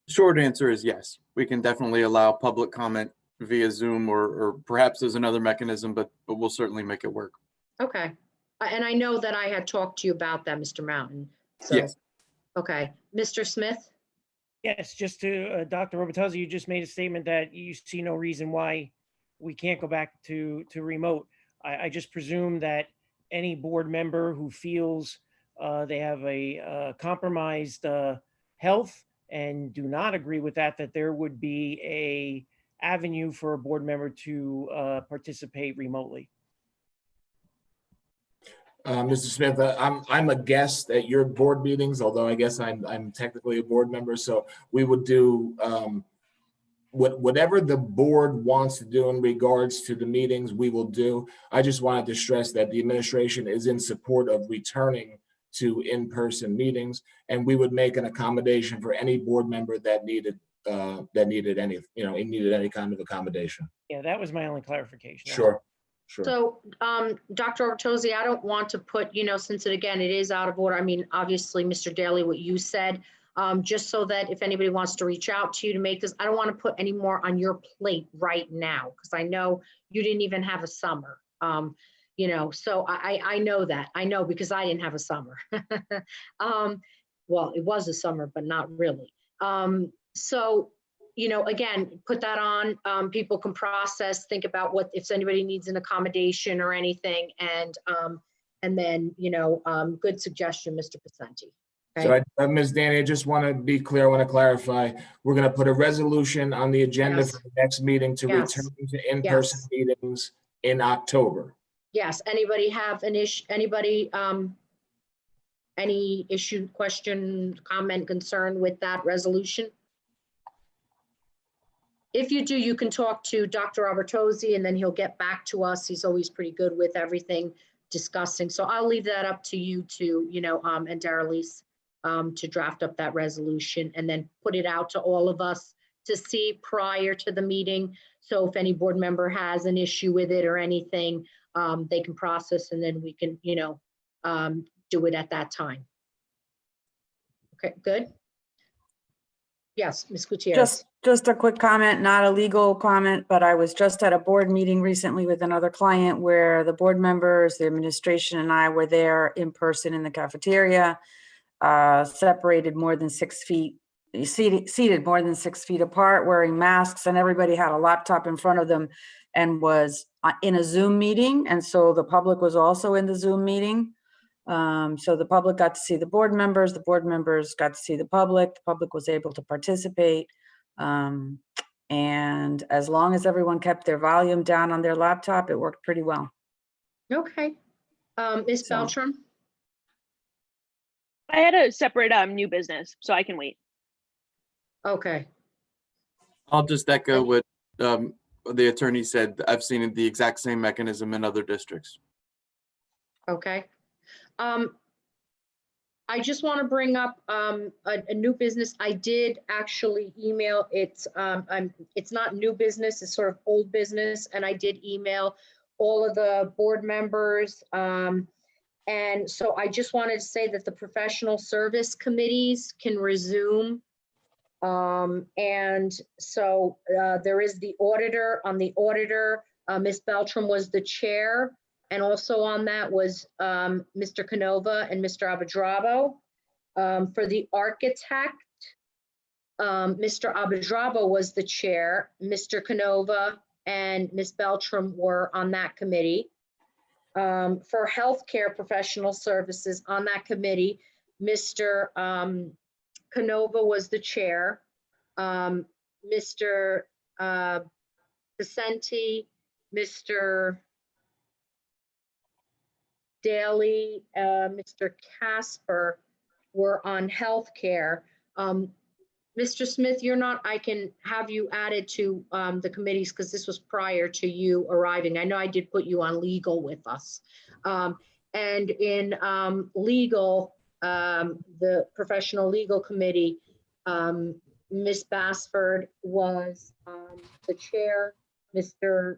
Short answer is yes. We can definitely allow public comment via Zoom or perhaps there's another mechanism, but we'll certainly make it work. Okay. And I know that I had talked to you about that, Mr. Mountain. So, yes. Okay. Mr. Smith? Yes, just to Dr. Robertuzzi, you just made a statement that you see no reason why we can't go back to remote. I just presume that any board member who feels they have a compromised health and do not agree with that there would be a avenue for a board member to participate remotely. Mr. Smith, I'm a guest at your board meetings, although I guess I'm technically a board member. So we would do whatever the board wants to do in regards to the meetings, we will do. I just wanted to stress that the administration is in support of returning to in-person meetings, and we would make an accommodation for any board member that needed any kind of accommodation. Yeah, that was my only clarification. Sure. Sure. So, Dr. Ortozzi, I don't want to put, since it is out of order. I mean, obviously, Mr. Daly, what you said, just so that if anybody wants to reach out to you to make this, I don't want to put any more on your plate right now, because I know you didn't even have a summer. So I know that. I know because I didn't have a summer. Well, it was a summer, but not really. So, again, put that on. People can process, think about what if anybody needs an accommodation or anything, and then good suggestion, Mr. Pacenti. Okay? So, Ms. Danny, I just want to be clear. I want to clarify. We're going to put a resolution on the agenda for the next meeting to return to in-person meetings in October. Yes. Anybody have an issue? Anybody any issue, question, comment, concern with that resolution? If you do, you can talk to Dr. Robertozzi and then he'll get back to us. He's always pretty good with everything discussing. So I'll leave that up to you to, and Darylise to draft up that resolution and then put it out to all of us to see prior to the meeting. So if any board member has an issue with it or anything, they can process and then we can, do it at that time. Okay, good. Yes, Ms. Gutierrez. Just a quick comment, not a legal comment, but I was just at a board meeting recently with another client where the board members, the administration, and I were there in person in the cafeteria, separated more than 6 feet, seated more than 6 feet apart, wearing masks, and everybody had a laptop in front of them and was in a Zoom meeting. And so the public was also in the Zoom meeting. So the public got to see the board members got to see the public was able to participate. And as long as everyone kept their volume down on their laptop, it worked pretty well. Okay. Ms. Beltram? I had a separate new business, so I can wait. Okay. I'll just echo what the attorney said. I've seen the exact same mechanism in other districts. Okay. I just want to bring up a new business. I did actually email it's not new business, it's sort of old business, and I did email all of the board members. And so I just wanted to say that the professional service committees can resume And so there is the auditor. On the auditor, Ms. Beltram was the chair. And also on that was Mr. Canova and Mr. Abadrabo. For the architect, Mr. Abadrabo was the chair. Mr. Canova and Ms. Beltram were on that committee. For healthcare professional services on that committee, Mr. Canova was the chair. Mr. Vicenti, Mr. Daly, Mr. Casper were on healthcare. Mr. Smith, you're not, I can have you added to the committees because this was prior to you arriving. I know I did put you on legal with us. And in legal, the professional legal committee, Ms. Basford was the chair. Mr.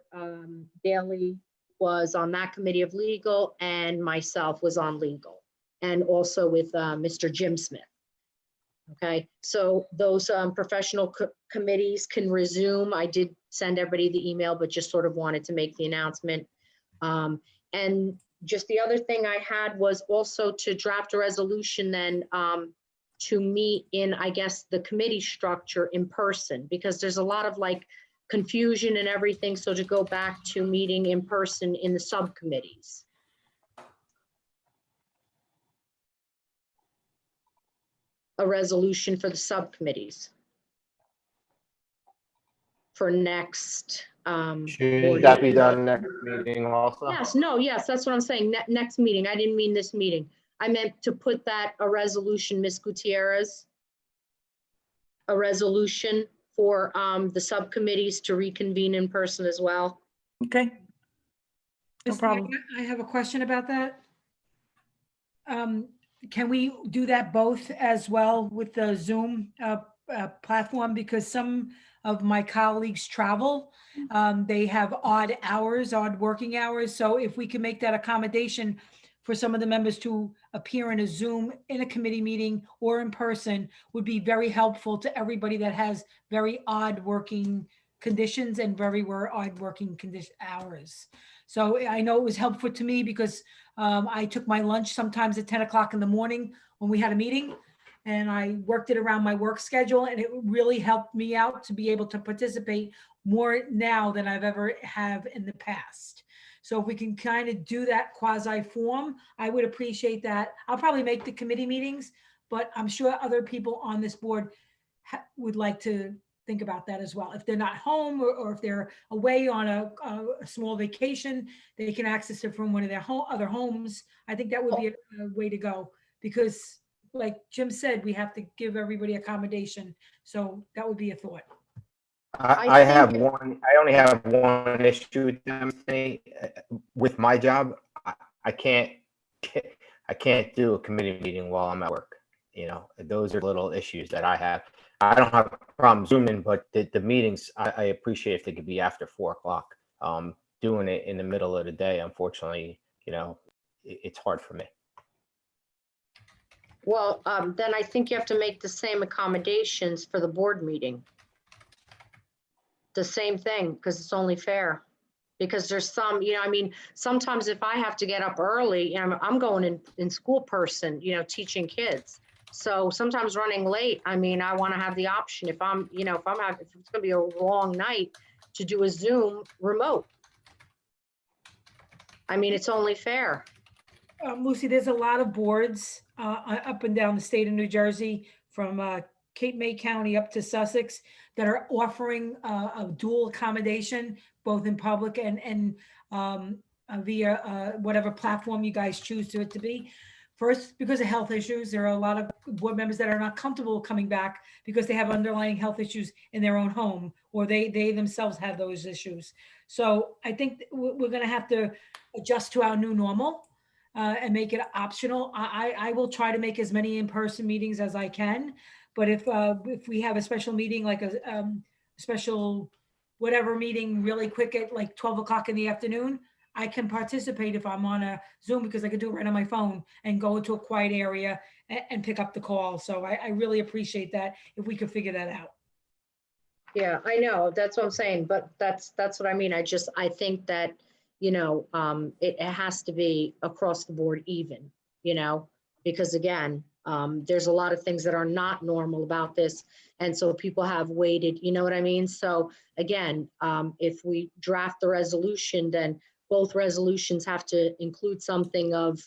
Daly was on that committee of legal, and myself was on legal, and also with Mr. Jim Smith. Okay, so those professional committees can resume. I did send everybody the email, but just sort of wanted to make the announcement. And just the other thing I had was also to draft a resolution then to meet in, I guess, the committee structure in person, because there's a lot of like confusion and everything. So to go back to meeting in person in the subcommittees. A resolution for the subcommittees for next. Should that be done next meeting also? Yes, no, yes, that's what I'm saying. Next meeting. I didn't mean this meeting. I meant to put that a resolution, Ms. Gutierrez, a resolution for the subcommittees to reconvene in person as well. Okay. No problem. I have a question about that. Can we do that both as well with the Zoom platform? Because some of my colleagues travel. They have odd hours, odd working hours. So if we can make that accommodation for some of the members to appear in a Zoom, in a committee meeting or in person, would be very helpful to everybody that has very odd working conditions and very odd working hours. So I know it was helpful to me because I took my lunch sometimes at 10 o'clock in the morning when we had a meeting, and I worked it around my work schedule, and it really helped me out to be able to participate more now than I've ever have in the past. So if we can kind of do that quasi form, I would appreciate that. I'll probably make the committee meetings, but I'm sure other people on this board would like to think about that as well. If they're not home or if they're away on a small vacation, they can access it from one of their other homes. I think that would be a way to go, because like Jim said, we have to give everybody accommodation. So that would be a thought. I only have one issue with them today. With my job. I can't do a committee meeting while I'm at work. You know, those are little issues that I have. I don't have a problem Zooming, but the meetings, I appreciate if they could be after 4 o'clock. Doing it in the middle of the day, unfortunately, you know, it's hard for me. Well, then I think you have to make the same accommodations for the board meeting. The same thing, because it's only fair. Because there's some, you know, I mean, sometimes if I have to get up early, I'm going in school person, you know, teaching kids. So sometimes running late, I mean, I want to have the option if I'm, you know, if it's going to be a long night, to do a Zoom remote. I mean, it's only fair. Lucy, there's a lot of boards up and down the state of New Jersey, from Cape May County up to Sussex, that are offering a dual accommodation, both in public and via whatever platform you guys choose it to be. First, because of health issues, there are a lot of board members that are not comfortable coming back because they have underlying health issues in their own home, or they themselves have those issues. So I think we're going to have to adjust to our new normal and make it optional. I will try to make as many in-person meetings as I can, but if we have a special meeting, like a special whatever meeting really quick at like 12 o'clock in the afternoon, I can participate if I'm on a Zoom because I could do it right on my phone and go into a quiet area and pick up the call. So I really appreciate that if we could figure that out. Yeah, I know. That's what I'm saying, but that's what I mean. I think that, it has to be across the board even, because again, there's a lot of things that are not normal about this. And so people have waited, you know what I mean? So again, if we draft the resolution, then both resolutions have to include something of,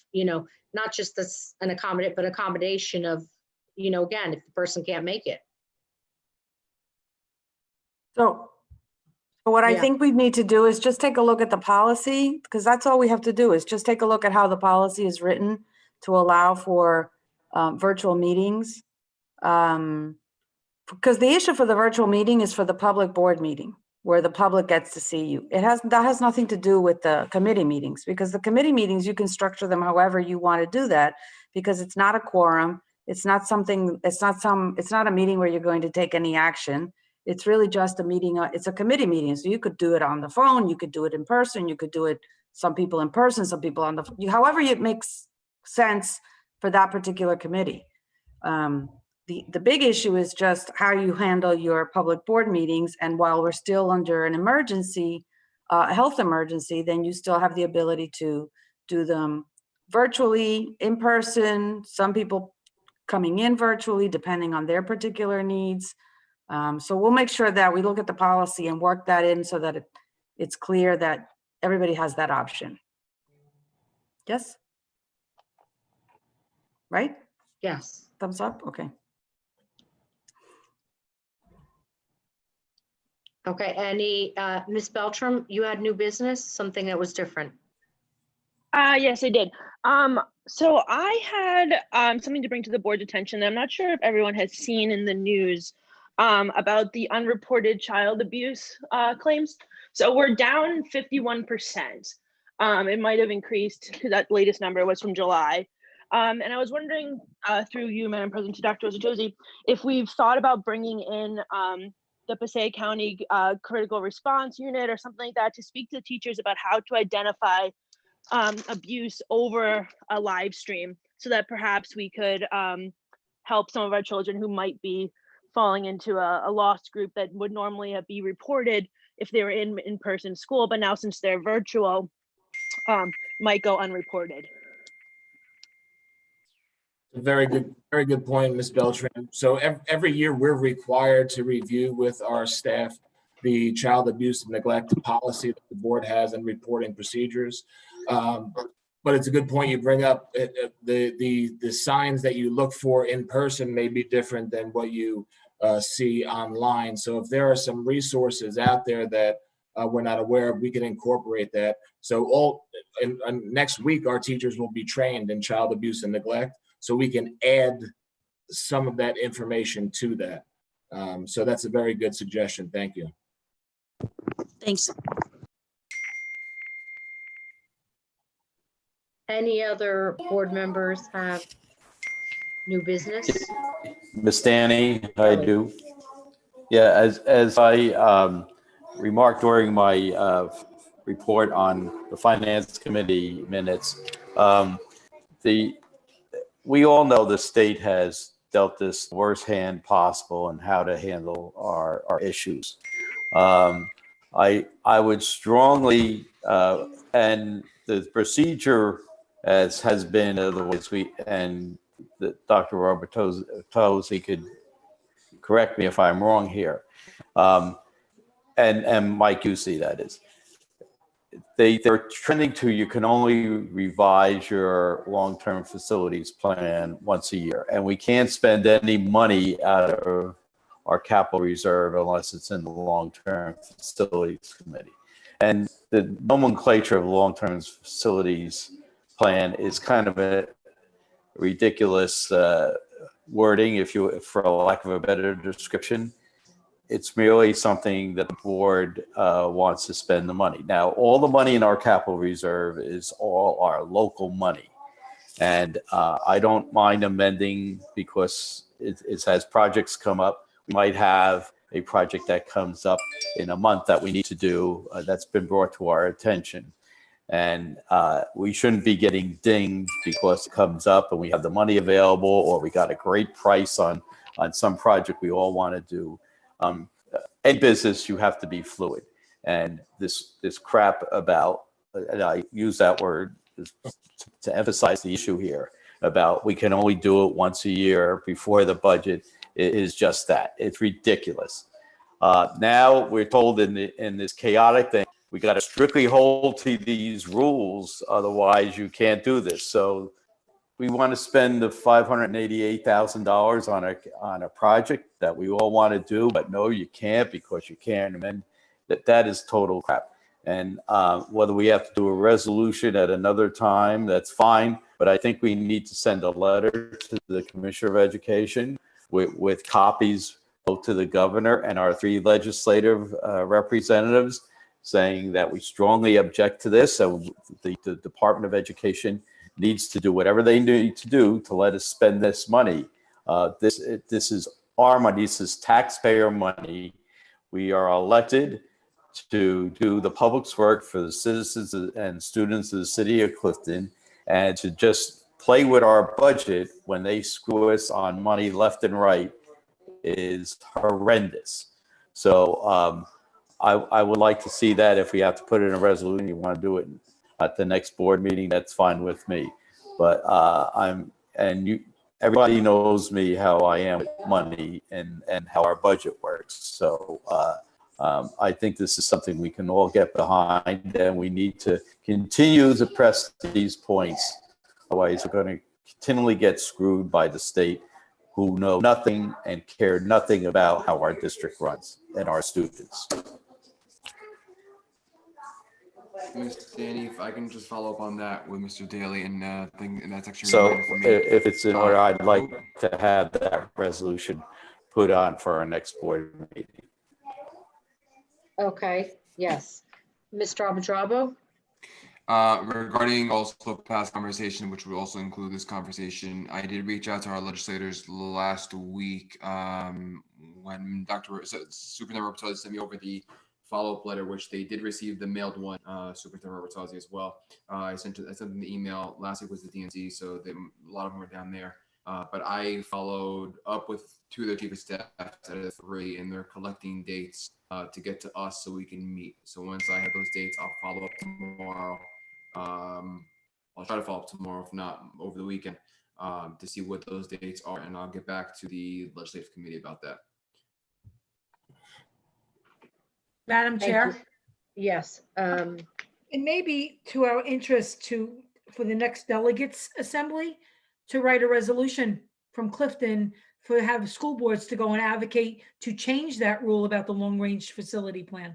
not just an accommodation of, again, if the person can't make it. So what I Yeah. think we need to do is just take a look at the policy, because that's all we have to do is just take a look at how the policy is written to allow for virtual meetings. Because the issue for the virtual meeting is for the public board meeting, where the public gets to see you. That has nothing to do with the committee meetings, because the committee meetings, you can structure them however you want to do that, because it's not a quorum. It's not a meeting where you're going to take any action. It's really just a meeting. It's a committee meeting. So you could do it on the phone, you could do it in person, you could do it, some people in person, some people on the, however it makes sense for that particular committee. The big issue is just how you handle your public board meetings. And while we're still under an emergency, a health emergency, then you still have the ability to do them virtually, in person, some people coming in virtually, depending on their particular needs. So we'll make sure that we look at the policy and work that in so that it's clear that everybody has that option. Yes? Right? Yes. Thumbs up? Okay. Okay, Ms. Beltram, you had new business, something that was different. Yes, I did. So I had something to bring to the board's attention. I'm not sure if everyone has seen in the news about the unreported child abuse claims. So we're down 51%. It might have increased because that latest number was from July. And I was wondering through you, Madam President, to Dr. Ozotosi, if we've thought about bringing in the Passaic County Critical Response Unit or something like that to speak to teachers about how to identify abuse over a live stream, so that perhaps we could help some of our children who might be falling into a lost group that would normally be reported if they were in in-person school, but now since they're virtual, might go unreported. Very good point, Ms. Beltran. So every year we're required to review with our staff the child abuse and neglect policy that the board has and reporting procedures. But it's a good point you bring up. The signs that you look for in person may be different than what you see online. So if there are some resources out there that we're not aware of, we can incorporate that. So next week, our teachers will be trained in child abuse and neglect, so we can add some of that information to that. So that's a very good suggestion. Thank you. Thanks. Any other board members have new business? Ms. Danny, I do. Yeah, as I remarked during my report on the Finance Committee minutes, we all know the state has dealt this worst hand possible in how to handle our issues. I would strongly, and the procedure as has been otherwise, and Dr. Robertosi could correct me if I'm wrong here, and Mike Busey, that is. They're trending to, you can only revise your long-term facilities plan once a year, and we can't spend any money out of our capital reserve unless it's in the long-term facilities committee. And the nomenclature of long-term facilities plan is kind of a ridiculous wording, for lack of a better description. It's merely something that the board wants to spend the money. Now, all the money in our capital reserve is all our local money. And I don't mind amending, because it as projects come up, we might have a project that comes up in a month that we need to do that's been brought to our attention. And we shouldn't be getting dinged because it comes up and we have the money available, or we got a great price on some project we all want to do. In business, you have to be fluid. And this crap about, and I use that word to emphasize the issue here, about we can only do it once a year before the budget, is just that. It's ridiculous. Now we're told in this chaotic thing, we got to strictly hold to these rules, otherwise you can't do this. So we want to spend the $588,000 on a project that we all want to do, but no, you can't because you can't. And that is total crap. And whether we have to do a resolution at another time, that's fine. But I think we need to send a letter to the Commissioner of Education with copies both to the governor and our 3 legislative representatives, saying that we strongly object to this. So the Department of Education needs to do whatever they need to do to let us spend this money. This is our money. This is taxpayer money. We are elected to do the public's work for the citizens and students of the city of Clifton, and to just play with our budget when they screw us on money left and right is horrendous. So I would like to see that. If we have to put it in a resolution, you want to do it at the next board meeting, that's fine with me. But everybody knows me, how I am with money and how our budget works. So I think this is something we can all get behind, and we need to continue to press these points. Otherwise, we're going to continually get screwed by the state, who know nothing and care nothing about how our district runs and our students. Ms. Danny, if I can just follow up on that with Mr. Daly, and that's actually So related for me. if it's in order, I'd like to have that resolution put on for our next board meeting. Okay, yes. Mr. Abudrabo? Regarding also past conversation, which will also include this conversation, I did reach out to our legislators last week when Superintendent Robertazzi sent me over the follow-up letter, which they did receive the mailed one, Superintendent Robertazzi as well. I sent them the email. Last week was the DNC, so a lot of them were down there. But I followed up with 2 of their chief of staff out of 3, and they're collecting dates to get to us so we can meet. So once I have those dates, I'll follow up tomorrow. I'll try to follow up tomorrow, if not over the weekend, to see what those dates are, and I'll get back to the legislative committee about that. Madam Chair? Yes. It may be to our interest for the next delegates assembly to write a resolution from Clifton have school boards to go and advocate to change that rule about the long range facility plan.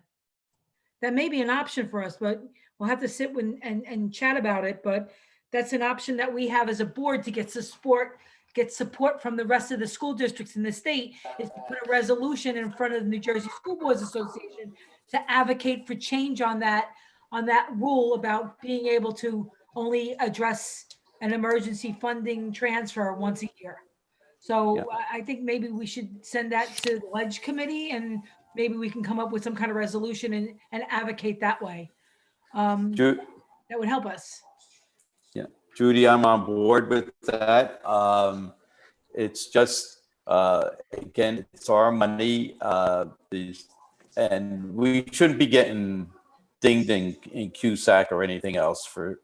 That may be an option for us, but we'll have to sit and chat about it. But that's an option that we have as a board to get support from the rest of the school districts in the state, is to put a resolution in front of the New Jersey School Boards Association to advocate for change on that rule about being able to only address an emergency funding transfer once a year. So I think maybe we should send that to the Ledge Committee, and maybe we can come up with some kind of resolution and advocate that way. That would help us. Yeah, Judy, I'm on board with that. It's just, again, it's our money, and we shouldn't be getting dinged in CUSAC or anything else for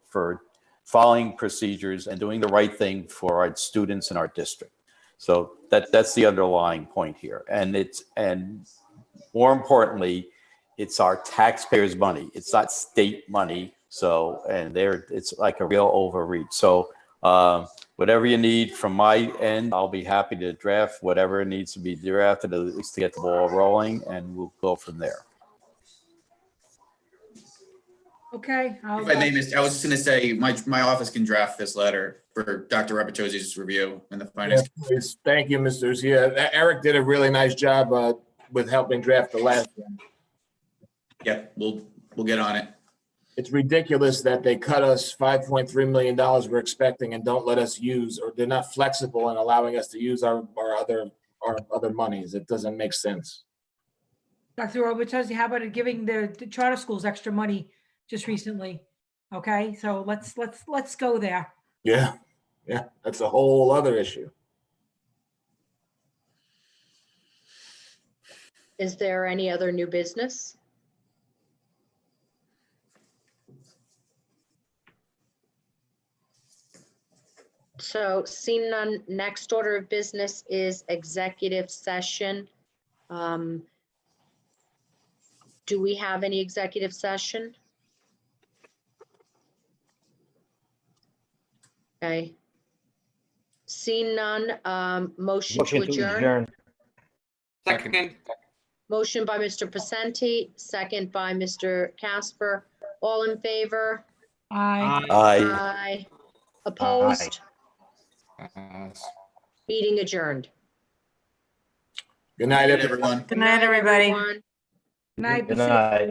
following procedures and doing the right thing for our students in our district. So that's the underlying point here. And more importantly, it's our taxpayers' money. It's not state money. So, and it's like a real overreach. So whatever you need from my end, I'll be happy to draft whatever needs to be drafted, at least to get the ball rolling, and we'll go from there. Okay. If I may, I was just going to say, my office can draft this letter for Dr. Robertozzi's review in the finance. Yeah, please. Thank you, Mr. Zia. Eric did a really nice job with helping draft the last one. Yeah, we'll get on it. It's ridiculous that they cut us $5.3 million we're expecting and don't let us use, or they're not flexible in allowing us to use our other monies. It doesn't make sense. Dr. Robertazzi, how about giving the charter schools extra money just recently? Okay, so let's go there. Yeah, that's a whole other issue. Is there any other new business? So seeing none, next order of business is executive session. Do we have any executive session? Okay. Seeing none, motion to adjourn. Second. Motion by Mr. Pacenti, second by Mr. Casper. All in favor? Aye. Aye. Opposed? Meeting adjourned. Good night, everyone. Good night, everybody. Everyone. Good night. Good night.